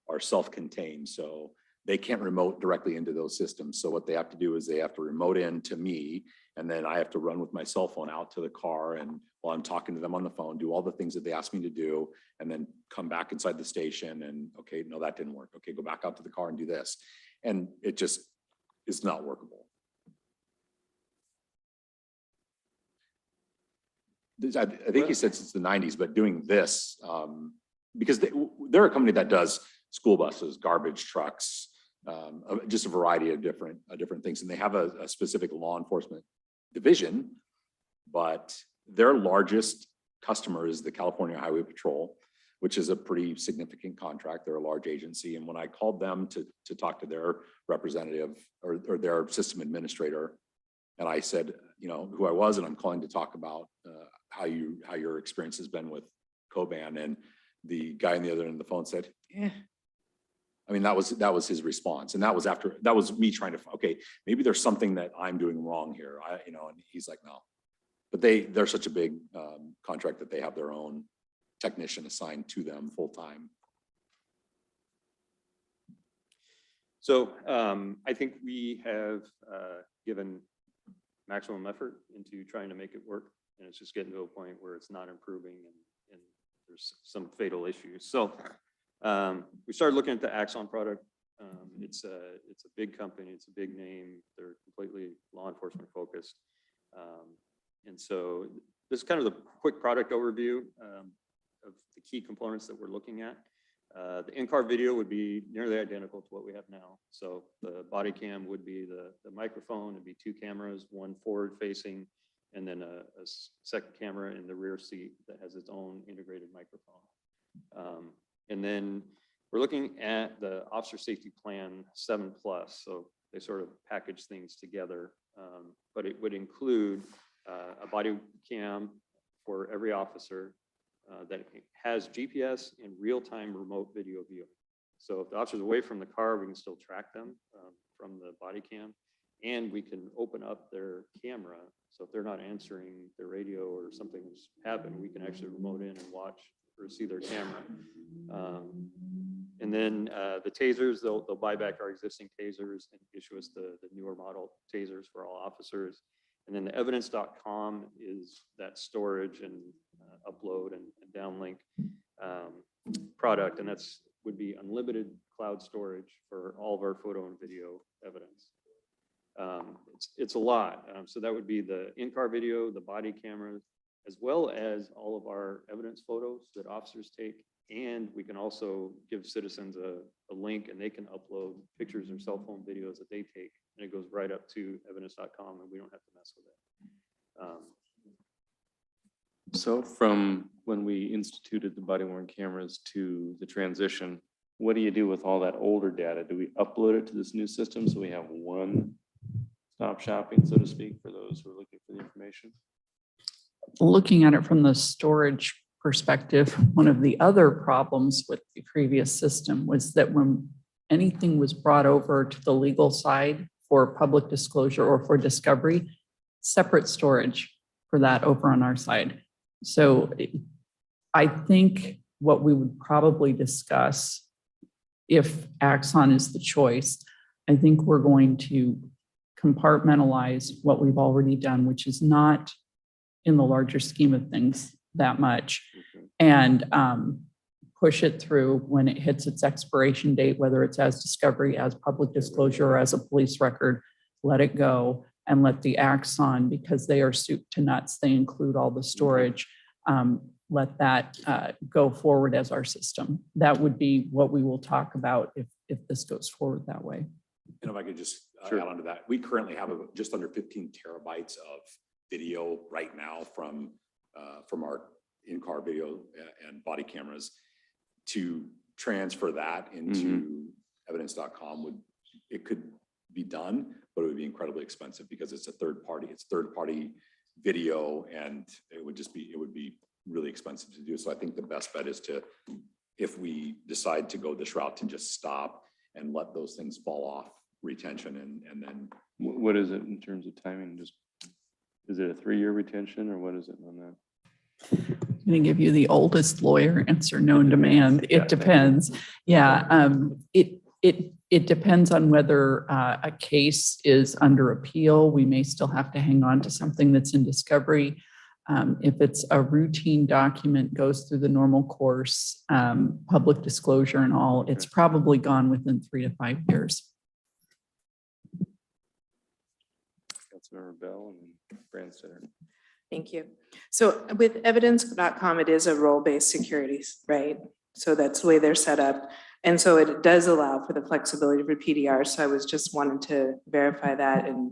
are self-contained, so they can't remote directly into those systems. So what they have to do is they have to remote in to me, and then I have to run with my cell phone out to the car, and while I'm talking to them on the phone, do all the things that they asked me to do, and then come back inside the station and, okay, no, that didn't work. Okay, go back out to the car and do this. And it just is not workable. I think he said since the 90s, but doing this, because they're a company that does school buses, garbage trucks, just a variety of different things. And they have a specific law enforcement division, but their largest customer is the California Highway Patrol, which is a pretty significant contract. They're a large agency. And when I called them to talk to their representative or their system administrator, and I said, you know, who I was, and I'm calling to talk about how your experience has been with Coban, and the guy on the other end of the phone said, "Yeah." I mean, that was his response, and that was me trying to, okay, maybe there's something that I'm doing wrong here. And he's like, no, but they're such a big contract that they have their own technician assigned to them full time.
So I think we have given maximum effort into trying to make it work, and it's just getting to a point where it's not improving and there's some fatal issues. So we started looking at the Axon product. It's a big company, it's a big name. They're completely law enforcement focused. And so this is kind of the quick product overview of the key components that we're looking at. The in-car video would be nearly identical to what we have now. So the body cam would be the microphone. It'd be 2 cameras, one forward facing, and then a second camera in the rear seat that has its own integrated microphone. And then we're looking at the Officer Safety Plan 7+. So they sort of package things together, but it would include a body cam for every officer that has GPS and real-time remote video viewing. So if the officer's away from the car, we can still track them from the body cam, and we can open up their camera. So if they're not answering their radio or something's happened, we can actually remote in and watch or see their camera. And then the tasers, they'll buy back our existing tasers and issue us the newer model tasers for all officers. And then the evidence.com is that storage and upload and downlink product, and would be unlimited cloud storage for all of our photo and video evidence. It's a lot. So that would be the in-car video, the body cameras, as well as all of our evidence photos that officers take. And we can also give citizens a link, and they can upload pictures or cell phone videos that they take, and it goes right up to evidence.com, and we don't have to mess with it.
So from when we instituted the body worn cameras to the transition, what do you do with all that older data? Do we upload it to this new system so we have one stop shopping, so to speak, for those who are looking for the information?
Looking at it from the storage perspective, one of the other problems with the previous system was that when anything was brought over to the legal side for public disclosure or for discovery, separate storage for that over on our side. So I think what we would probably discuss, if Axon is the choice, I think we're going to compartmentalize what we've already done, which is not in the larger scheme of things that much, and push it through when it hits its expiration date, whether it's as discovery, as public disclosure, or as a police record, let it go, and let the Axon, because they are soup to nuts, they include all the storage, let that go forward as our system. That would be what we will talk about if this goes forward that way.
And if I could just add on to that, we currently have just under 15 terabytes of video right now from our in-car video and body cameras. To transfer that into evidence.com it could be done, but it would be incredibly expensive because it's third party video, and it would be really expensive to do. So I think the best bet is if we decide to go this route, to just stop and let those things fall off retention, and then.
What is it in terms of timing? Is it a 3-year retention, or what is it on that?
I'm going to give you the oldest lawyer answer known to man. It depends. Yeah, it depends on whether a case is under appeal. We may still have to hang on to something that's in discovery. If it's a routine document, goes through the normal course, public disclosure and all, it's probably gone within 3 to 5 years.
Councilmember Bell and Branstetter.
Thank you. So with evidence.com, it is a role-based security, right? So that's the way they're set up. And so it does allow for the flexibility for PDR. So I was just wanting to verify that. And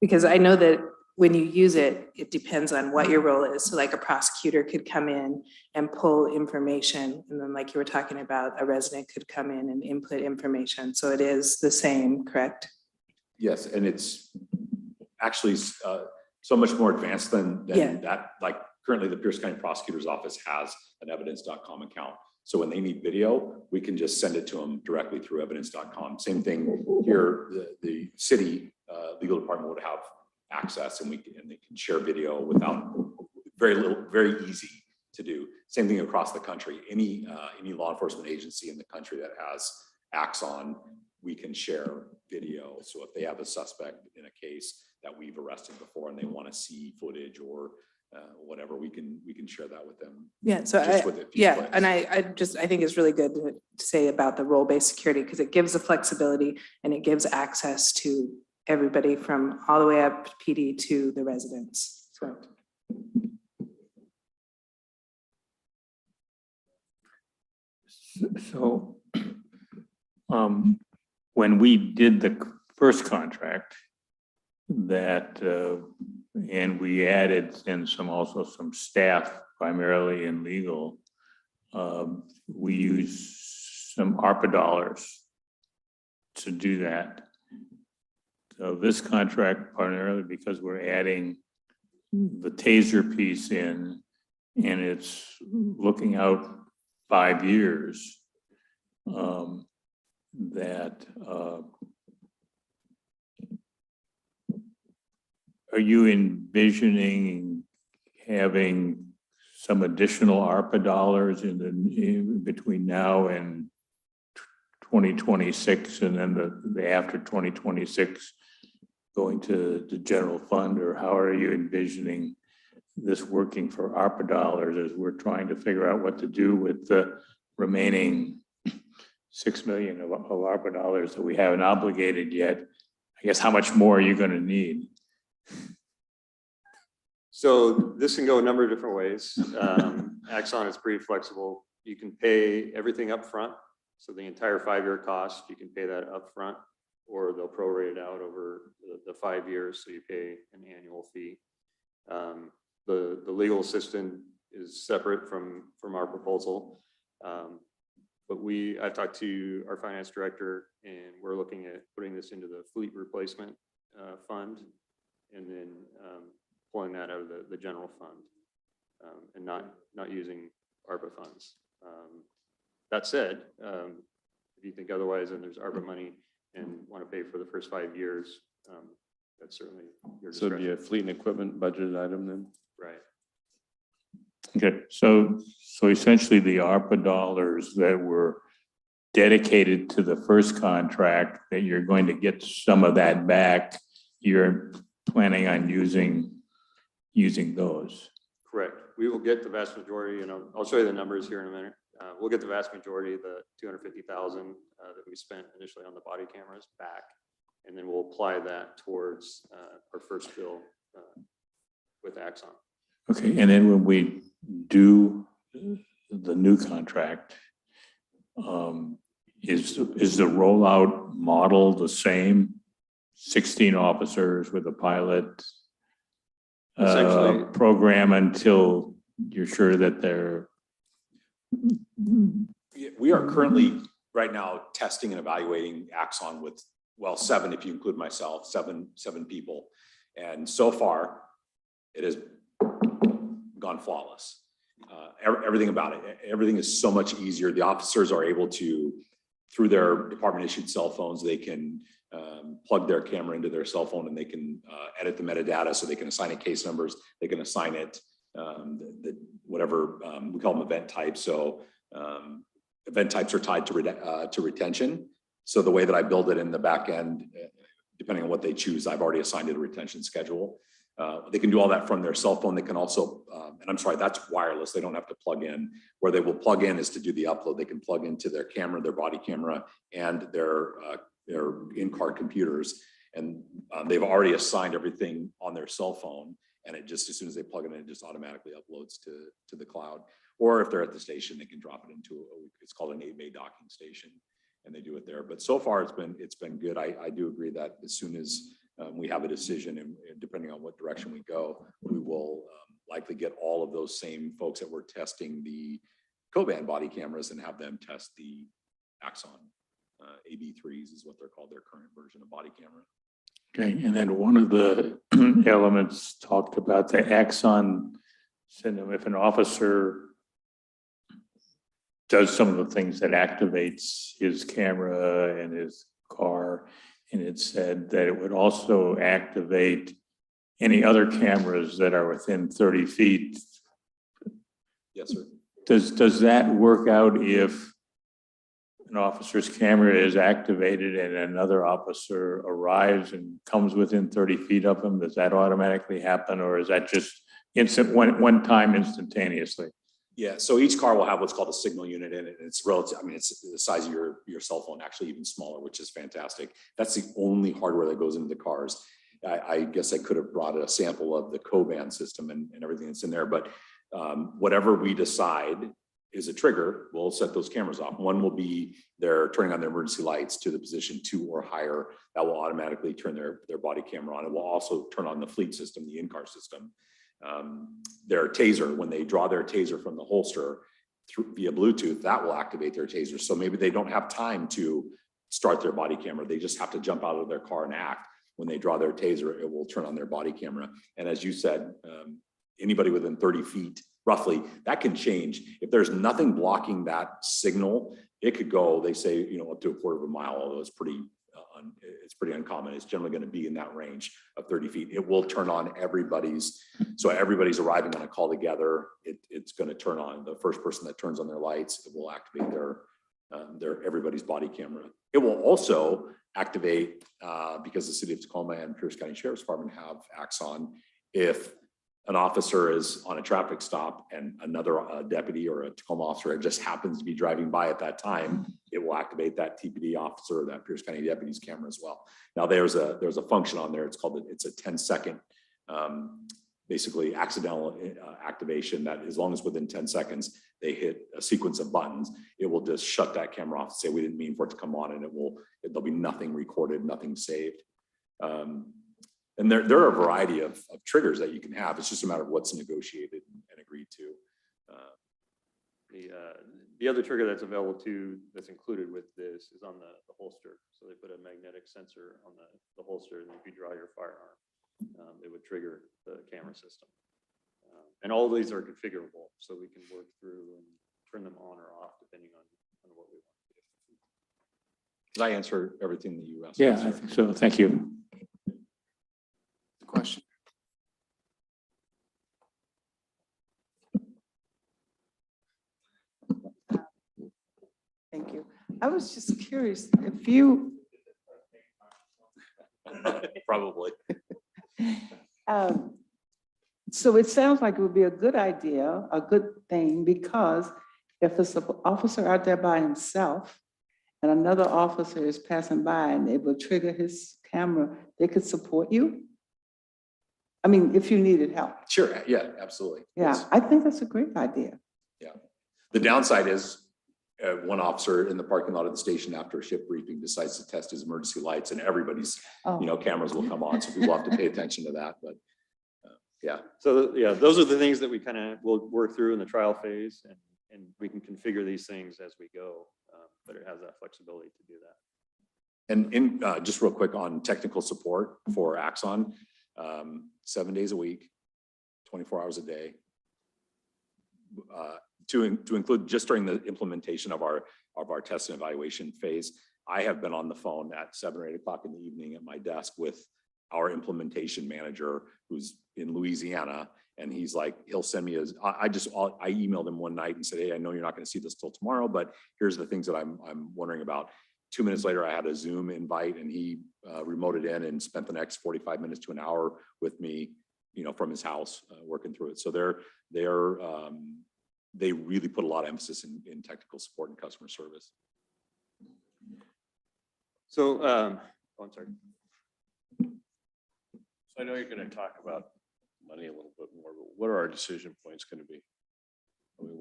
because I know that when you use it, it depends on what your role is. So like a prosecutor could come in and pull information. And then like you were talking about, a resident could come in and input information. So it is the same, correct?
Yes, and it's actually so much more advanced than
Yeah.
that. Like currently the Pierce County Prosecutor's Office has an evidence.com account. So when they need video, we can just send it to them directly through evidence.com. Same thing here, the city legal department would have access and they can share video without very easy to do. Same thing across the country. Any law enforcement agency in the country that has Axon, we can share video. So if they have a suspect in a case that we've arrested before and they want to see footage or whatever, we can share that with them.
Yeah, so
just with a few
yeah,
clicks.
and I think it's really good to say about the role-based security because it gives the flexibility and it gives access to everybody from all the way up PD to the residents. So.
So, when we did the first contract, that, and we added in also some staff, primarily in legal, we used some ARPA dollars to do that. So this contract primarily because we're adding the taser piece in, and it's looking out 5 years, are you envisioning having some additional ARPA dollars in between now and 2026 and then the after 2026 going to the general fund, or how are you envisioning this working for ARPA dollars as we're trying to figure out what to do with the remaining 6 million of ARPA dollars that we haven't obligated yet? I guess how much more are you going to need?
So this can go a number of different ways. Axon is pretty flexible. You can pay everything up front. So the entire 5-year cost, you can pay that up front, or they'll prorate it out over the 5 years. So you pay an annual fee. The legal assistant is separate from our proposal. But I've talked to our finance director and we're looking at putting this into the fleet replacement fund and then pulling that out of the general fund and not using ARPA funds. That said, if you think otherwise and there's ARPA money and want to pay for the first 5 years, that's certainly your
So
discretion.
it'd be a fleet and equipment budgeted item then?
Right.
Okay, so essentially the ARPA dollars that were dedicated to the first contract, that you're going to get some of that back, you're planning on using those.
Correct. We will get the vast majority, and I'll show you the numbers here in a minute. We'll get the vast majority of the $250,000 that we spent initially on the body cameras back, and then we'll apply that towards our first bill with Axon.
Okay, and then when we do the new contract, is the rollout model the same? 16 officers with a pilot
Essentially,
program until you're sure that they're. We are currently right now testing and evaluating Axon with, well, 7, if you include myself, seven people. And so far it has gone flawless. Everything about it, everything is so much easier. The officers are able to, through their department issued cell phones, they can plug their camera into their cell phone and they can edit the metadata, so they can assign it case numbers, they can assign it whatever we call them event types. So event types are tied to retention. So the way that I build it in the back end, depending on what they choose, I've already assigned it a retention schedule. They can do all that from their cell phone. They can also, and I'm sorry, that's wireless. They don't have to plug in. Where they will plug in is to do the upload. They can plug into their camera, their body camera, and their in-car computers. And they've already assigned everything on their cell phone. And it just, as soon as they plug it in, it just automatically uploads to the cloud. Or if they're at the station, they can drop it into it's called an 8-bay docking station, and they do it there. But so far it's been good. I do agree that as soon as we have a decision, and depending on what direction we go, we will likely get all of those same folks that were testing the co-band body cameras and have them test the Axon AB3s is what they're called, their current version of body camera.
Okay, and then one of the elements talked about the Axon syndrome. If an officer does some of the things that activates his camera and his car, and it said that it would also activate any other cameras that are within 30 feet.
Yes, sir.
Does that work out if an officer's camera is activated and another officer arrives and comes within 30 feet of him? Does that automatically happen, or is that just one time instantaneously?
Yeah, so each car will have what's called a signal unit in it. And it's relative, I mean, it's the size of your cell phone, actually even smaller, which is fantastic. That's the only hardware that goes into the cars. I guess I could have brought a sample of the co-band system and everything that's in there, but whatever we decide is a trigger, we'll set those cameras off. One will be they're turning on their emergency lights to the position 2 or higher. That will automatically turn their body camera on. It will also turn on the fleet system, the in-car system. Their taser, when they draw their taser from the holster via Bluetooth, that will activate their taser. So maybe they don't have time to start their body camera. They just have to jump out of their car and act. When they draw their taser, it will turn on their body camera. And as you said, anybody within 30 feet, roughly, that can change. If there's nothing blocking that signal, it could go, they say, up to a quarter of a mile, although it's pretty uncommon. It's generally going to be in that range of 30 feet. It will turn on everybody's. So everybody's arriving on a call together. It's going to turn on the first person that turns on their lights. It will activate their everybody's body camera. It will also activate because the city of Tacoma and Pierce County Sheriff's Department have Axon. If an officer is on a traffic stop and another deputy or a Tacoma officer just happens to be driving by at that time, it will activate that TPD officer or that Pierce County deputy's camera as well. Now there's a function on there. It's a 10-second basically accidental activation that as long as within 10 seconds they hit a sequence of buttons, it will just shut that camera off and say we didn't mean for it to come on, and there'll be nothing recorded, nothing saved. And there are a variety of triggers that you can have. It's just a matter of what's negotiated and agreed to.
The other trigger that's available that's included with this is on the holster. So they put a magnetic sensor on the holster, and if you draw your firearm, it would trigger the camera system. And all of these are configurable, so we can work through and turn them on or off depending on what we want to do.
Did I answer everything that you asked?
Yeah, I think so. Thank you.
Question.
Thank you. I was just curious if you,
Probably.
so it sounds like it would be a good idea, a good thing, because if there's an officer out there by himself and another officer is passing by and it will trigger his camera, they could support you? I mean, if you needed help.
Sure, yeah, absolutely.
Yeah, I think that's a great idea.
Yeah. The downside is one officer in the parking lot of the station after a shift briefing decides to test his emergency lights, and everybody's, cameras will come on. So people have to pay attention to that. But yeah.
So those are the things that we kind of will work through in the trial phase, and we can configure these things as we go, but it has that flexibility to do that.
And just real quick on technical support for Axon, 7 days a week, 24 hours a day, to include just during the implementation of our test and evaluation phase. I have been on the phone at 7 or 8 o'clock in the evening at my desk with our implementation manager who's in Louisiana. And he's like, he'll send me I emailed him one night and said, hey, I know you're not going to see this till tomorrow, but here's the things that I'm wondering about. 2 minutes later, I had a Zoom invite, and he remoted in and spent the next 45 minutes to an hour with me, from his house, working through it. So they really put a lot of emphasis in technical support and customer service.
So, I'm sorry.
So I know you're going to talk about money a little bit more, but what are our decision points going to be? I mean,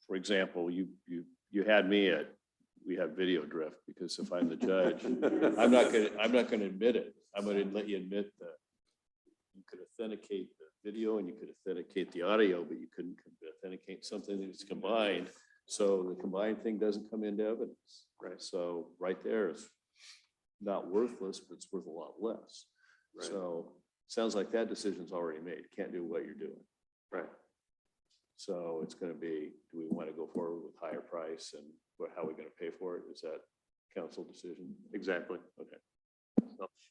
for example, you had me at we have video drift, because if I'm the judge, I'm not gonna admit it. I'm gonna let you admit that you could authenticate the video and you could authenticate the audio, but you couldn't authenticate something that's combined. So the combined thing doesn't come into evidence, right? So right there is not worthless, but it's worth a lot less.
Right.
So sounds like that decision's already made. Can't do what you're doing.
Right.
So it's gonna be, do we want to go forward with higher price and how are we gonna pay for it? Is that council decision?
Exactly. Okay.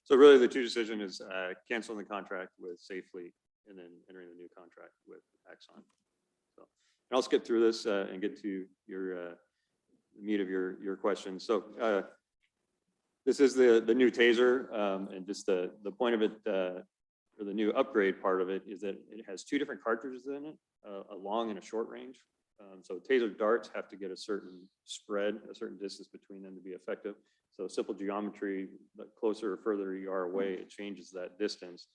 So really the two decision is canceling the contract with Safely and then entering the new contract with Axon. So, and I'll skip through this and get to your the meat of your question. So this is the new taser, and just the point of it, or the new upgrade part of it, is that it has two different cartridges in it, a long and a short range. So taser darts have to get a certain spread, a certain distance between them to be effective. So simple geometry, the closer or further you are away, it changes that distance.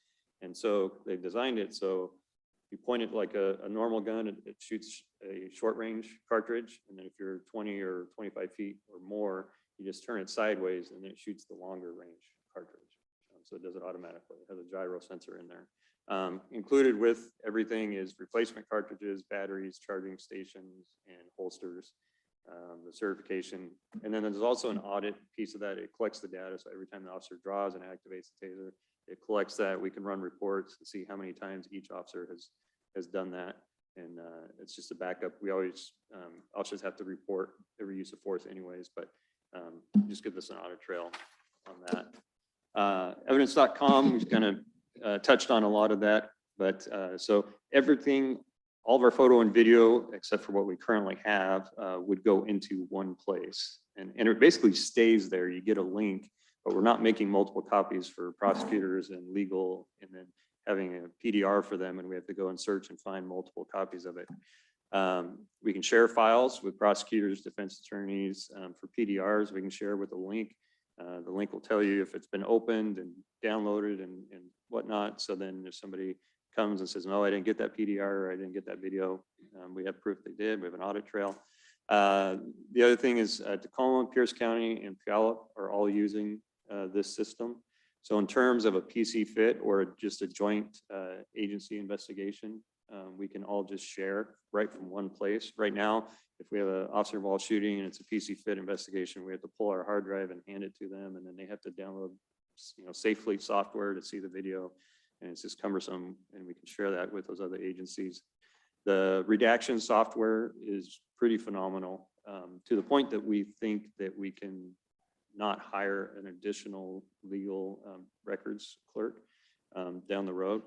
And so they've designed it so you point it like a normal gun, it shoots a short range cartridge. And then if you're 20 or 25 feet or more, you just turn it sideways and then it shoots the longer range cartridge. So it does it automatically. It has a gyro sensor in there. Included with everything is replacement cartridges, batteries, charging stations, and holsters, the certification. And then there's also an audit piece of that. It collects the data. So every time the officer draws and activates the taser, it collects that. We can run reports to see how many times each officer has done that. And it's just a backup. We always, officers have to report every use of force anyways, but just give us an audit trail on that. Evidence.com, we've kind of touched on a lot of that, but so everything, all of our photo and video, except for what we currently have, would go into one place. And it basically stays there. You get a link, but we're not making multiple copies for prosecutors and legal, and then having a PDR for them, and we have to go and search and find multiple copies of it. We can share files with prosecutors, defense attorneys. For PDRs, we can share with a link. The link will tell you if it's been opened and downloaded and whatnot. So then if somebody comes and says, no, I didn't get that PDR, or I didn't get that video, we have proof they did. We have an audit trail. The other thing is Tacoma, Pierce County, and Puyallup are all using this system. So in terms of a PC fit or just a joint agency investigation, we can all just share right from one place. Right now, if we have an officer involved shooting and it's a PC fit investigation, we have to pull our hard drive and hand it to them, and then they have to download, Safely software to see the video, and it's just cumbersome. And we can share that with those other agencies. The redaction software is pretty phenomenal, to the point that we think that we can not hire an additional legal records clerk down the road.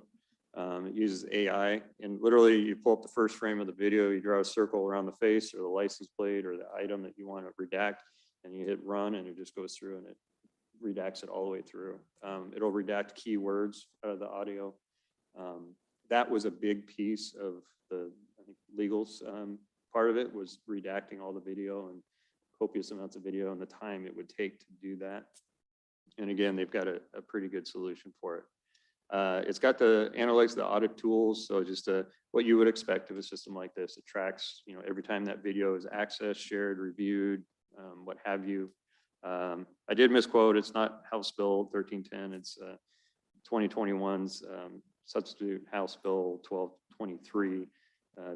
It uses AI, and literally you pull up the first frame of the video, you draw a circle around the face or the license plate or the item that you want to redact, and you hit run, and it just goes through and it redacts it all the way through. It'll redact keywords out of the audio. That was a big piece of the, I think, legals part of it, was redacting all the video and copious amounts of video and the time it would take to do that. And again, they've got a pretty good solution for it. It's got the analytics, the audit tools. So just what you would expect of a system like this. It tracks, every time that video is accessed, shared, reviewed, what have you. I did misquote. It's not House Bill 1310. It's 2021's substitute House Bill 1223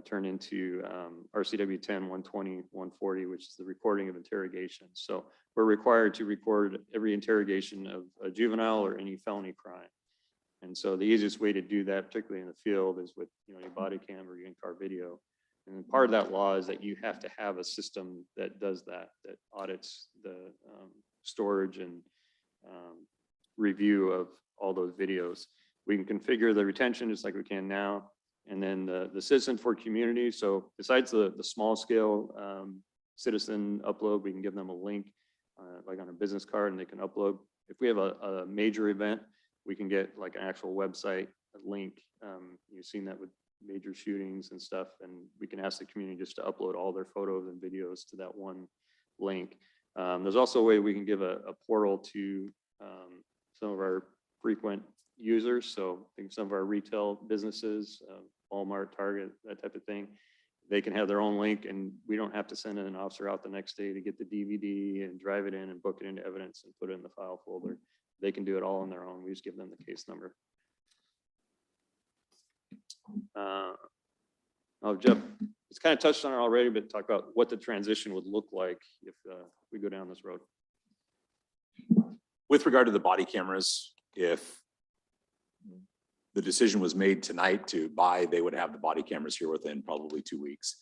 turned into RCW 10-120-140, which is the recording of interrogation. So we're required to record every interrogation of a juvenile or any felony crime. And so the easiest way to do that, particularly in the field, is with any body cam or in-car video. And part of that law is that you have to have a system that does that audits the storage and review of all those videos. We can configure the retention just like we can now. And then the citizen for community. So besides the small scale citizen upload, we can give them a link like on a business card, and they can upload. If we have a major event, we can get like an actual website, a link. You've seen that with major shootings and stuff, and we can ask the community just to upload all their photos and videos to that one link. There's also a way we can give a portal to some of our frequent users. So I think some of our retail businesses, Walmart, Target, that type of thing, they can have their own link and we don't have to send an officer out the next day to get the DVD and drive it in and book it into evidence and put it in the file folder. They can do it all on their own. We just give them the case number. Oh, Jeff, it's kind of touched on it already, but talk about what the transition would look like if we go down this road.
With regard to the body cameras, if the decision was made tonight to buy, they would have the body cameras here within probably 2 weeks.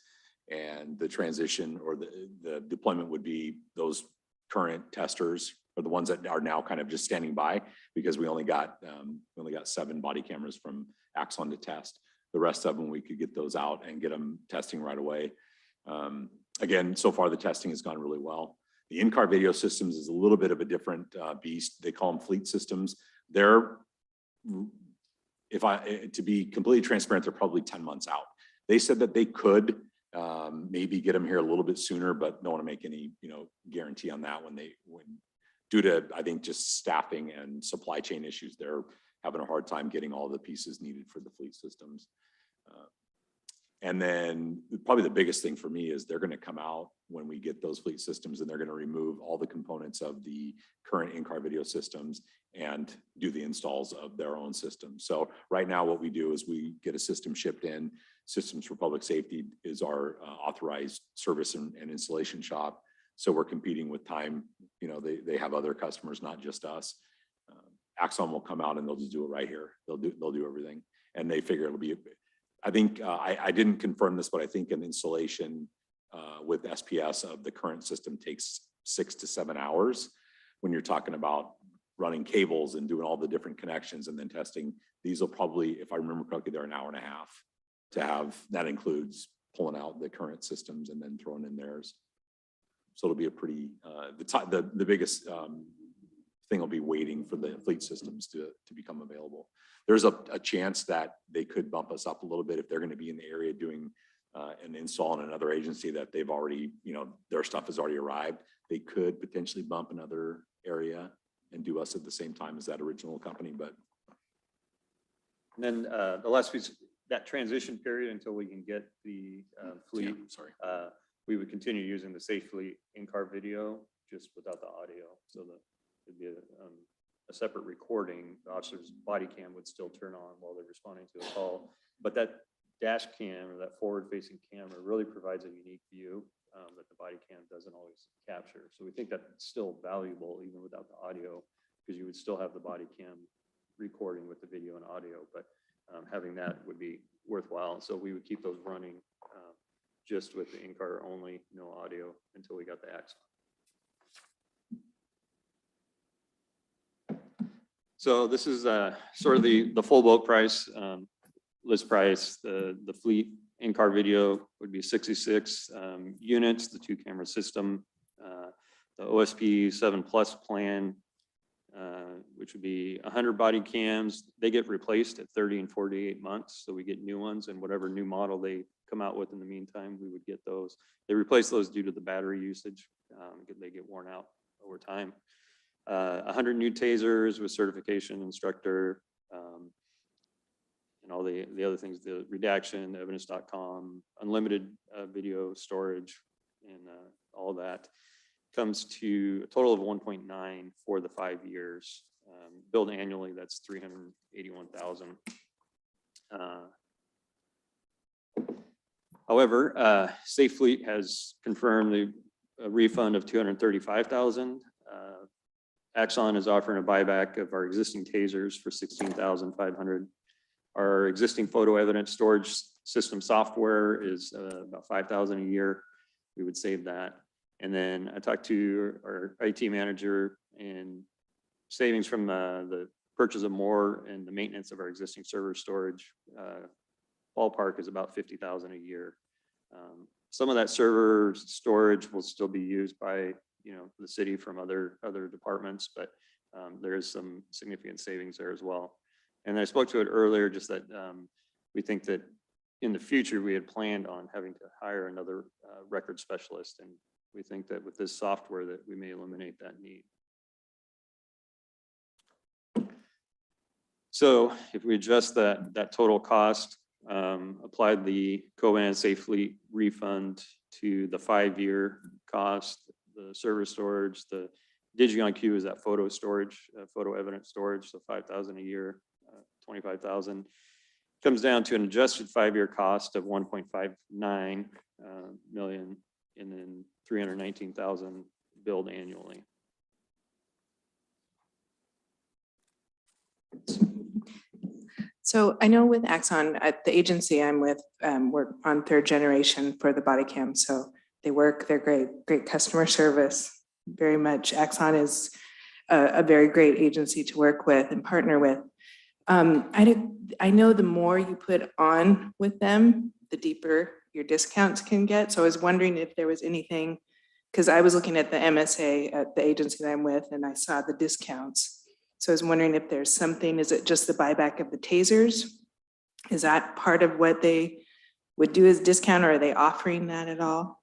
And the transition or the deployment would be those current testers or the ones that are now kind of just standing by, because we only got 7 body cameras from Axon to test. The rest of them, we could get those out and get them testing right away. Again, so far the testing has gone really well. The in-car video systems is a little bit of a different beast. They call them fleet systems. They're, to be completely transparent, they're probably 10 months out. They said that they could maybe get them here a little bit sooner, but don't want to make any, guarantee on that when due to, I think, just staffing and supply chain issues, they're having a hard time getting all the pieces needed for the fleet systems. And then probably the biggest thing for me is they're going to come out when we get those fleet systems and they're going to remove all the components of the current in-car video systems and do the installs of their own systems. So right now what we do is we get a system shipped in. Systems for Public Safety is our authorized service and installation shop. So we're competing with time. They have other customers, not just us. Axon will come out and they'll just do it right here. They'll do everything. And they figure it'll be, I think, I didn't confirm this, but I think an installation with SPS of the current system takes 6 to 7 hours. When you're talking about running cables and doing all the different connections and then testing, these will probably, if I remember correctly, they're an hour and a half to have. That includes pulling out the current systems and then throwing in theirs. So it'll be a pretty, the biggest thing will be waiting for the fleet systems to become available. There's a chance that they could bump us up a little bit if they're going to be in the area doing an install in another agency that they've already, their stuff has already arrived. They could potentially bump another area and do us at the same time as that original company. But
and then the last piece, that transition period until we can get the fleet.
Yeah,
we would continue using the Safe Fleet in-car video just without the audio. So it'd be a separate recording. The officer's body cam would still turn on while they're responding to a call. But that dash cam or that forward-facing camera really provides a unique view that the body cam doesn't always capture. So we think that's still valuable even without the audio, because you would still have the body cam recording with the video and audio, but having that would be worthwhile. So we would keep those running just with the in-car only, no audio, until we got the Axon. So this is sort of the full boat price, list price. The fleet in-car video would be 66 units, the 2-camera system, the OSP 7 Plus plan, which would be 100 body cams. They get replaced at 30 and 48 months. So we get new ones, and whatever new model they come out with in the meantime, we would get those. They replace those due to the battery usage. They get worn out over time. 100 new tasers with certification instructor, and all the other things, the redaction, evidence.com, unlimited video storage, and all that comes to a total of 1.9 for the 5 years. Billed annually, that's $381,000. However, Safe Fleet has confirmed a refund of $235,000. Axon is offering a buyback of our existing tasers for $16,500. Our existing photo evidence storage system software is about $5,000 a year. We would save that. And then I talked to our IT manager, and savings from the purchase of more and the maintenance of our existing server storage ballpark is about $50,000 a year. Some of that server storage will still be used by the city from other departments, but there is some significant savings there as well. And I spoke to it earlier, just that we think that in the future we had planned on having to hire another record specialist, and we think that with this software that we may eliminate that need. So if we adjust that total cost, applied the co-managed safe fleet refund to the 5-year cost, the server storage, the DigiOnQ is that photo storage, photo evidence storage, so 5,000 a year, 25,000. Comes down to an adjusted 5-year cost of 1.59 million, and then 319,000 billed annually.
So I know with Axon, at the agency I'm with, we're on 3rd generation for the body cam. So they work, they're great customer service, very much. Axon is a very great agency to work with and partner with. I know the more you put on with them, the deeper your discounts can get. So I was wondering if there was anything, because I was looking at the MSA at the agency that I'm with, and I saw the discounts. So I was wondering if there's something, is it just the buyback of the tasers? Is that part of what they would do as discount, or are they offering that at all?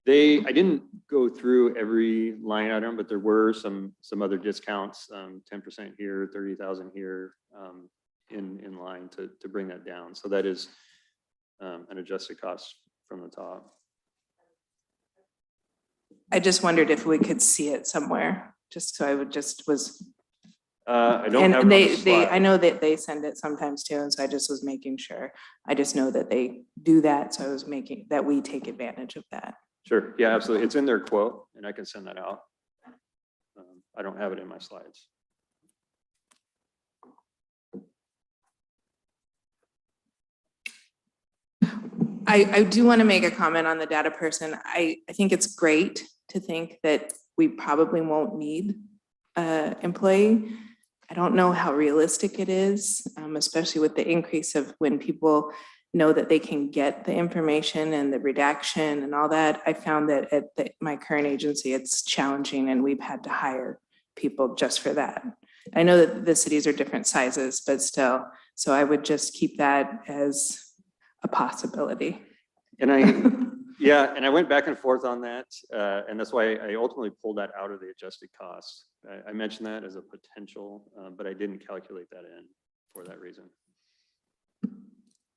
I didn't go through every line item, but there were some other discounts, 10% here, 30,000 here, in line to bring that down. So that is an adjusted cost from the top.
I just wondered if we could see it somewhere, just so I would just was.
I don't
And
have it on the
they,
slide.
I know that they send it sometimes too, and so I just was making sure. I just know that they do that, so I was making, that we take advantage of that.
Sure, yeah, absolutely. It's in their quote, and I can send that out. I don't have it in my slides.
I do want to make a comment on the data person. I think it's great to think that we probably won't need an employee. I don't know how realistic it is, especially with the increase of when people know that they can get the information and the redaction and all that. I found that at my current agency, it's challenging, and we've had to hire people just for that. I know that the cities are different sizes, but still, so I would just keep that as a possibility.
And I went back and forth on that, and that's why I ultimately pulled that out of the adjusted cost. I mentioned that as a potential, but I didn't calculate that in for that reason.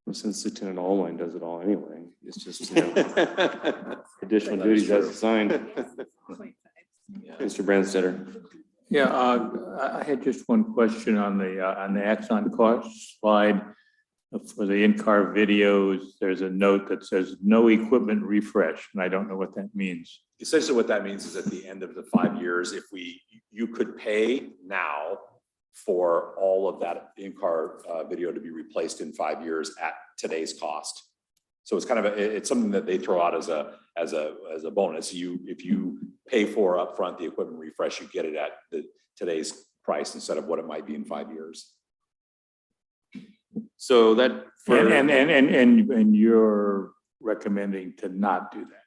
Well, since Lieutenant Allwine does it all anyway, it's just, you know, additional duties as assigned. Mr. Branstetter.
Yeah, I had just one question on the Axon cost slide. For the in-car videos, there's a note that says no equipment refresh, and I don't know what that means.
Essentially what that means is at the end of the 5 years, you could pay now for all of that in-car video to be replaced in 5 years at today's cost. So it's kind of it's something that they throw out as a bonus. If you pay for upfront the equipment refresh, you get it at today's price instead of what it might be in 5 years.
So that
And you're recommending to not do that.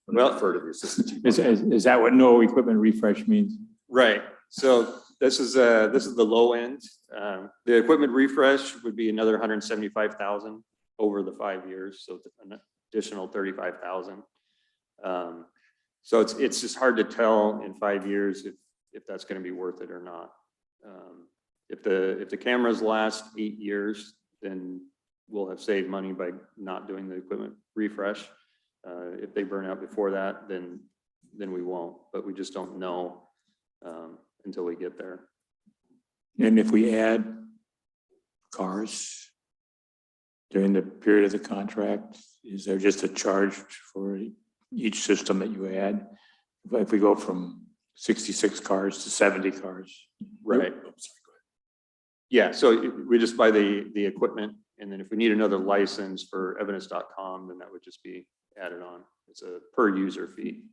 Well,
Refer to the assistant chief.
Is that what no equipment refresh means?
right. So this is the low end. The equipment refresh would be another 175,000 over the 5 years, so an additional 35,000. So it's just hard to tell in 5 years if that's going to be worth it or not. If the cameras last 8 years, then we'll have saved money by not doing the equipment refresh. If they burn out before that, then we won't, but we just don't know until we get there.
And if we add cars during the period of the contract, is there just a charge for each system that you add? If we go from 66 cars to 70 cars?
Right. Yeah, so we just buy the equipment, and then if we need another license for evidence.com, then that would just be added on. It's a per user fee.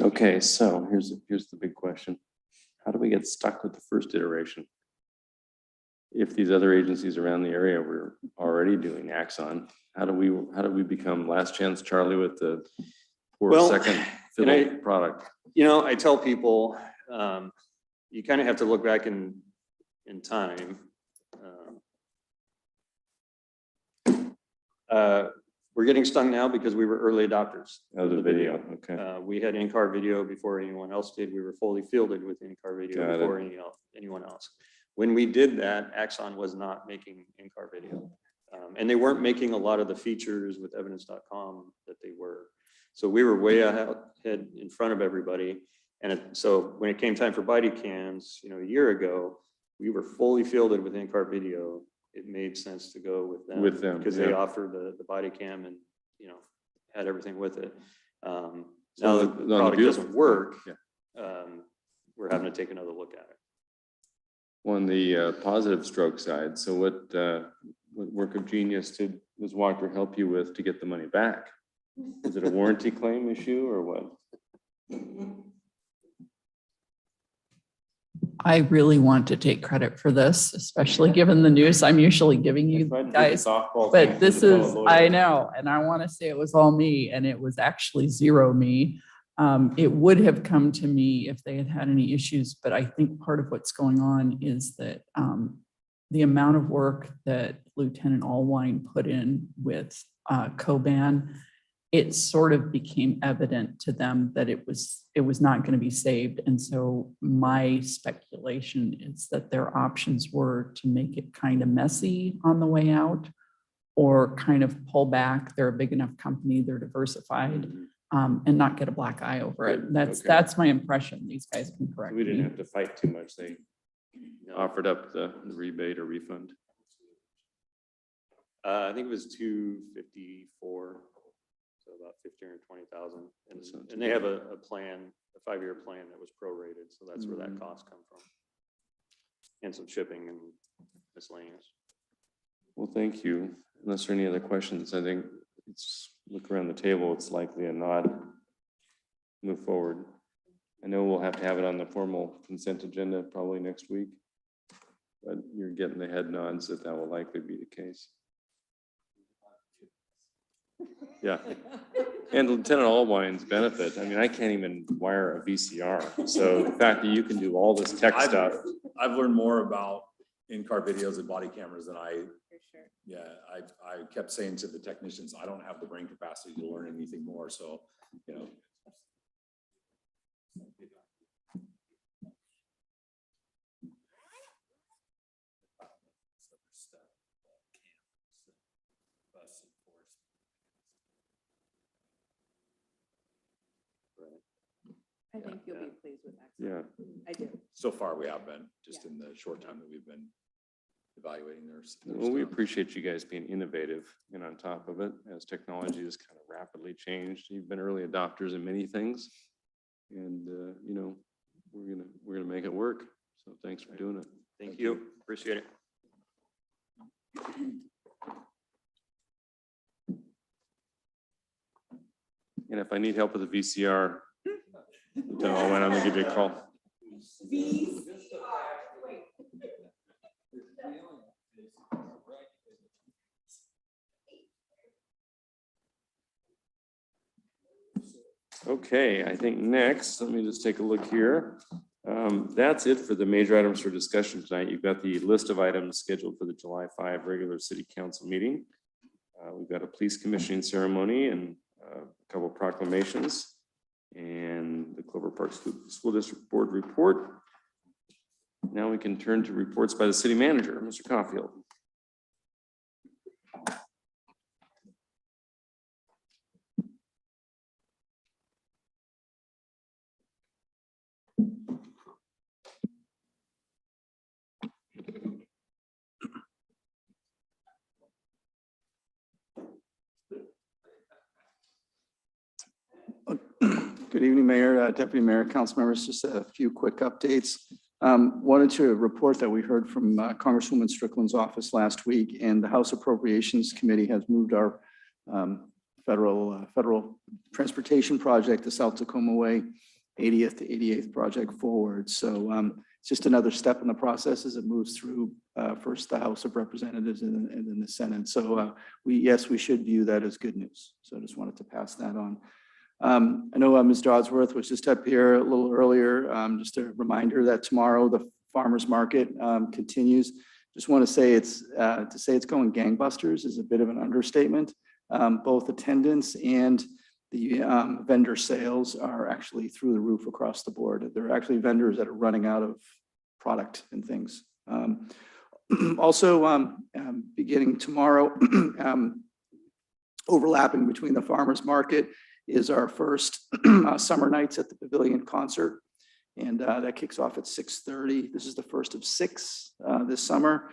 Okay, so here's the big question. How do we get stuck with the first iteration? If these other agencies around the area were already doing Axon, how do we become Last Chance Charlie with the poor second fiddle product?
You know, I tell people, you kind of have to look back in time. We're getting stung now because we were early adopters.
of the video, okay.
We had in-car video before anyone else did. We were fully fielded with in-car
Got
video
it.
before anyone else. When we did that, Axon was not making in-car video. And they weren't making a lot of the features with evidence.com that they were. So we were way ahead in front of everybody. And so when it came time for body cams, a year ago, we were fully fielded with in-car video. It made sense to go with them. Because they offered the body cam and, had everything with it. Now the product doesn't work. We're having to take another look at it.
On the positive stroke side, so what work of genius does Walker help you with to get the money back? Is it a warranty claim issue or what?
I really want to take credit for this, especially given the news I'm usually giving you guys. But this is, I know, and I want to say it was all me, and it was actually zero me. It would have come to me if they had had any issues, but I think part of what's going on is that the amount of work that Lieutenant Allwine put in with Coban, it sort of became evident to them that it was not going to be saved. And so my speculation is that their options were to make it kind of messy on the way out, or kind of pull back. They're a big enough company, they're diversified, and not get a black eye over it. That's my impression. These guys can correct me.
We didn't have to fight too much. They offered up the rebate or refund.
I think it was 254. So about 15 or 20,000. And they have a plan, a 5-year plan that was prorated. So that's where that cost come from. And some shipping and miscellaneous.
Well, thank you. Unless there are any other questions, I think look around the table. It's likely a nod. Move forward. I know we'll have to have it on the formal consent agenda probably next week, but you're getting the head nods that will likely be the case. Yeah. And Lieutenant Allwine's benefit. I mean, I can't even wire a VCR. So the fact that you can do all this tech stuff.
I've learned more about in-car videos and body cameras than I kept saying to the technicians, I don't have the brain capacity to learn anything more. So,
I think you'll be pleased with that.
Yeah.
I do.
so far we have been, just in the short time that we've been evaluating their
Well, we
stuff.
appreciate you guys being innovative and on top of it as technology has kind of rapidly changed. You've been early adopters in many things, and we're gonna make it work. So thanks for doing it.
Thank you. Appreciate it.
And if I need help with the VCR, Lieutenant Allwine, I'm gonna give you a call. Okay, I think next, let me just take a look here. That's it for the major items for discussion tonight. You've got the list of items scheduled for the July 5 regular city council meeting. We've got a police commissioning ceremony and a couple proclamations and the Clover Park School District Board report. Now we can turn to reports by the city manager, Mr. Caulfield.
Good evening, Mayor, Deputy Mayor, council members. Just a few quick updates. Wanted to report that we heard from Congresswoman Strickland's office last week, and the House Appropriations Committee has moved our federal transportation project, the South Tacoma Way 80th to 88th project forward. So it's just another step in the process as it moves through first the House of Representatives and then the Senate. So we should view that as good news. So I just wanted to pass that on. I know Mr. Osworth was just up here a little earlier. Just a reminder that tomorrow the farmers market continues. Just want to say it's going gangbusters is a bit of an understatement. Both attendance and the vendor sales are actually through the roof across the board. There are actually vendors that are running out of product and things. Also, beginning tomorrow, overlapping between the farmers market is our first summer nights at the Pavilion concert. And that kicks off at 6:30. This is the first of 6 this summer.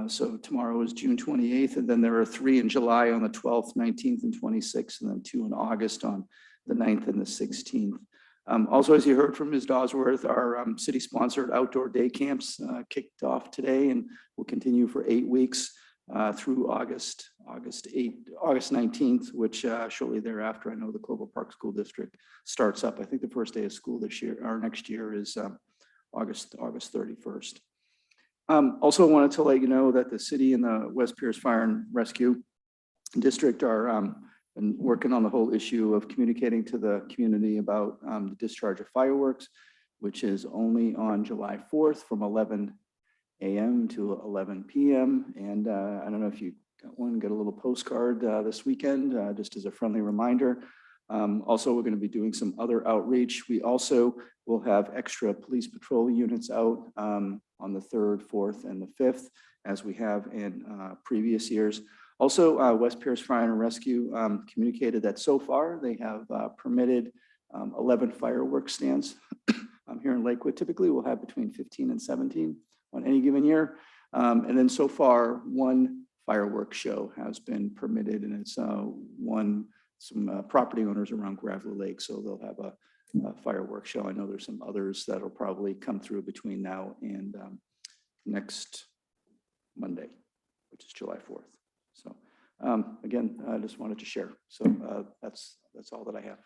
So tomorrow is June 28th, and then there are 3 in July on the 12th, 19th, and 26th, and then 2 in August on the 9th and the 16th. Also, as you heard from Ms. Dosworth, our city-sponsored outdoor day camps kicked off today and will continue for 8 weeks through August 19th, which shortly thereafter, I know the Clover Park School District starts up. I think the first day of school this year, or next year, is August 31st. Also wanted to let you know that the city and the West Pierce Fire and Rescue District are been working on the whole issue of communicating to the community about the discharge of fireworks, which is only on July 4th from 11 a.m. to 11 p.m. And I don't know if you got one, get a little postcard this weekend, just as a friendly reminder. Also, we're going to be doing some other outreach. We also will have extra police patrol units out on the 3rd, 4th, and the 5th, as we have in previous years. Also, West Pierce Fire and Rescue communicated that so far they have permitted 11 fireworks stands here in Lakewood. Typically, we'll have between 15 and 17 on any given year. And then so far, 1 fireworks show has been permitted, and it's some property owners around Gravelly Lake, so they'll have a fireworks show. I know there's some others that'll probably come through between now and next Monday, which is July 4th. So again, I just wanted to share. So that's all that I have.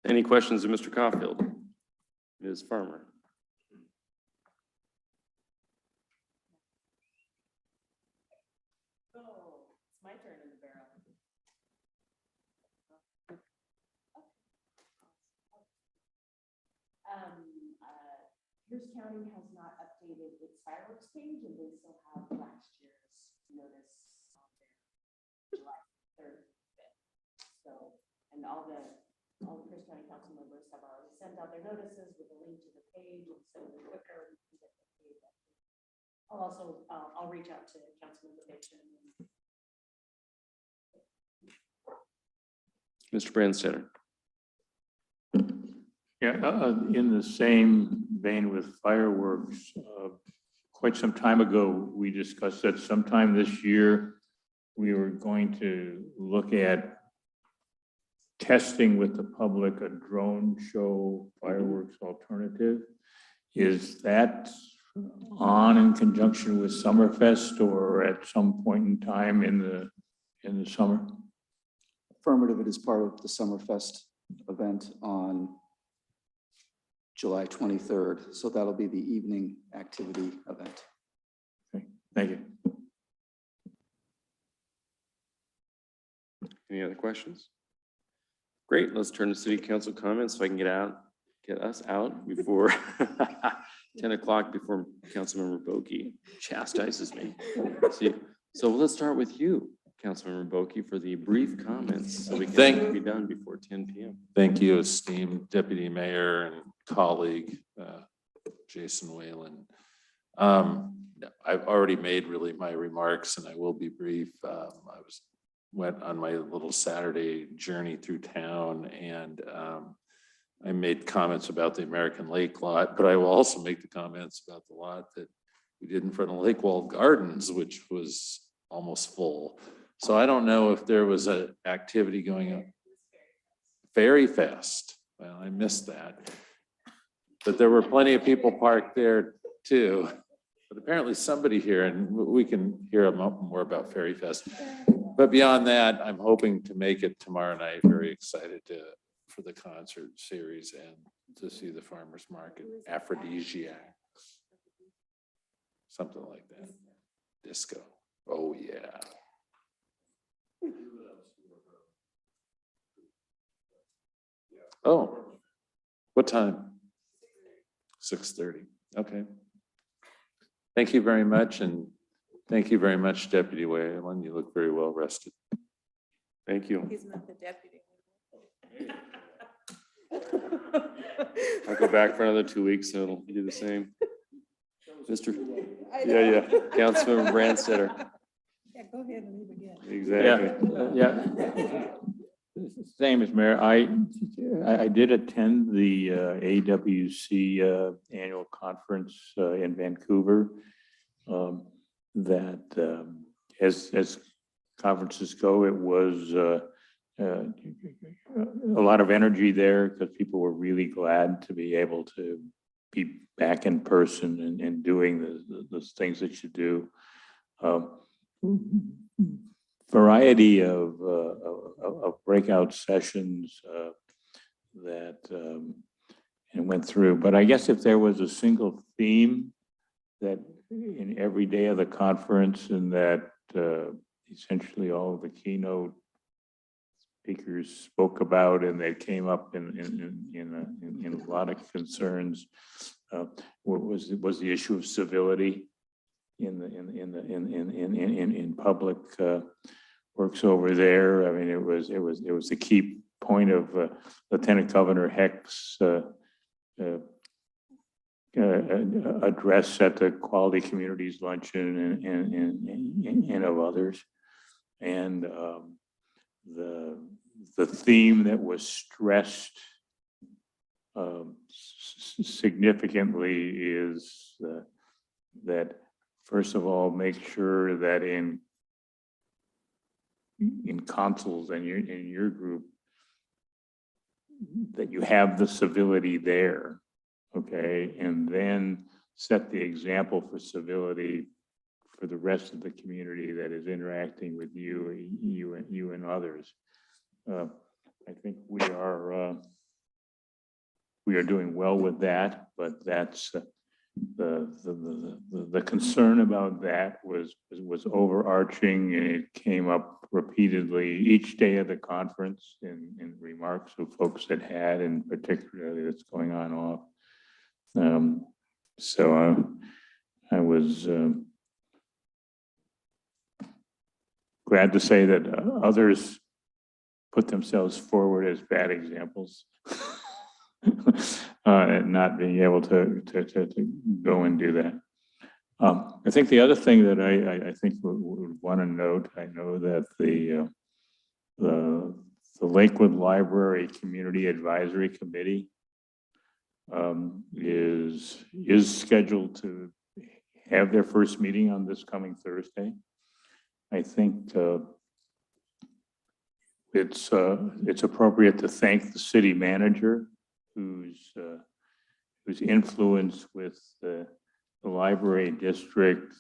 Any questions of Mr. Caulfield? Ms. Farmer?
Oh, it's my turn in the barrel. Pierce County has not updated its fireworks page, and they still have last year's notice on there, July 3rd, 5th. So, and all the Pierce County council members have already sent out their notices with a link to the page, and so the quicker we can get the page up. I'll reach out to Councilmember Bateson.
Mr. Branstetter?
Yeah, in the same vein with fireworks, quite some time ago, we discussed that sometime this year, we were going to look at testing with the public a drone show fireworks alternative. Is that on in conjunction with Summerfest or at some point in time in the summer?
Affirmative, it is part of the Summerfest event on July 23rd. So that'll be the evening activity event.
Okay, thank you.
Any other questions? Great, let's turn to city council comments so I can get us out before 10 o'clock, before Councilmember Boki chastises me. See, so let's start with you, Councilmember Boki, for the brief comments so we can be done before 10 p.m.
Thank you, esteemed Deputy Mayor and colleague, Jason Whalen. I've already made really my remarks and I will be brief. Went on my little Saturday journey through town and I made comments about the American Lake lot, but I will also make the comments about the lot that we did in front of Lake Walled Gardens, which was almost full. So I don't know if there was an activity going on. Fairy Fest. Well, I missed that. But there were plenty of people parked there too. But apparently somebody here, and we can hear more about Fairy Fest. But beyond that, I'm hoping to make it tomorrow night. Very excited for the concert series and to see the farmers market. Aphrodisiac. Something like that. Disco. Oh, yeah. Oh, what time? 6:30. Okay. Thank you very much, and thank you very much, Deputy Whalen. You look very well rested.
Thank you.
He's not the deputy.
I'll go back for another 2 weeks, so it'll do the same. Mr. Yeah, Councilmember Brandstetter.
Yeah, go ahead and leave again.
Exactly.
Yeah. Same as Mayor. I did attend the AWC annual conference in Vancouver. That as conferences go, it was a lot of energy there because people were really glad to be able to be back in person and doing the things that you do. Variety of breakout sessions that and went through. But I guess if there was a single theme that in every day of the conference, and that essentially all of the keynote speakers spoke about, and they came up in a lot of concerns, was the issue of civility in public works over there. I mean, it was the key point of Lieutenant Governor Heck's address at the Quality Communities Luncheon and of others. And the theme that was stressed significantly is that, first of all, make sure that in consuls and in your group, that you have the civility there, okay? And then set the example for civility for the rest of the community that is interacting with you and others. I think we are doing well with that, but that's the concern about that was overarching, and it came up repeatedly each day of the conference in remarks of folks that had, and particularly that's going on off. So I was glad to say that others put themselves forward as bad examples. And not being able to go and do that. I think the other thing that I think would want to note, I know that the Lakewood Library Community Advisory Committee is scheduled to have their first meeting on this coming Thursday. I think it's appropriate to thank the city manager, whose influence with the library district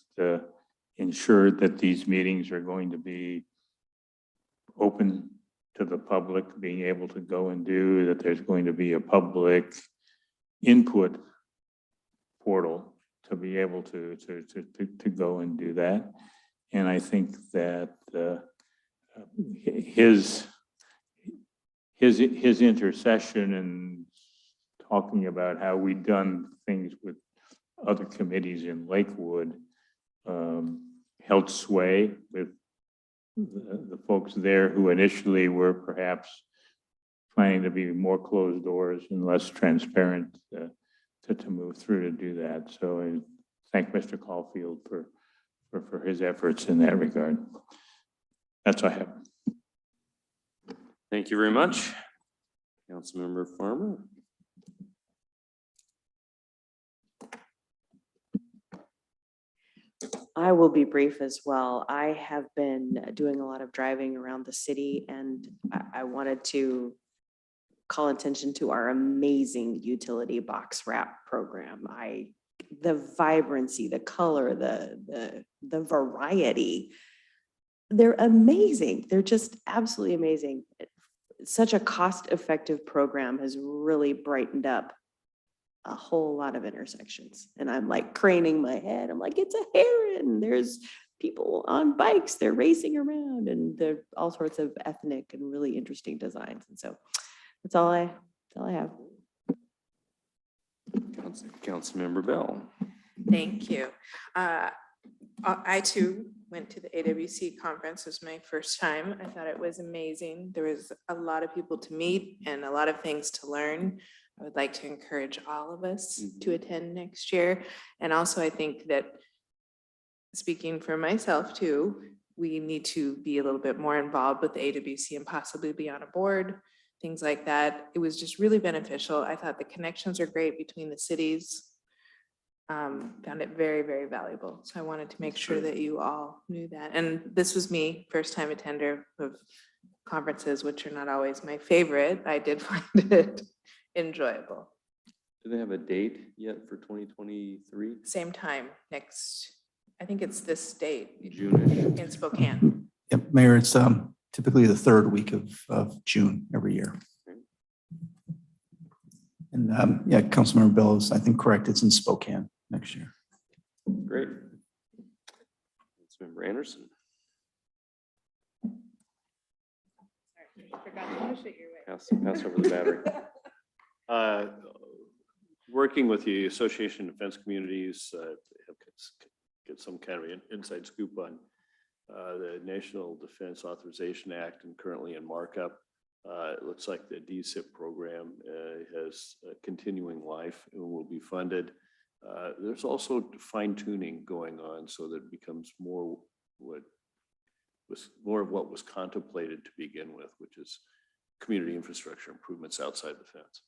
ensured that these meetings are going to be open to the public, being able to go and do that. There's going to be a public input portal to be able to go and do that. And I think that his intercession and talking about how we've done things with other committees in Lakewood held sway with the folks there who initially were perhaps planning to be more closed doors and less transparent to move through to do that. So I thank Mr. Caulfield for his efforts in that regard. That's all I have.
Thank you very much. Councilmember Farmer.
I will be brief as well. I have been doing a lot of driving around the city, and I wanted to call attention to our amazing utility box wrap program. The vibrancy, the color, the variety, they're amazing. They're just absolutely amazing. Such a cost-effective program has really brightened up a whole lot of intersections. And I'm like craning my head. I'm like, it's a heron. There's people on bikes. They're racing around, and they're all sorts of ethnic and really interesting designs. And so that's all I have.
Councilmember Bell.
Thank you. I too went to the AWC conference. It was my first time. I thought it was amazing. There was a lot of people to meet and a lot of things to learn. I would like to encourage all of us to attend next year. And also I think that, speaking for myself too, we need to be a little bit more involved with the AWC and possibly be on a board, things like that. It was just really beneficial. I thought the connections are great between the cities. Found it very, very valuable. So I wanted to make sure that you all knew that. And this was me, first time attender of conferences, which are not always my favorite. I did find it enjoyable.
Do they have a date yet for 2023?
Same time next, I think it's this date.
June-ish.
In Spokane.
Yep, Mayor, it's typically the third week of June every year. And yeah, Councilmember Bill is, I think, correct. It's in Spokane next year.
Great. Councilmember Anderson.
Sorry, I forgot to push it your way.
Pass over the battery.
Working with the Association of Defense Communities, get some kind of an inside scoop on the National Defense Authorization Act and currently in markup. It looks like the DSIP program has continuing life and will be funded. There's also fine tuning going on so that it becomes more of what was contemplated to begin with, which is community infrastructure improvements outside the fence,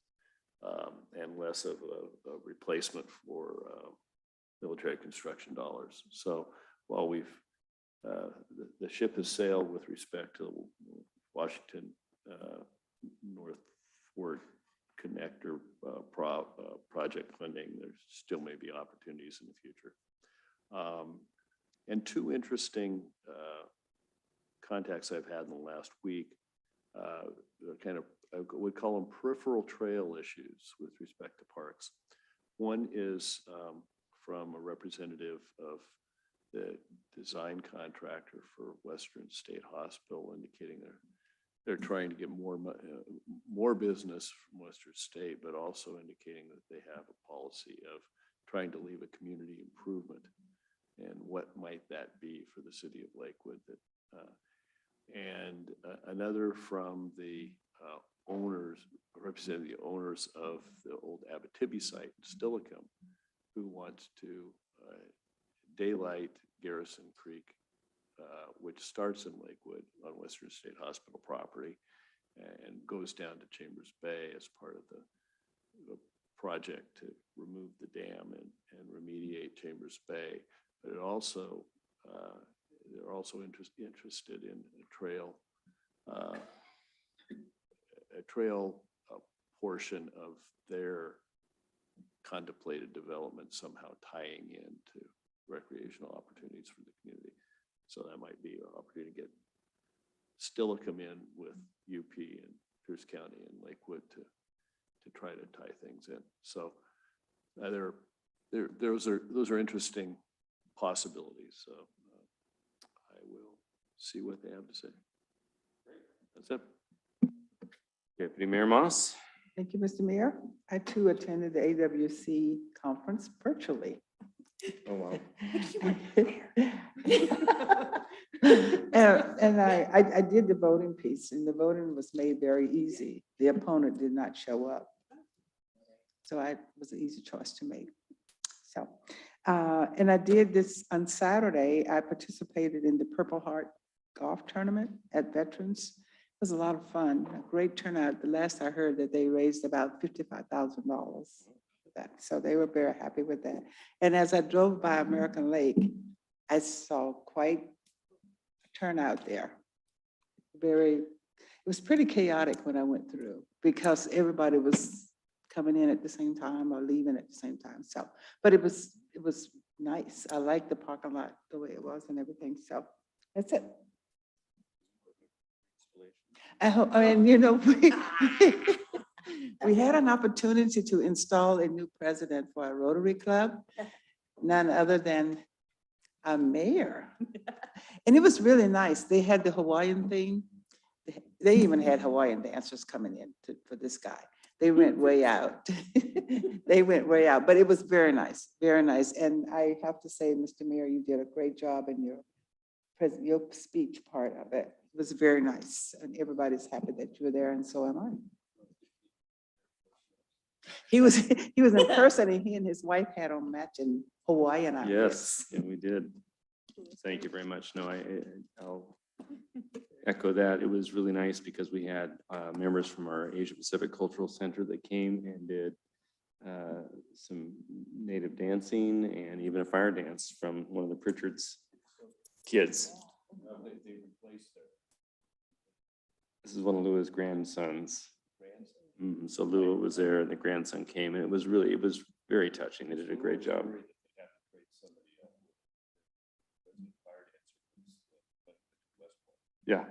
and less of a replacement for military construction dollars. So while the ship has sailed with respect to Washington North Fork Connector project funding, there still may be opportunities in the future. And two interesting contacts I've had in the last week, kind of, I would call them peripheral trail issues with respect to parks. One is from a representative of the design contractor for Western State Hospital, indicating they're trying to get more business from Western State, but also indicating that they have a policy of trying to leave a community improvement. And what might that be for the city of Lakewood? And another from the owners, representing the owners of the old Abitibi site, Stellicon, who wants to daylight Garrison Creek, which starts in Lakewood on Western State Hospital property and goes down to Chambers Bay as part of the project to remove the dam and remediate Chambers Bay. But it also, they're also interested in a trail portion of their contemplated development somehow tying into recreational opportunities for the community. So that might be an opportunity to get Stellicon in with UP and Pierce County and Lakewood to try to tie things in. So those are interesting possibilities. So I will see what they have to say. That's it.
Deputy Mayor Moss.
Thank you, Mr. Mayor. I too attended the AWC conference virtually.
Oh, wow.
And I did the voting piece, and the voting was made very easy. The opponent did not show up. So it was an easy choice to make. So, and I did this on Saturday. I participated in the Purple Heart Golf Tournament at Veterans. It was a lot of fun, a great turnout. The last I heard that they raised about $55,000 for that. So they were very happy with that. And as I drove by American Lake, I saw quite a turnout there. It was pretty chaotic when I went through because everybody was coming in at the same time or leaving at the same time. So, but it was nice. I liked the parking lot the way it was and everything. So that's it. I hope, I mean, you know, we had an opportunity to install a new president for our Rotary Club, none other than a mayor. And it was really nice. They had the Hawaiian theme. They even had Hawaiian dancers coming in for this guy. They went way out. They went way out, but it was very nice, very nice. And I have to say, Mr. Mayor, you did a great job in your speech part of it. It was very nice, and everybody's happy that you were there, and so am I. He was in person, and he and his wife had on matching Hawaiian outfits.
Yes, yeah, we did. Thank you very much. No, I'll echo that. It was really nice because we had members from our Asia Pacific Cultural Center that came and did some native dancing and even a fire dance from one of the Pritchard's kids. This is one of Louis' grandsons. So Louis was there and the grandson came, and it was very touching. They did a great job. Yeah.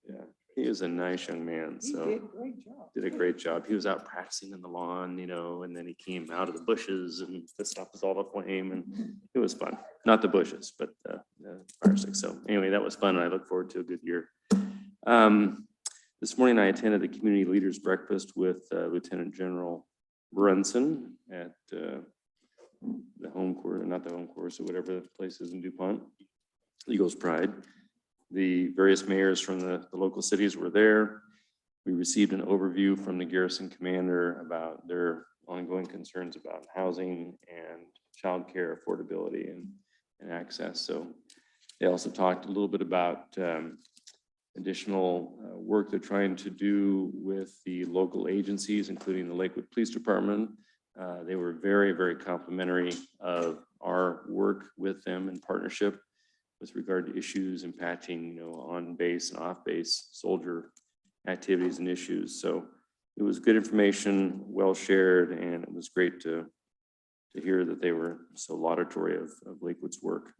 Yeah, he was a nice young man,
He
so
did a great job.
did a great job. He was out practicing in the lawn, and then he came out of the bushes and the stuff was all aflame, and it was fun. Not the bushes, but the fire stick. So anyway, that was fun, and I look forward to a good year. This morning I attended the Community Leaders Breakfast with Lieutenant General Brunson at the home course, not the home course, or whatever the place is in DuPont, Eagles Pride. The various mayors from the local cities were there. We received an overview from the garrison commander about their ongoing concerns about housing and childcare affordability and access. So they also talked a little bit about additional work they're trying to do with the local agencies, including the Lakewood Police Department. They were very, very complimentary of our work with them in partnership with regard to issues impacting, on base and off base soldier activities and issues. So it was good information, well shared, and it was great to hear that they were so laudatory of Lakewood's work.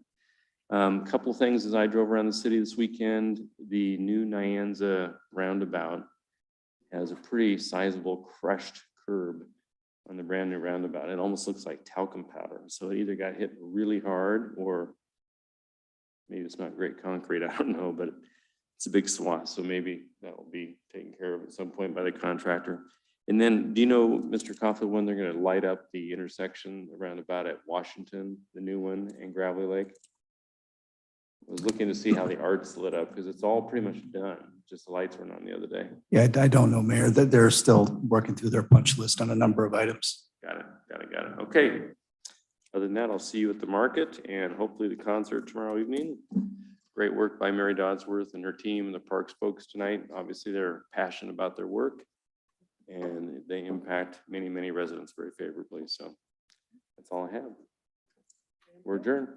Couple of things as I drove around the city this weekend. The new Nyanza roundabout has a pretty sizable crushed curb on the brand new roundabout. It almost looks like talcum powder. So it either got hit really hard or maybe it's not great concrete, I don't know, but it's a big swath. So maybe that will be taken care of at some point by the contractor. And then, do you know, Mr. Coughlin, when they're going to light up the intersection, the roundabout at Washington, the new one, and Gravelly Lake? I was looking to see how the art's lit up because it's all pretty much done. Just the lights weren't on the other day.
Yeah, I don't know, Mayor, that they're still working through their punch list on a number of items.
Got it. Okay. Other than that, I'll see you at the market and hopefully the concert tomorrow evening. Great work by Mary Dodsworth and her team and the parks folks tonight. Obviously, they're passionate about their work and they impact many, many residents very favorably. So that's all I have. We're adjourned.